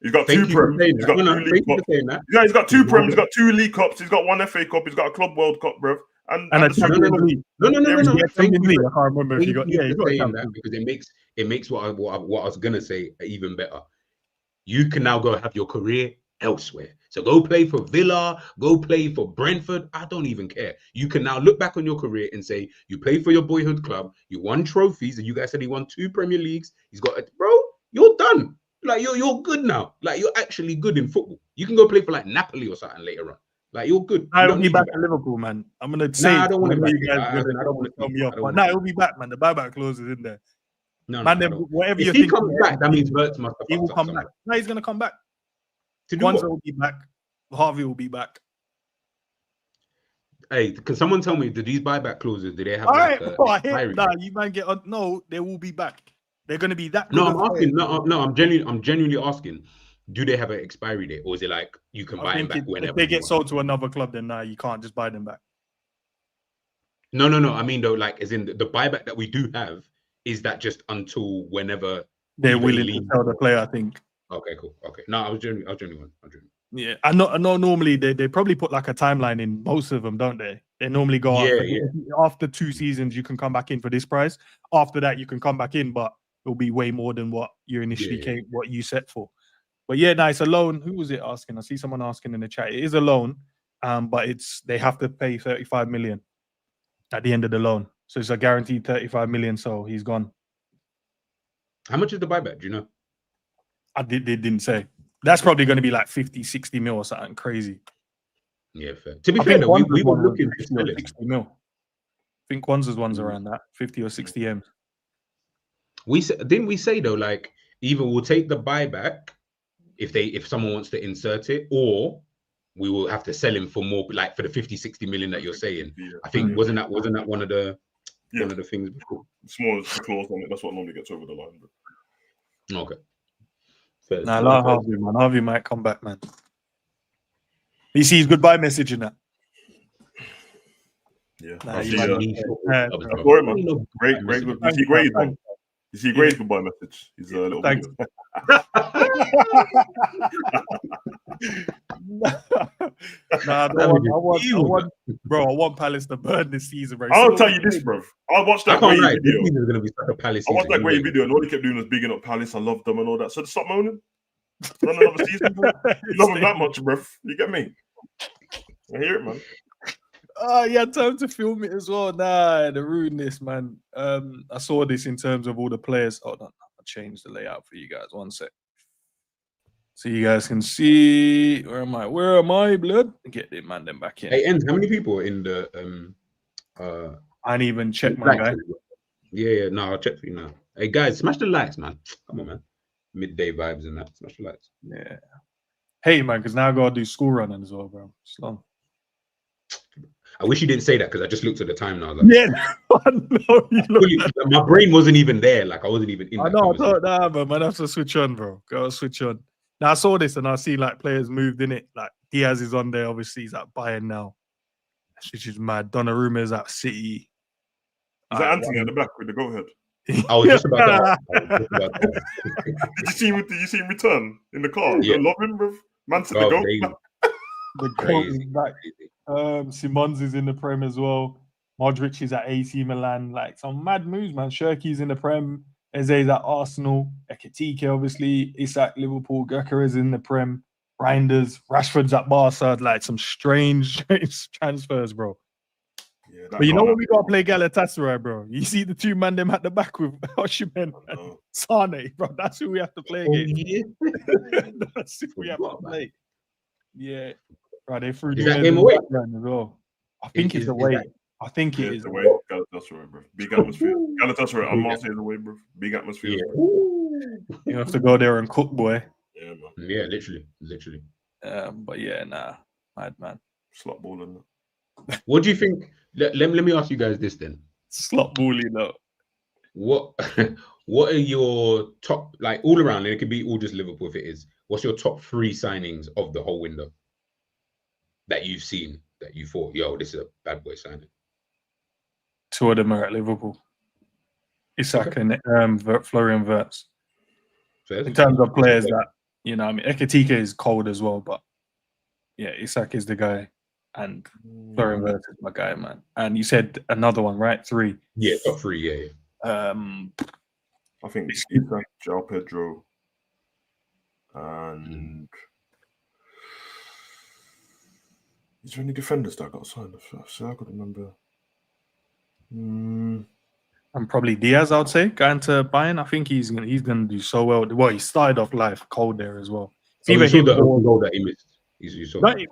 He's got 2 Prem. He's got 2 League Cups. Yeah, he's got 2 Prem. He's got 2 League Cups. He's got 1 FA Cup. He's got a Club World Cup, bro. And a Champions League. No. Champions League. I can't remember if he got. Yeah, he's got that because it makes what I was gonna say even better. You can now go have your career elsewhere. So go play for Villa, go play for Brentford. I don't even care. You can now look back on your career and say you played for your boyhood club, you won trophies, and you guys said he won 2 Premier Leagues. He's got it, bro. You're done. Like you're good now. Like you're actually good in football. You can go play for like Napoli or something later on. Like you're good. I don't be back at Liverpool, man. I'm gonna say I don't want to. You guys I don't want to tell me off. But he'll be back, man. The buyback clause is in there. No, man. Whatever if he comes back, that means Verts must have. He will come back. No, he's gonna come back. Kwanzaa will be back. Harvey will be back. Hey, can someone tell me, do these buyback clauses, do they have All like right, a boy, expiry nah, date? you might get on. No, they will be back. They're going to be that good. No, of I'm asking. players. No, I'm genuinely asking. Do they have an expiry date, or is it like you can I buy them think back if whenever they you get want? sold to another club, then you can't just buy them back. No. I mean though, like as in the buyback that we do have, is that just until whenever They're either he willing to leaves sell the or- player, I think. Okay, cool. Okay. No, I was genuinely. Yeah, I know normally they probably put like a timeline in most of them, don't they? They normally go Yeah, after 2 seasons, you can come back in for this price. After that, you can come back in, but it'll be way more than what you initially what you set for. But yeah, it's a loan. Who was it asking? I see someone asking in the chat. It is a loan, but they have to pay 35 million at the end of the loan. So it's a guaranteed 35 million. So he's gone. How much is the buyback? Do you know? They didn't say. That's probably going to be like 50, 60 mil or something crazy. Yeah, fair. To be I fair, think though, we Wander's were one was looking to 50 sell or him. 60 mil. I think one's around that 50 or 60 M. Didn't we say though, like either we'll take the buyback if someone wants to insert it, or we will have to sell him for more, like for the 50, 60 million that you're saying. I think wasn't that one of the things before? Small clause on it. That's what normally gets over the line. But... Okay. Nah, Harvey, man. Harvey might come back, man. You see his goodbye message in that. Yeah. Nah, I you see, might- man. Great. You see Gray's one. You see Gray's goodbye message. He's a little Thanks. video. Nah, I want Palace to burn this season, bro. I'll tell you this, bro. I watched that Guehi video. This is going to be such a Palace I watched that season. Guehi video, and all he kept doing was bigging up Palace. I love them and all that. So stop moaning. Run another season, bro. You love them that much, bro. You get me? I hear it, man. You had time to film it as well. Nah, they ruined this, man. I saw this in terms of all the players. Hold on, I'll change the layout for you guys. One sec. So you guys can see where am I, blood? Get the man them back in. Hey, Enz, how many people in the I didn't even check my guy. Yeah, no, I'll check for you now. Hey guys, smash the likes, man. Come on, man. Midday vibes and that. Smash the likes. Yeah. Hey man, because now I gotta do school running as well, bro. It's long. I wish you didn't say that because I just looked at the time now. Yeah, I know. My brain wasn't even there. Like I wasn't even in. I know. I thought, but man, I have to switch on, bro. Gotta switch on. Now I saw this and I see like players moved in it. Like Diaz is on there. Obviously, he's at Bayern now. Which is mad. Donnarumma is at City. Is that Anthony at the back with the go ahead? I was just about to. Did you see him return in the car? Yeah. Love him, bro. Man said the goat. The goat is back. Simons is in the Prem as well. Modric is at AC Milan. Like some mad moves, man. Shirky's in the Prem. Eze's at Arsenal. Ekitike, obviously. Isak Liverpool. Gurka is in the Prem. Reinders. Rashford's at Barca. Like some strange transfers, bro. Yeah, but you know when we got to play Galatasaray, bro? You see the two man them at the back with Osimhen and Sane, bro. That's who we have to play against. That's who we have to play. Yeah. Right, they threw that game away as well. I think it's away. I think it is away. Galatasaray, bro. Big atmosphere. Galatasaray on Marseille away, bro. Big atmosphere. Yeah. You have to go there and cook, boy. Yeah, man. Yeah, literally. But yeah, nah, mad man. Slot balling. What do you think? Let me ask you guys this then. Slot balling, though. What are your top, like all around? And it could be all just Liverpool if it is. What's your top 3 signings of the whole window that you've seen that you thought, yo, this is a bad boy signing? 2 of them are at Liverpool. Isak and Florian Wirtz. In terms of players that, you know, I mean, Ekitike is cold as well, but yeah, Isak is the guy, and Florian Wirtz is my guy, man. And you said another one, right? 3. Yeah, top 3. Yeah. I think Isak, João Pedro, and is there any defenders that got signed? So I could remember. And probably Diaz, I would say, going to Bayern. I think he's gonna do so well. Well, he started off life cold there as well. You saw the open goal that he missed.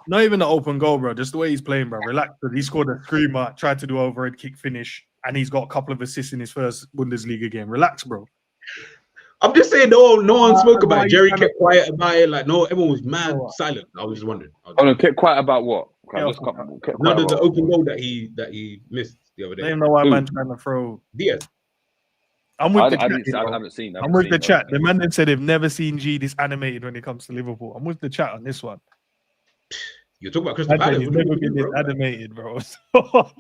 Not even the open goal, bro. Just the way he's playing, bro. Relax. He scored a screamer, tried to do overhead kick finish, and he's got a couple of assists in his first Bundesliga game. Relax, bro. I'm just saying, no one spoke about it. Jerry kept quiet about it. Like, no, everyone was mad silent. I was just wondering. Kept quiet about what? No, the open goal that he missed the other day. Let him know why man trying to throw. Diaz. I'm with the I chat. haven't seen. I'm with the chat. The man that said they've never seen G this animated when it comes to Liverpool. I'm with the chat on this one. You're talking about Crystal Palace. He's never been this animated, bro. I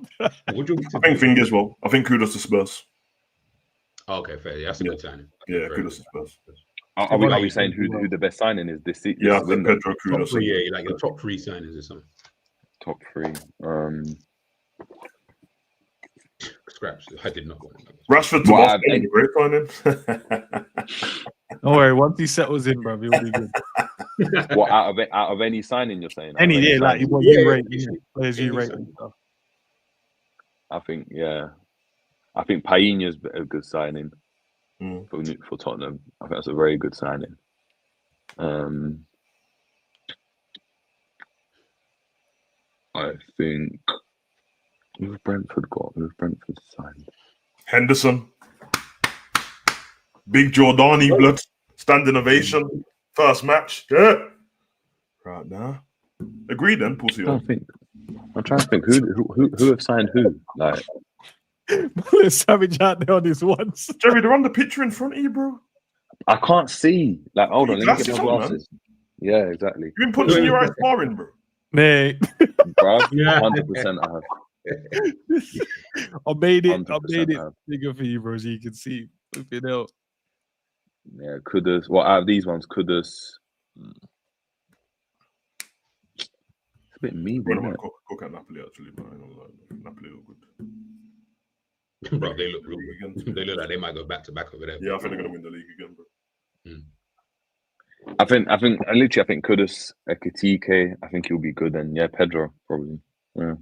think Fingers will. I think kudos to Spurs. Oh, okay, fair. Yeah, that's a good signing. Yeah, kudos to Spurs. Are we saying who the best signing is this season? Yeah, I think Pedro kudos. Yeah, like your top 3 signings or something. Top 3. Scraps. I did not want to. Rashford to Barcelona, great signing. Don't worry, once he settles in, bro, he'll be good. What out of any signing you're saying? Any, yeah, like what you rate, players you rate and stuff. I think Painha's a good signing for Tottenham. I think that's a very good signing. I think who's Brentford signed? Henderson. Big Jordani blood. Standing ovation. First match. Yeah. Right now. Agree then, pussy. I'm trying to think who have signed who? Like Savage out there on this once. Jerry, they're on the picture in front of you, bro. I can't see. Like, hold on, let me get my on, glasses. Man. Yeah, exactly. You've been punching your eyes sparring, bro. Mate. Bro, 100% I have. I made it bigger for you, bro, so you can see. Flipping out. Yeah, Kudus. Well, out of these ones, Kudus. It's a bit mean, isn't it? Cook at Napoli, actually, but I don't like Napoli look good. Bro, they look real good. They look like they might go back to back over there. Yeah, I think they're gonna win the league again, bro. I think Kudus, Ekitike, I think he'll be good, and yeah, Pedro probably. Yeah.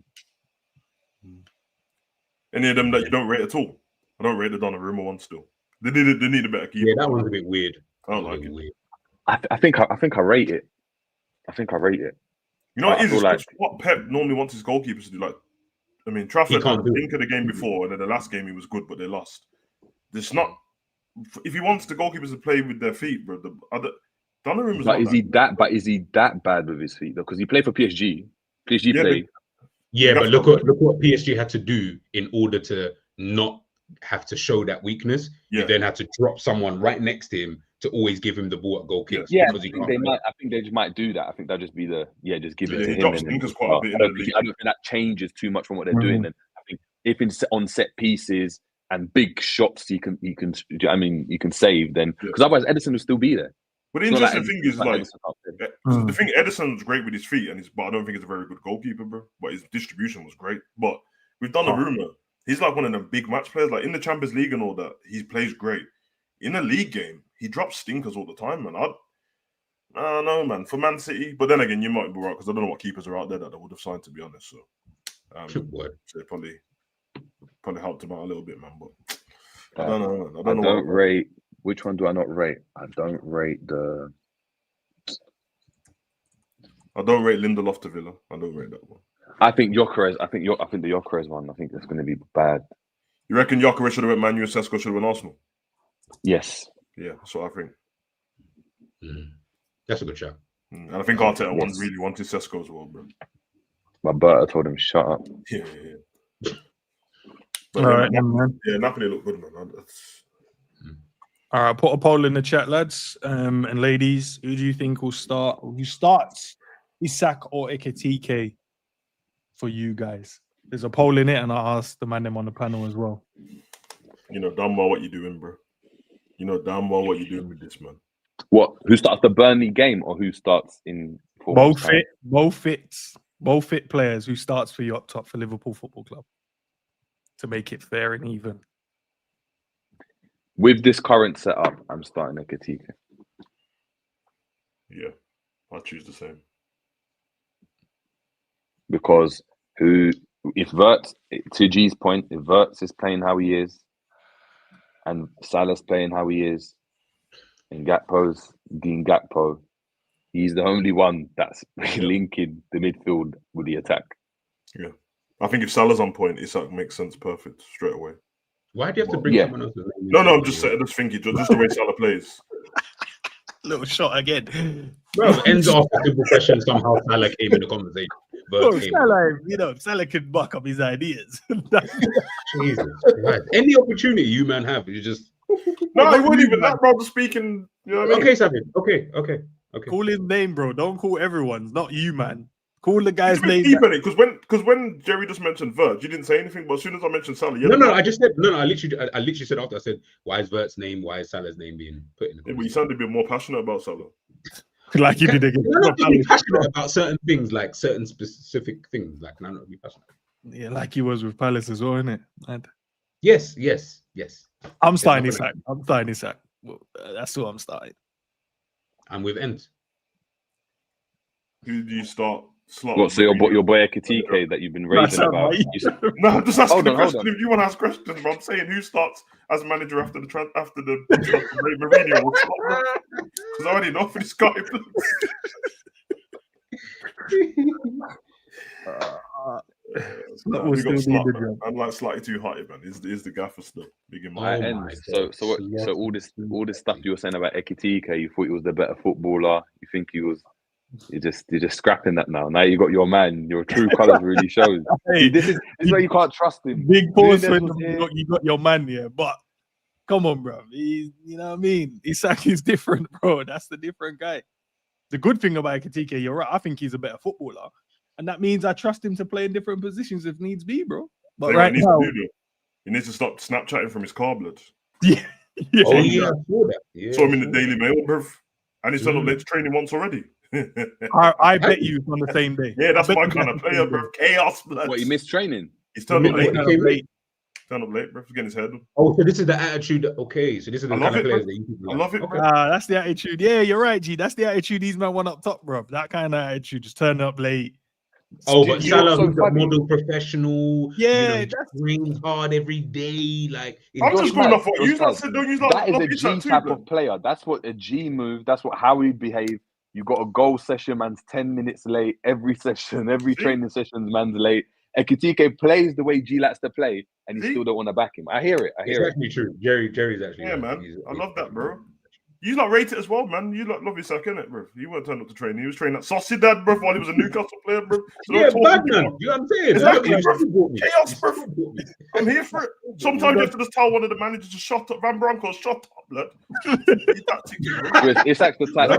Any of them that you don't rate at all? I don't rate the Donnarumma one still. They need a better keeper. Yeah, that one's a bit weird. I don't like it. Weird. I think I rate it. You know what it is? Like what Pep normally wants his goalkeepers to do. Like, I mean, Trafford had the think of the game before, and then the last game he was good, but they lost. It's not. If he wants the goalkeepers to play with their feet, bro, Donnarumma's but is he that bad with his feet though? Because he played for PSG. PSG played. Yeah, but look what PSG had to do in order to not have to show that weakness. Yeah. You then had to drop someone right next to him to always give him the ball at goal kicks. Yeah, I think they just might do that. I think that'll just be just give it to him. I don't think that changes too much from what they're doing. And I think if it's on set pieces and big shots you can save, then because otherwise Edison will still be there. But the interesting thing is the thing, Edison's great with his feet, but I don't think he's a very good goalkeeper, bro. But his distribution was great. But with Donnarumma, he's like one of them big match players. Like in the Champions League and all that, he plays great. In a league game, he drops stinkers all the time, man. I don't know, man. For Man City, but then again, you might be right because I don't know what keepers are out there that they would have signed, to be honest. So, so it probably helped him out a little bit, man. But I don't know. I don't rate. Which one do I not rate? I don't rate Lindelof to Villa. I don't rate that one. I think Gyökeres. I think the Gyökeres one. I think that's going to be bad. You reckon Gyökeres should have went Man U and Sesko should have went Arsenal? Yes. Yeah, that's what I think. That's a good shot. And I think Arteta really wanted Sesko as well, bro. My brother told him shut up. Yeah. All right, man. Yeah, Napoli look good, man. All right, put a poll in the chat, lads and ladies. Who do you think will start? Who starts? Isak or Ekitike for you guys? There's a poll in it, and I asked the man them on the panel as well. You know damn well what you're doing, bro. You know damn well what you're doing with this, man. What? Who starts the Burnley game, or who starts in? Both fit players. Who starts for you up top for Liverpool Football Club to make it fair and even? With this current setup, I'm starting Ekitike. Yeah, I'll choose the same. Because if Wirtz, to G's point, if Wirtz is playing how he is, and Salah's playing how he is, and Gakpo's being Gakpo, he's the only one that's linking the midfield with the attack. Yeah. I think if Salah's on point, Isak makes sense perfect straight away. Why do you have to bring someone else? No, I'm just thinking, just the way Salah plays. Little shot again. Bro, ends off a simple question. Somehow Salah came in the conversation. Vert came in. Salah can buck up his ideas. Jesus Christ. Any opportunity you man have, you just No, he wouldn't even that, bro. Speaking, you know what I mean? okay, Savage. Okay. Call his name, bro. Don't call everyone's, not you, man. Call the guy's name. Because when Jerry just mentioned Vert, you didn't say anything. But as soon as I mentioned Salah, no, I just said no. I literally said after I said, why is Vert's name? Why is Salah's name being put in the you sounded a bit more passionate about Salah. Like you did again. Can I not be passionate about certain things, like certain specific things? Like, can I not be passionate? Yeah, like he was with Palace as well, innit? Yes. I'm starting Isak. Well, that's what I'm starting. I'm with Ent. Who do you start? What? So your boy Ekitike that you've been raving about? No, I'm just asking a question. If you want to ask questions, but I'm saying who starts as manager after the Mourinho will start? Because I already know for this guy. I'm like slightly too high, man. Is the gaffer still big in my So all this stuff you were saying about Ekitike, you thought he was the better footballer. You think he was. You're just scrapping that now. Now you got your man. Your true colours really shows. See, this is where you can't trust him. Big pause when you got your man, yeah. But come on, bro. You know what I mean? Isak is different, bro. That's the different guy. The good thing about Ekitike, you're right. I think he's a better footballer, and that means I trust him to play in different positions if needs be, bro. But right now, he needs to stop Snapchatting from his car blood. Yeah. Oh yeah, I saw that. Yeah, saw him in the Daily Mail, bro, and he's turned up late to training once already. I bet you on the same day. Yeah, that's my kind of player, bro. Chaos, blood. What, he missed training? He's turned up late. Turned up late, bro. He's getting his head up. Oh, so this is the attitude. Okay, so this is the kind of players that you I love it, bro. That's the attitude. Yeah, you're right, G. That's the attitude these men want up top, bro. That kind of attitude, just turn up late. Oh, but Salah, who's a model professional, yeah, trains hard every day. Like, I'm just going off what you said. Don't use that is a G type of player. That's what a G move. That's how we behave. You got a goal session, man's 10 minutes late. Every session, every training session, man's late. Ekitike plays the way G likes to play, and you still don't want to back him. I hear it. It's actually true. Jerry's actually. Yeah, man. I love that, bro. You lot rate it as well, man. You lot love Isak, innit, bro? He weren't turning up to train. He was training at Sociedad, bro, while he was a Newcastle player, bro. So yeah, bad man. You know what I'm saying? Exactly, bro. Chaos, bro. I'm here for it. Sometimes you have to just tell one of the managers to shut up. Van Bronckhorst, shut up, blood. Isak's the type.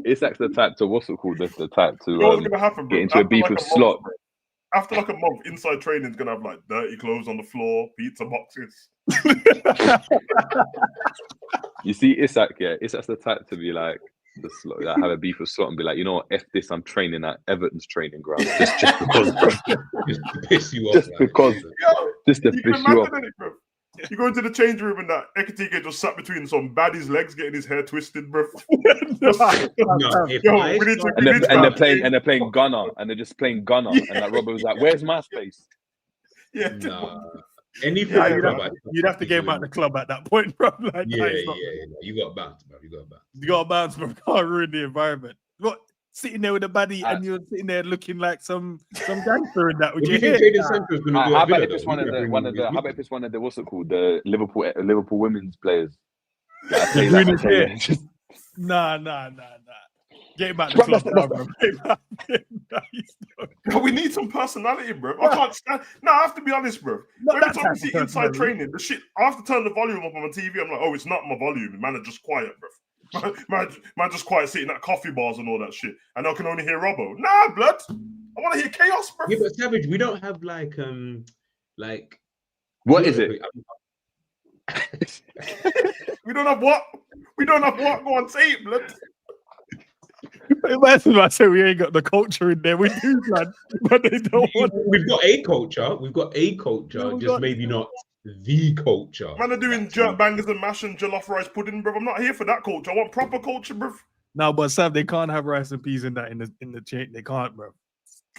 Isak's the type to what's it called? The type to get into a beef with Slot. After like a month, inside training is gonna have like dirty clothes on the floor, pizza boxes. You see, Isak, Isak's the type to be like have a beef with Slot and be like, you know what, F this, I'm training at Everton's training ground. Just because, bro. Just to piss you off. Just to piss you off. You go into the change room and that Ekitike just sat between some baddie's legs, getting his hair twisted, bro. And they're playing Gunner, and they're just playing Gunner, and that Robert was like, "Where's my space?" Yeah, you'd have to get him out the club at that point, bro. Like, yeah. You got to bounce, bro. You got to bounce, bro. Can't ruin the environment. What? Sitting there with a baddie and you're sitting there looking like some gangster in that. Would you hear? How about if it's one of the what's it called, the Liverpool women's players? Nah. Get him out the club, bro. We need some personality, bro. I can't stand. No, I have to be honest, bro. Every time we see inside training, the shit, I have to turn the volume up on my TV. I'm like, oh, it's not my volume. Man, are just quiet, bro. Man, just quiet sitting at coffee bars and all that shit, and I can only hear Robbo. Nah, blood. I want to hear chaos, bro. Yeah, but Savage, we don't have like what is it? We don't have what? We don't have what? Go on, say it, blood. Imagine I say we ain't got the culture in there. We do, man, but they don't want. We've got a culture. Just maybe not the culture. Man are doing jerk bangers and mash and jollof rice pudding, bro. I'm not here for that culture. I want proper culture, bro. No, but Sam, they can't have rice and peas in that in the chain. They can't, bro.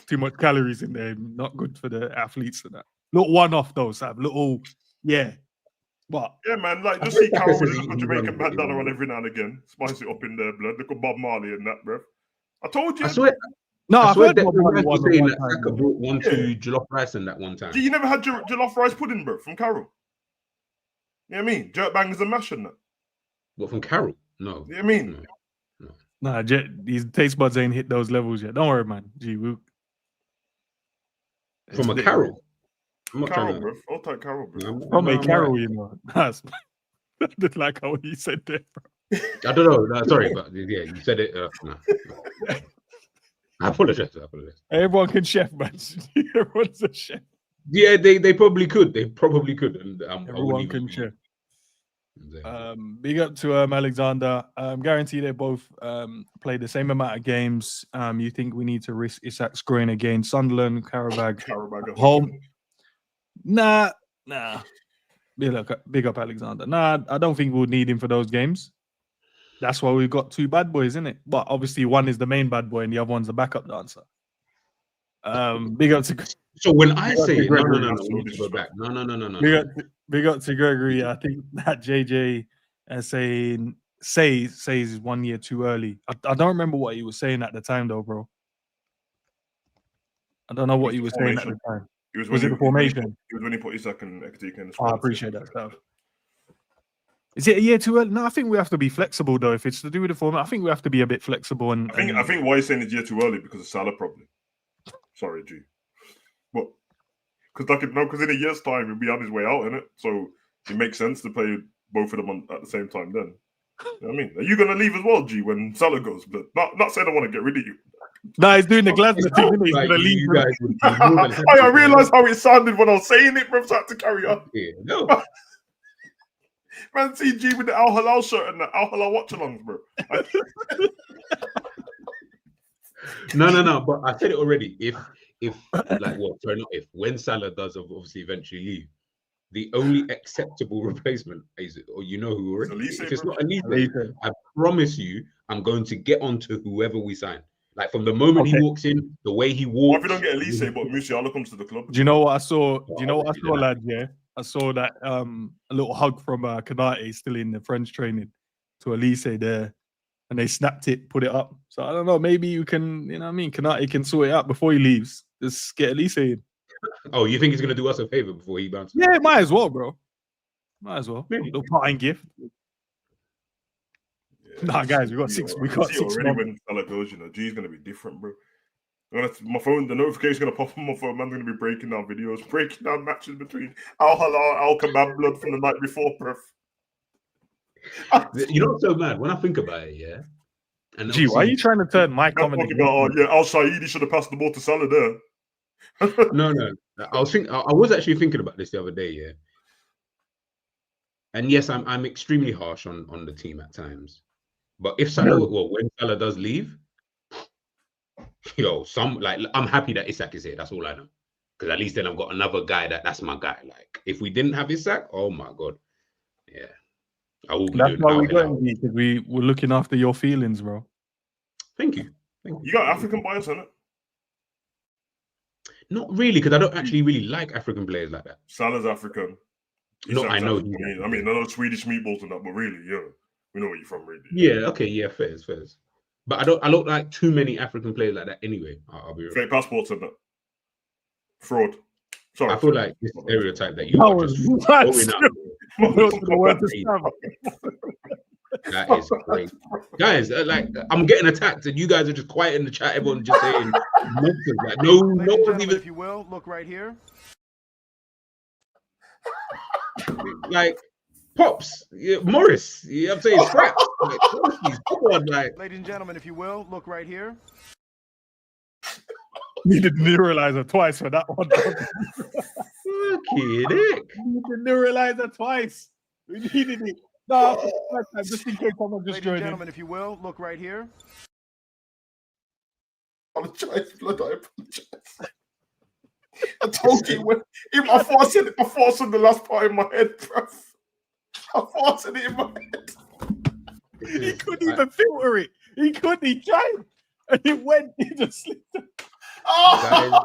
Too much calories in there. Not good for the athletes and that. Little one off though, Sam. Little, yeah. What? Yeah, man. Like just see Carol with a little Jamaican bandana on every now and again. Spice it up in there, blood. Look at Bob Marley and that, bro. I told you. I swear. No, I've heard Bob Marley saying that Saka brought one to jollof rice in that one time. You never had jollof rice pudding, bro, from Carol? You know what I mean? Jerk bangers and mash and that. What, from Carol? No. You know what I mean? No. Nah, these taste buds ain't hit those levels yet. Don't worry, man. Gee, From a Carol. I'm not Carol, trying bro. I'll take Carol, bro. from a Carol, you know. That's I didn't like how you said that, bro. I don't know. No, sorry, but yeah, you said it. No. I apologize. Everyone can chef, man. Everyone's a chef. Yeah, they probably could. They probably could. And everyone can chef. Big up to Alexander. Guarantee they both play the same amount of games. You think we need to risk Isak scoring against Sunderland, Karabag home? Nah. Big up Alexander. Nah, I don't think we'll need him for those games. That's why we've got two bad boys, isn't it? But obviously one is the main bad boy and the other one's the backup dancer. Big up to. So when I say no, we need to go back. No. Big up to Gregory. I think that JJ says 1 year too early. I don't remember what he was saying at the time though, bro. I don't know what he was saying at the time. Was it the formation? It was when he put Isak and Ekitike in the squad. I appreciate that stuff. Is it a year too early? No, I think we have to be flexible though. If it's to do with the format, I think we have to be a bit flexible. And I think why he's saying it's a year too early because of Salah probably. Sorry, G. What? Because in a year's time he'll be on his way out, innit? So it makes sense to play both of them at the same time. Then, you know what I mean, are you gonna leave as well, G, when Salah goes? But not saying I want to get rid of you. Nah, he's doing the Glasgow thing. He's gonna leave. You guys I realised how it sounded when I was saying it, bro. So I had to carry on. Yeah, no. Man, see G with the Al Halal shirt and the Al Halal watch-alongs, bro. No. But I said it already. When Salah does obviously eventually leave, the only acceptable replacement is, or you know who already. Elise, if it's not Elise, I promise you, I'm going to get onto whoever we sign. Like from the moment he walks in, the way he walks. What if we don't get Elise, but Musiala comes to the club? Do you know what I saw? Lad? Yeah, I saw that a little hug from Konate still in the French training to Elise there, and they snapped it, put it up. So I don't know. Maybe you can, you know what I mean? Konate can sort it out before he leaves. Just get Elise in. Oh, you think he's gonna do us a favor before he bounces? Yeah, might as well, bro. Might as well. Maybe. A little parting gift. Nah, guys, we got 6. We got 6 already. When Salah goes, you know, G's gonna be different, bro. My phone, the notification's gonna pop on my phone. Man's gonna be breaking down videos, breaking down matches between Al Halal, Al Kebab blood from the night before, bro. You know what's so mad? When I think about it, yeah. And Gee, why are you trying to turn my comment? Al Saidi should have passed the ball to Salah there. No. I was actually thinking about this the other day, yeah. And yes, I'm extremely harsh on the team at times. But if Salah, when Salah does leave, I'm happy that Isak is here. That's all I know. Because at least then I've got another guy that's my guy. Like, if we didn't have Isak, oh my God. Yeah. That's why we're going, because we were looking after your feelings, bro. Thank you. You got African bias, innit? Not really, because I don't actually really like African players like that. Salah's African. No, I know. I mean, I know Swedish meatballs and that, but really, yeah, we know where you're from, really. Yeah, okay, yeah, fairs. But I don't like too many African players like that anyway. I'll be real. Fake passports and that. Fraud. Sorry. I feel like this stereotype that you are just throwing out. That is great. Guys, I'm getting attacked and you guys are just quiet in the chat. Everyone just saying like, no one even. If you will, look right here. Like Pops, Morris, I'm saying scraps. Come on, ladies and gentlemen, if you will, look right here. Needed neuralizer twice for that one. Fucking heck. Needed neuralizer twice. We needed it. No, just in case someone just joined in. Ladies and gentlemen, if you will, look right here. Apologize, blood. I apologize. I told you I forced in the last part in my head, bro. I forced it in my head. He couldn't even filter it. He tried. And it went, he just slipped. I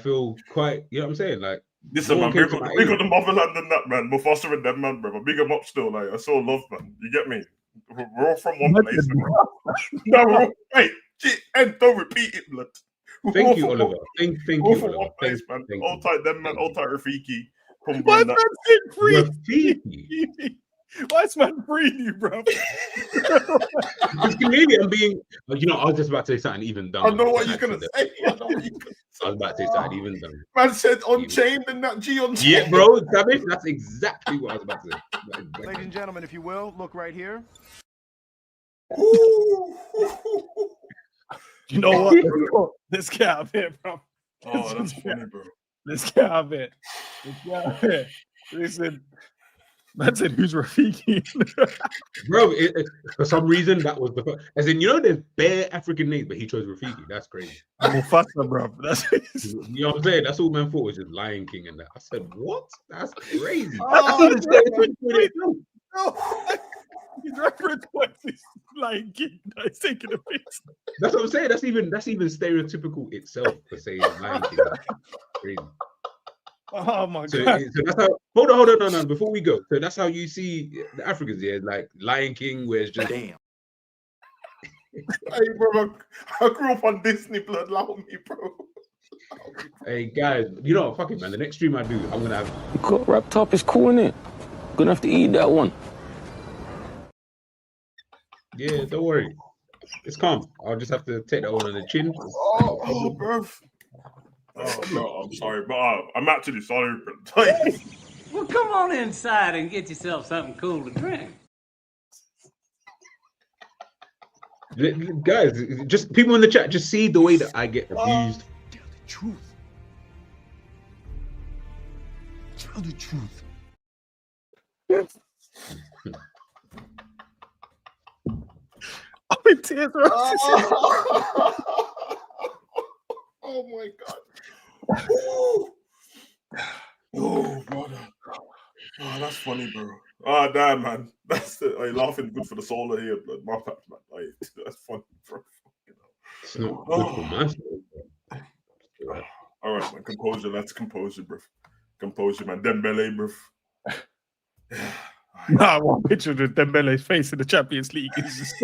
feel quite, you know what I'm saying? Like, listen, man, we got the motherland and that, man. We're faster than them, man, bro. Big them up still, like, I saw love, man. You get me? We're all from one place, man. Hey, and don't repeat it, blood. Thank you, Oliver. Thank you, Oliver. One place, man. All tight, them, man. All tight, Rafiki. My man's in free. Why is man freeing you, bro? Because clearly I'm being, you know, I was just about to say something even dumber. I know what you're gonna say. I know what you're gonna say. I was about to say something even dumber. Man said on chain and that G on chain. Yeah, bro, Savage, that's exactly what I was about to say. Ladies and gentlemen, if you will, look right here. You know what? Let's get out of here, bro. Oh, that's funny, bro. Let's get out of it. Let's get out of here. Listen, man said, who's Rafiki? Bro, for some reason, that was the first. As in, you know, there's bare African names, but he chose Rafiki. That's crazy. I'm a fucker, bro. That's You know what I'm saying? That's all man thought was just Lion King and that. I said, what? That's crazy. Oh, That's even his reference was Lion King. That's taking a piss. That's what I'm saying. That's even stereotypical itself for saying Lion King. Crazy. Oh my So god. that's how. Hold on, no. Before we go, so that's how you see the Africans here, like Lion King, where it's just Damn. Hey, bro, I grew up on Disney, blood. Allow me, bro. Hey guys, you know what? Fuck it, man. The next stream I do, I'm gonna have. You got wrapped up. It's cool, innit? Gonna have to eat that one. Yeah, don't worry. It's calm. I'll just have to take that one on the chin. Oh, bro. Oh, bro, I'm sorry, but I'm actually sorry, bro. Well, come on inside and get yourself something cool to drink. Guys, just people in the chat, just see the way that I get abused. Tell the truth. Tell the truth. I'm in tears, bro. Oh my god. Oh, brother. Oh, that's funny, bro. Oh, damn, man. That's the laughing good for the soul of here, blood. My bad, man. That's funny, bro. It's not good for my soul. All right, man. Composure. That's composure, bro. Composure, man. Dembele, bro. Nah, one picture of Dembele's face in the Champions League. Is just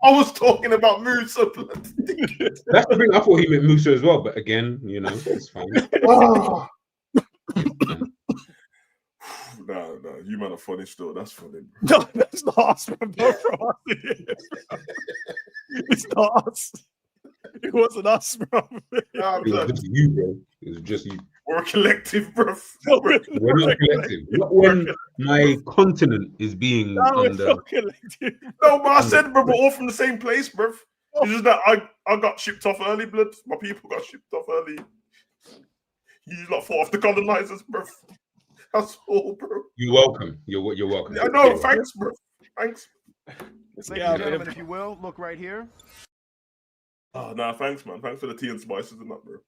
I was talking about Musa. That's the thing. I thought he meant Musa as well, but again, you know, it's fine. Oh. No, you man are funny still. That's funny, bro. no, that's not us, bro. It's not us. It wasn't us, bro. Nah, It was just you, bro. It was just you. we're a collective, bro. We're not collective. Not when my continent is being under. No, but I said, bro, we're all from the same place, bro. It's just that I got shipped off early, blood. My people got shipped off early. You lot fought off the colonizers, bro. That's all, bro. You're welcome. You're welcome. I know. Thanks, bro. Thanks. Ladies and gentlemen, if you will, look right here. Oh, nah, thanks, man. Thanks for the tea and spices and that, bro.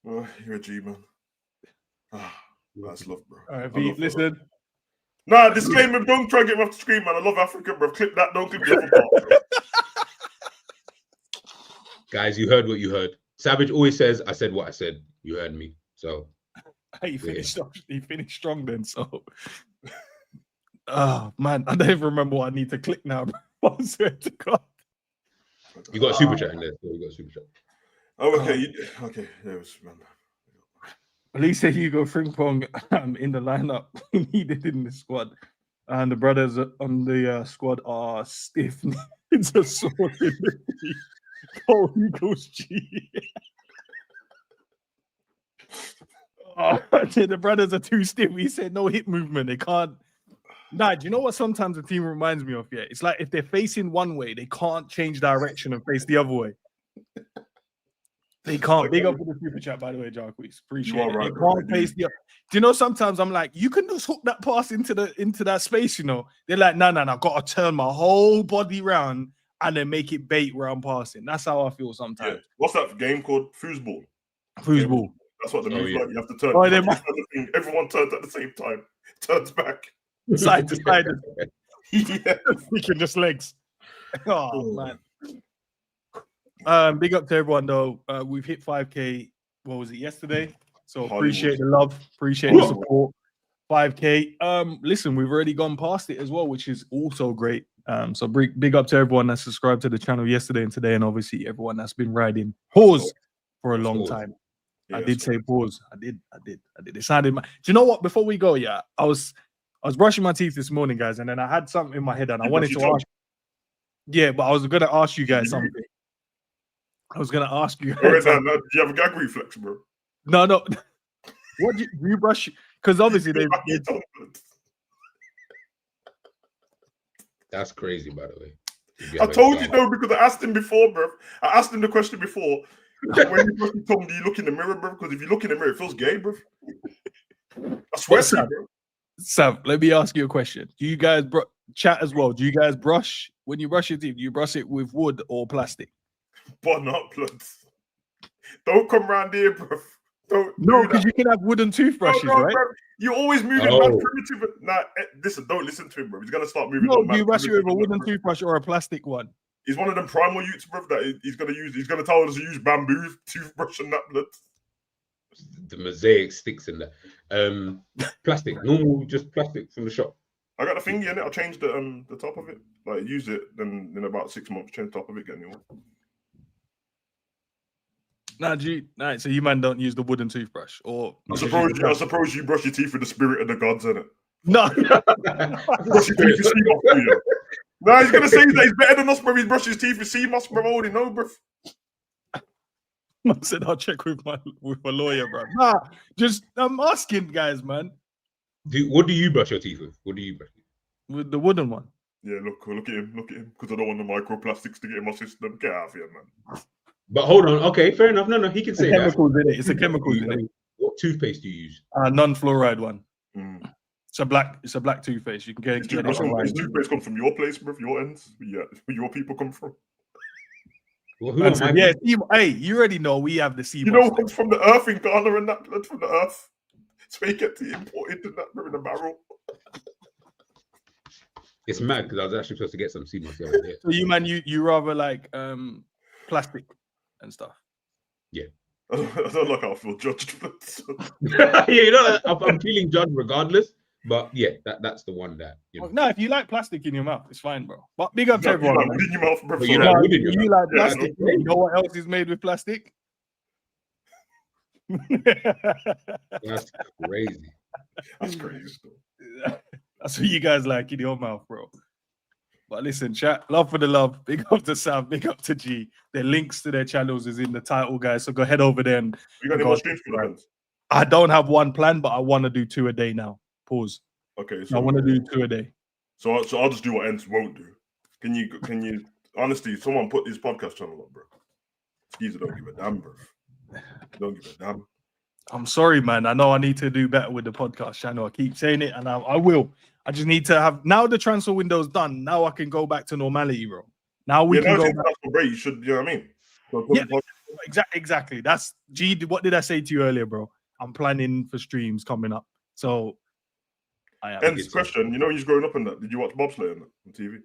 Oh, you're a G, man. That's love, bro. All right, V, listen. Nah, disclaimer, don't try and get me off the screen, man. I love Africa, bro. Clip that, don't clip the other part, bro. Guys, you heard what you heard. Savage always says, I said what I said. You heard me. So He finished strong then, so oh man, I don't even remember what I need to click now, bro. I swear to God. you got a super chat in there. So you got a super chat. Oh, okay. Okay, there was, man. At least say Hugo Frimpong in the lineup needed in the squad. And the brothers on the squad are stiff. It's a sword in the teeth. Oh, Hugo's G. Oh, the brothers are too stiff. He said no hip movement. They can't. Nah, do you know what sometimes the team reminds me of? Yeah, it's like if they're facing one way, they can't change direction and face the other way. They can't. Big up for the super chat, by the way, Jarquez. Appreciate it. Right, they can't face the. Do you know? Sometimes I'm like, you can just hook that pass into that space. You know, they're like, no, I've got to turn my whole body round and then make it bait where I'm passing. That's how I feel sometimes. Yeah. What's that game called? Foosball. Foosball. That's what the move yeah. like. You have to turn. Oh, everyone turns at the same time. Turns back. Side to side. Yeah. Freaking just legs. Oh man. Big up to everyone though. We've hit 5K. What was it yesterday? So appreciate the love, appreciate the support. 5K. Listen, we've already gone past it as well, which is also great. So big up to everyone that subscribed to the channel yesterday and today, and obviously everyone that's been riding pause for a long time. I did say pause. I did. It sounded. Do you know what? Before we go, yeah, I was brushing my teeth this morning, guys, and then I had something in my head, and I wanted to ask. Yeah, but I was gonna ask you guys something. I was gonna ask you. No, do you have a gag reflex, bro? No. What do you brush? Because obviously they. That's crazy, by the way. I told you though, because I asked him before, bro. I asked him the question before. When you brush your tongue, do you look in the mirror, bro? Because if you look in the mirror, it feels gay, bro. I swear to you, bro. Sam, let me ask you a question. Do you guys chat as well? Do you guys brush when you brush your teeth? Do you brush it with wood or plastic? But not blood. Don't come round here, bro. No, because you can have wooden toothbrushes, right? Bro. You're always moving man primitive. Nah, listen, don't listen to him, bro. He's gonna start moving. No, do you brush it with a wooden toothbrush or a plastic one? He's one of them primal youths, bro, that he's gonna use. He's gonna tell us to use bamboo toothbrush and that blood. The mosaic sticks in there. Plastic, normal, just plastic from the shop. I got a thingy in it. I changed the top of it. Like use it, then in about 6 months, change the top of it, get a new one. Nah, so you man don't use the wooden toothbrush, or I suppose you brush your teeth with the spirit of the gods in it. No, brush your teeth with sea moss, do you? Nah, he's gonna say that he's better than us, bro. He's brushed his teeth with sea moss, bro. I already know, bro. I said I'll check with my lawyer, bro. Nah, just I'm asking, guys, man. What do you brush your teeth with? What do you brush? With the wooden one. Yeah, look at him, because I don't want the microplastics to get in my system. Get out of here, man. But hold on, okay, fair enough. No, he can say that. It's a chemicals in it. What toothpaste do you use? Non-fluoride one. It's a black toothpaste. You can get it. This toothpaste comes from your place, bro. Your ends. Yeah, where your people come from. Well, hey, you already know we have the sea. You know what's from the earth in Ghana and that blood from the earth. So you get to import it in that in a barrel. It's mad because I was actually supposed to get some sea moss the other day. So you rather like plastic and stuff. Yeah. I don't like how I feel judged. Yeah, you know, I'm feeling judged regardless. But yeah, that's the one that you know. No, if you like plastic in your mouth, it's fine, bro. But big up to everyone. You like wood in your mouth, bro. You like wood in your you mouth. like plastic. Yeah, you know what else is made with plastic? That's crazy. That's crazy. That's what you guys like in your mouth, bro. But listen, chat, love for the love. Big up to Sam, big up to G. Their links to their channels is in the title, guys. So go head over there and you got any more streams for the I don't have one plan, but I want to do 2 a day now. Pause. Okay, so I want to do 2 a day. So I'll just do what Ents won't do. Can you honestly, someone put his podcast channel up, bro? Skeezer don't give a damn, bro. Don't give a damn. I'm sorry, man. I know I need to do better with the podcast channel. I keep saying it, and I will. I just need to have now the transfer window's done. Now I can go back to normality, bro. Now we can go back. Great. You should, you know what I mean? So yeah, exactly. That's G. What did I say to you earlier, bro? I'm planning for streams coming up. So I am. Ends question. You know, he's growing up in that. Did you watch bobsleigh on TV?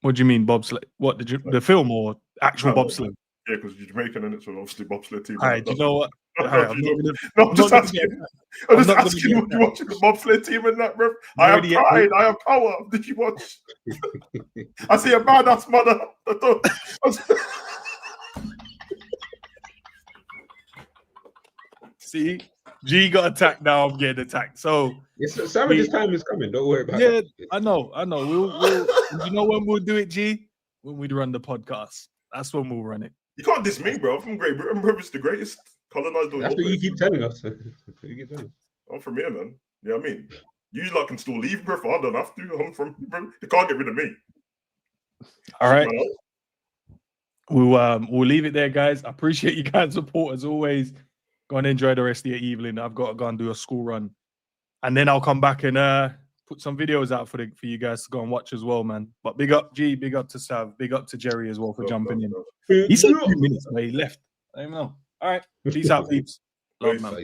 What do you mean bobsleigh? What did you the film or actual bobsleigh? Yeah, because you're Jamaican in it, so obviously bobsleigh team. All right, do you know what? I'm just asking. I'm just asking. Would you watch the bobsleigh team in that, bro? I have pride. I have power. Did you watch? I see a badass mother. See, G got attacked. Now I'm getting attacked. So Savage's time is coming. Don't worry about it. Yeah, I know. We'll you know when we'll do it, G? When we run the podcast. That's when we'll run it. You can't diss me, bro. I'm from Great Britain, bro. It's the greatest colonized. That's what you keep telling us. I'm from here, man. Yeah, I mean, you lot can still leave, bro. I don't have to. I'm from, bro. They can't get rid of me. All right. We'll leave it there, guys. I appreciate you guys' support as always. Go and enjoy the rest of your evening. I've got to go and do a school run, and then I'll come back and put some videos out for you guys to go and watch as well, man. But big up G, big up to Sav, big up to Jerry as well for jumping in. He said 2 minutes, but he left. I don't know. All right, peace out, peeps. Love, man.